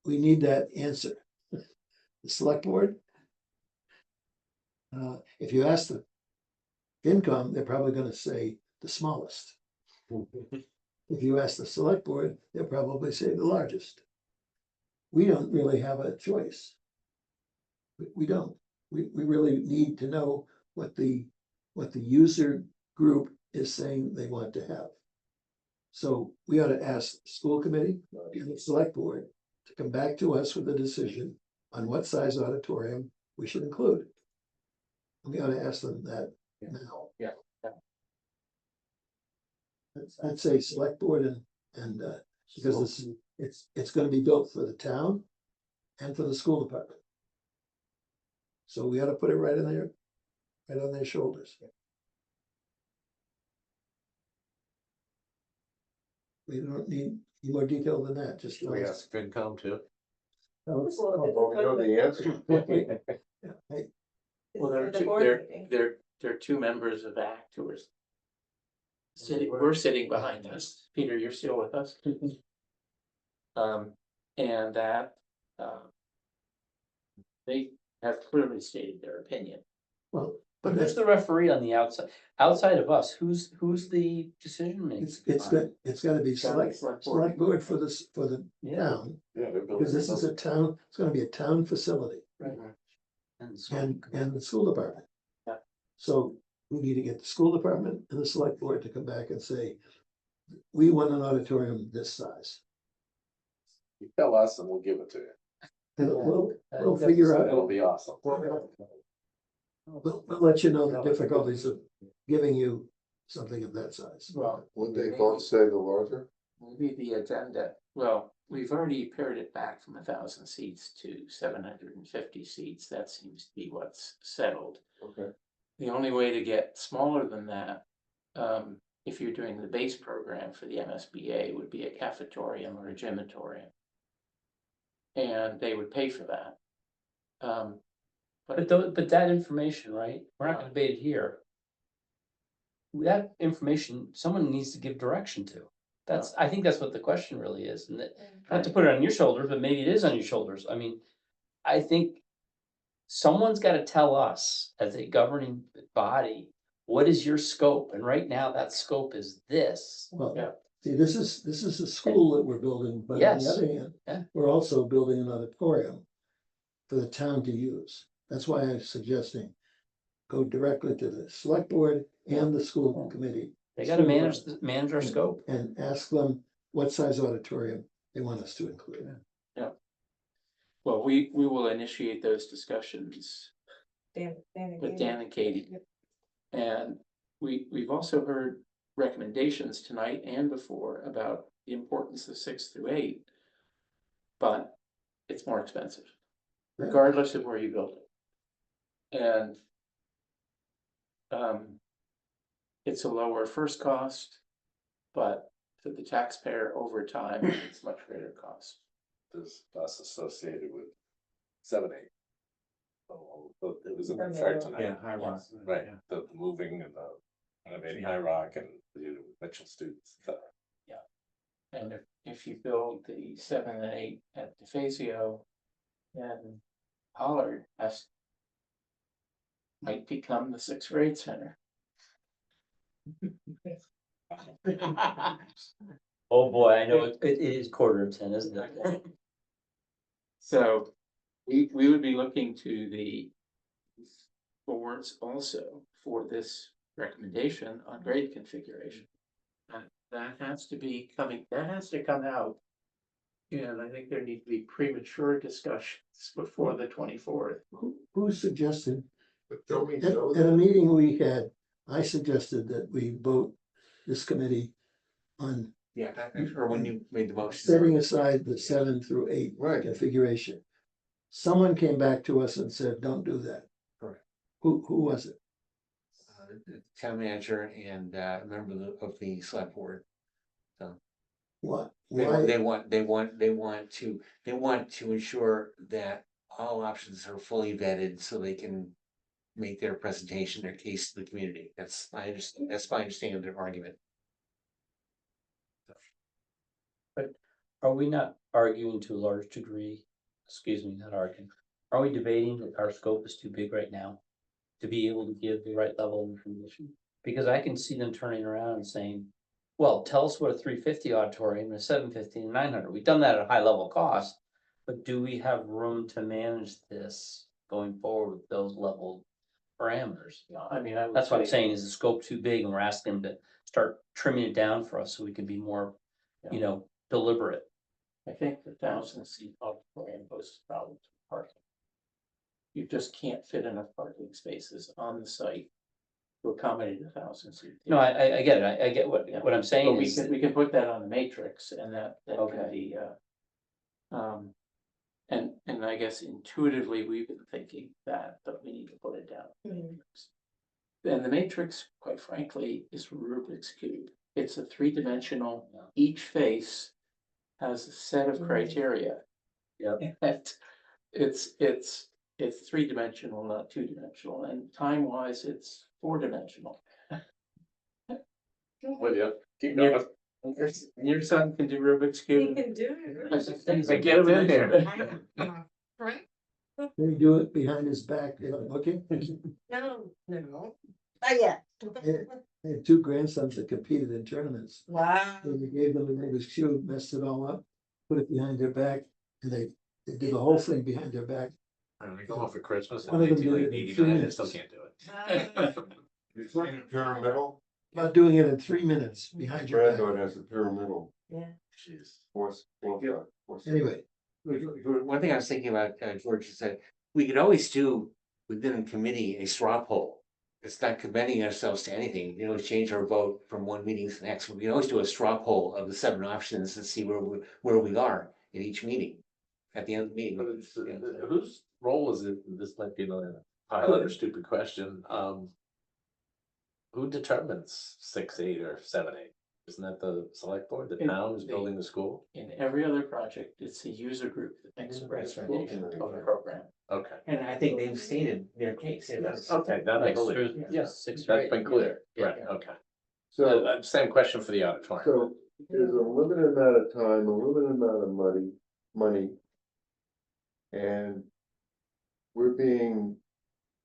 we need that answer? The select board? If you ask the FinCom, they're probably gonna say the smallest. If you ask the select board, they'll probably say the largest. We don't really have a choice. We don't. We really need to know what the user group is saying they want to have. So we ought to ask the school committee and the select board to come back to us with a decision on what size auditorium we should include. We ought to ask them that now.
Yeah.
I'd say select board and because it's gonna be built for the town and for the school department. So we ought to put it right on their shoulders. We don't need any more detail than that, just.
We ask FinCom too.
Tell us.
Well, we know the answer.
Yeah, hey,
Well, there are
The
two,
board meeting.
there are two members of ACT who are we're sitting behind us. Peter, you're still with us? And that, they have clearly stated their opinion.
Well,
But
but
who's the referee on the outside of us? Who's the decision maker?
it's gotta be select board for the
Yeah.
town,
Yeah, they're
because this is a town, it's gonna be a town facility.
Right.
And the school department.
Yeah.
So we need to get the school department and the select board to come back and say, we want an auditorium this size.
You tell us and we'll give it to you.
And we'll figure out,
It'll be awesome.
we'll let you know the difficulties of giving you something of that size.
Well,
Would they both say the larger?
maybe the agenda, well, we've already pared it back from 1,000 seats to 750 seats. That seems to be what's settled.
Okay.
The only way to get smaller than that, if you're doing the base program for the MSBA, would be a cafetorium or a gymatorium. And they would pay for that.
But that information, right? We're not gonna debate it here. That information, someone needs to give direction to. I think that's what the question really is, and that, not to put it on your shoulders, but maybe it is on your shoulders. I mean, I think someone's gotta tell us as a governing body what is your scope? And right now that scope is this.
Well,
Yeah.
see, this is a school that we're building, but on
Yes.
the other hand,
Yeah.
we're also building an auditorium for the town to use. That's why I'm suggesting go directly to the select board and the school committee.
They gotta
School
manage,
board,
manage our scope.
and ask them what size auditorium they want us to include.
Well, we will initiate those discussions
Dan and
with
Katie.
Dan and Katie. And we've also heard recommendations tonight and before about the importance of 6 through 8. But it's more expensive, regardless of where you build it. And it's a lower first cost, but for the taxpayer over time, it's much greater cost.
There's us associated with 7, 8. Oh, it was in the
From
chart
the-
tonight.
Yeah, High Rock.
Right,
Yeah.
the moving and the renovating High Rock and the Mitchell students.
And if you build the 7 and 8 at DeFazio, then Pollard might become the 6th grade center.
Oh, boy, I know it is 9:45, isn't it?
So we would be looking to the boards also for this recommendation on grade configuration. That has to come out. And I think there need to be premature discussions before the 24th.
Who suggested,
But don't we
at
know
a
that?
meeting we had, I suggested that we vote this committee on
Yeah, or when you made the motion.
setting aside the 7 through 8
Right.
configuration. Someone came back to us and said, don't do that.
Correct.
Who was it?
The town manager and a member of the select board.
What?
They
Why?
want to ensure that all options are fully vetted so they can make their presentation, their case to the community. That's my understanding of their argument.
Are we not arguing to a large degree, excuse me, not arguing, are we debating that our scope is too big right now? To be able to give the right level of information? Because I can see them turning around and saying, well, tell us what a 350 auditorium and a 750 and 900, we've done that at a high level cost. But do we have room to manage this going forward with those level parameters?
I mean, I would
That's what I'm
say-
saying, is the scope too big, and we're asking them to start trimming it down for us so we can be more, deliberate.
I think the 1,000-seat auditorium poses problems with parking. You just can't fit enough parking spaces on the site to accommodate 1,000-seat.
No, I get it, I get what I'm
But
saying
we
is,
can can put that on the matrix and that can
Okay.
be, and I guess intuitively, we've been thinking that, but we need to put it down. And the matrix, quite frankly, is Rubik's Cube. It's a 3-dimensional, each face has a set of criteria.
Yep.
And it's 3-dimensional, not 2-dimensional, and time-wise, it's 4-dimensional.
Well, yeah, keep
Your-
going.
Your son can do Rubik's
He
Cube.
can do it.
I get him in here.
Right?
Did he do it behind his back, looking?
No, not yet.
I had 2 grandsons that competed in tournaments.
Wow.
And we gave them the Rubik's Cube, messed it all up, put it behind their back, and they did the whole thing behind their back.
And we go home for Christmas
One of them did it in 3 minutes.
can't do it.
You're saying a pyramidal?
About doing it in 3 minutes behind your back.
Granddaughter has a pyramidal.
Yeah.
Jeez.
Anyway,
One thing I was thinking about, George, is that we could always do within a committee a straw poll. It's not committing ourselves to anything, change our vote from one meeting to the next. We can always do a straw poll of the 7 options and see where we are in each meeting. At the end of the meeting.
But it's, whose role is it, this might be another pilot or stupid question, who determines 6, 8 or 7, 8? Isn't that the select board, the town who's building the school?
In every other project, it's a user group that makes a recommendation of the program.
Okay.
And I think they've stated their case.
Okay, that I believe,
yes, 6
that's been clear, right, okay.
So,
Same question for the auditorium.
so there's a limited amount of time, a limited amount of money. And we're being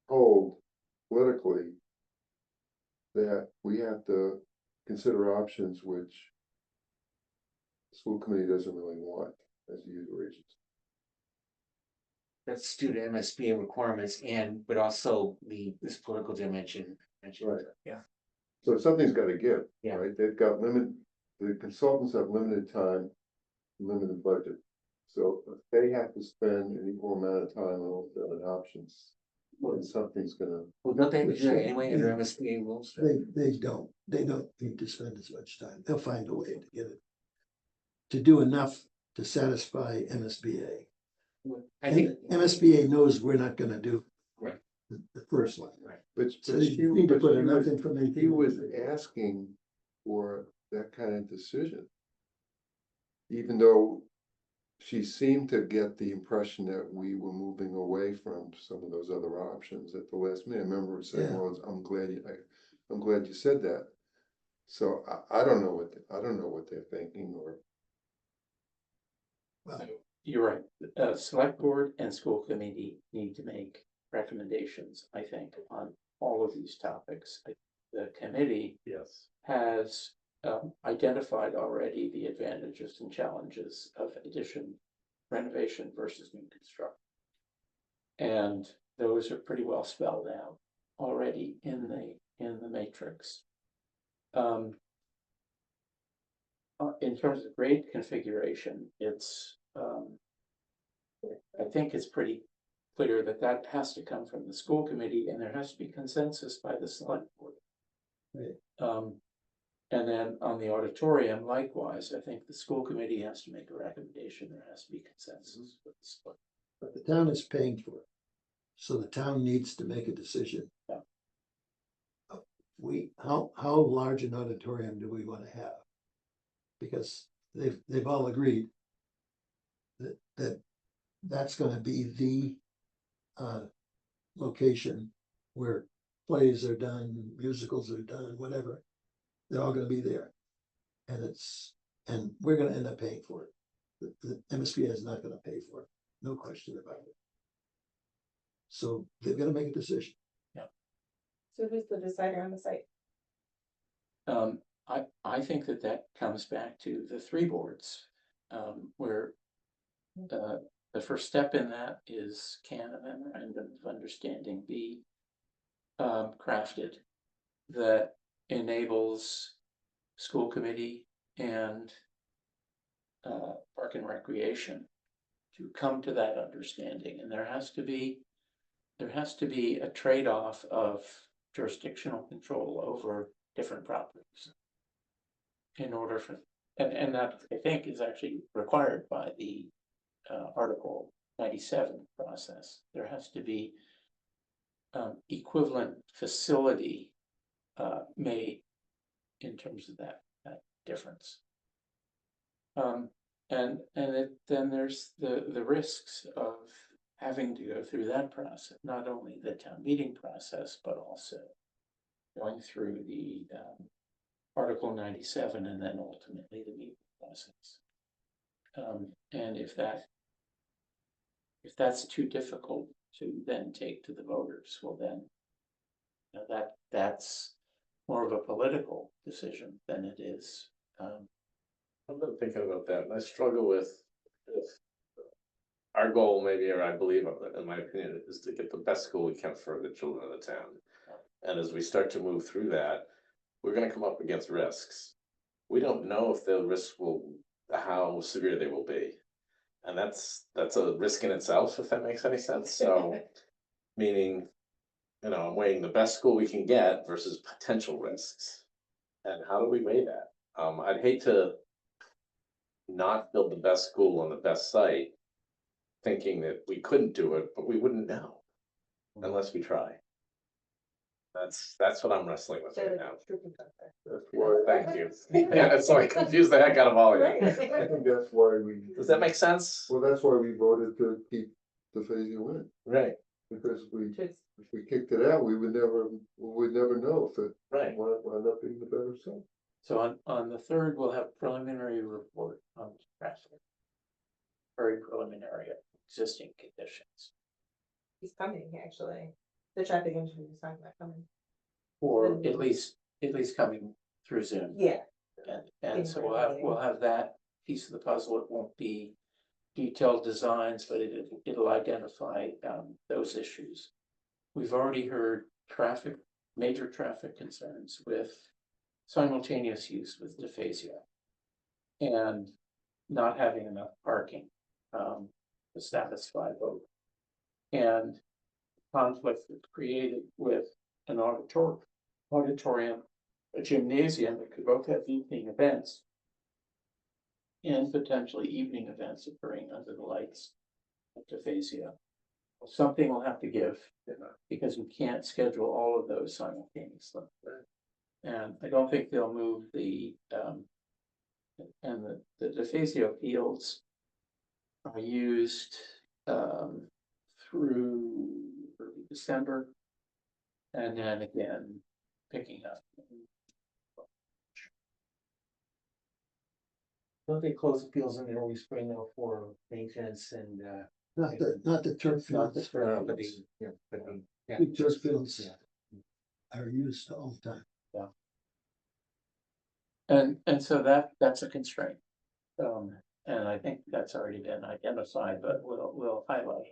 told politically that we have to consider options which the school committee doesn't really want as a user agency.
That's due to MSBA requirements and, but also this political dimension.
Right.
Yeah.
So something's gotta give,
Yeah.
right? They've got the consultants have limited time, limited budget. So if they have to spend an equal amount of time on all the other options, then something's gonna.
Well, don't they have to do that anyway under MSBA rules?
They don't need to spend as much time. They'll find a way to get it. To do enough to satisfy MSBA.
I think.
MSBA knows we're not gonna do.
Right.
The first one.
Right.
But
So you need to put enough information.
He was asking for that kind of decision. Even though she seemed to get the impression that we were moving away from some of those other options at the last minute. I remember her saying,
Yeah.
well, I'm glad you said that. So I don't know what they're thinking or.
Well,
You're right. Select board and school committee need to make recommendations, I think, on all of these topics. The committee
Yes.
has identified already the advantages and challenges of addition, renovation versus new construction. And those are pretty well spelled out already in the matrix. In terms of grade configuration, it's I think it's pretty clear that that has to come from the school committee and there has to be consensus by the select board.
Right.
And then on the auditorium, likewise, I think the school committee has to make a recommendation. There has to be consensus with the select.
But the town is paying for it. So the town needs to make a decision.
Yeah.
How large an auditorium do we want to have? Because they've all agreed that's gonna be the location where plays are done, musicals are done, whatever. They're all gonna be there. And we're gonna end up paying for it. The MSBA is not gonna pay for it, no question about it. So they've gotta make a decision.
So who's the decider on the site?
I think that comes back to the three boards, where the first step in that is can a memorandum of understanding be crafted that enables school committee and Park and Recreation to come to that understanding, and there has to be a trade-off of jurisdictional control over different properties in order for, and that I think is actually required by the Article 97 process. There has to be equivalent facility made in terms of that difference. Then there's the risks of having to go through that process, not only the town meeting process, but also going through the Article 97 and then ultimately the meeting process. And if that's too difficult to then take to the voters, well then, you know, that's more of a political decision than it is.
I've been thinking about that, and I struggle with our goal, maybe, or I believe, in my opinion, is to get the best school we can for the children of the town. And as we start to move through that, we're gonna come up against risks. We don't know if the risks how severe they will be. And that's a risk in itself, if that makes any sense. So, meaning, I'm weighing the best school we can get versus potential risks. And how do we weigh that? I'd hate to not build the best school on the best site, thinking that we couldn't do it, but we wouldn't know unless we try. That's what I'm wrestling with right now. Thank you. Yeah, so I confused the heck out of all of you.
I think that's why
Does that make sense?
Well, that's why we voted to keep the phasing in.
Right.
Because if we kicked it out, we would never know if it wound up being the better site.
So on the third, we'll have preliminary report on traffic. Very preliminary existing conditions.
He's coming, actually. The traffic engineer is talking about coming.
or at least coming through Zoom.
Yeah.
And so we'll have that piece of the puzzle. It won't be detailed designs, but it'll identify those issues. We've already heard major traffic concerns with simultaneous use with dysphasia and not having enough parking to satisfy both. And conflict that's created with an auditorium, a gymnasium that could both have evening events and potentially evening events occurring under the lights of dysphasia. Something will have to give because we can't schedule all of those simultaneously. And I don't think they'll move the dysphasia fields are used through early December. And then again, picking up.
Don't they close the fields in the early spring though for maintenance and
Not the turf
not the
fields.
spring, but the, yeah, but the. yeah.
The turf fields
Yeah.
are used all the time.
And so that's a constraint. And I think that's already been identified, but we'll highlight.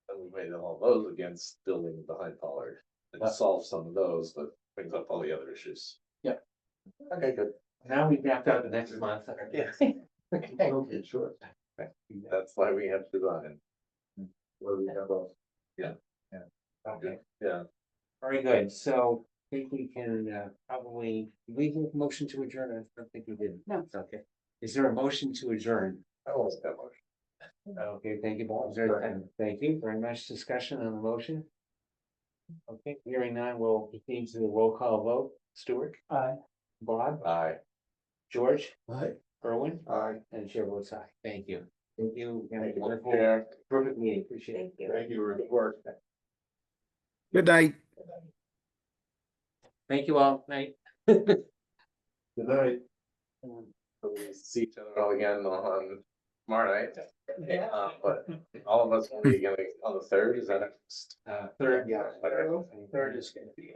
And we made all those against building behind Pollard and solve some of those, but brings up all the other issues.
Yep.
Okay, good.
Now we mapped out the next month.
Yeah.
Okay, sure.
That's why we have design. What do we have?
Okay,
Yeah.
very good. So I think we can probably, we make a motion to adjourn. I don't think we did.
No.
Okay. Is there a motion to adjourn?
I almost got motion.
Okay, thank you, Bob. Is there- and thank you very much. Discussion on the motion. Okay, hearing none, we'll proceed to the roll call vote. Stuart?
Aye.
Bob?
Aye.
George?
Right?
Irwin?
Aye.
And chair votes aye. Thank you. Thank you. And
Thank you.
wonderful,
Chair.
perfect meeting. Appreciate it.
Thank you.
Thank you for the work.
Good night.
Thank you all. Night.
Good night. We'll see each other all again on tomorrow night. But all of us will be again on the third, is that next?
Third,
yeah.
Third is gonna be.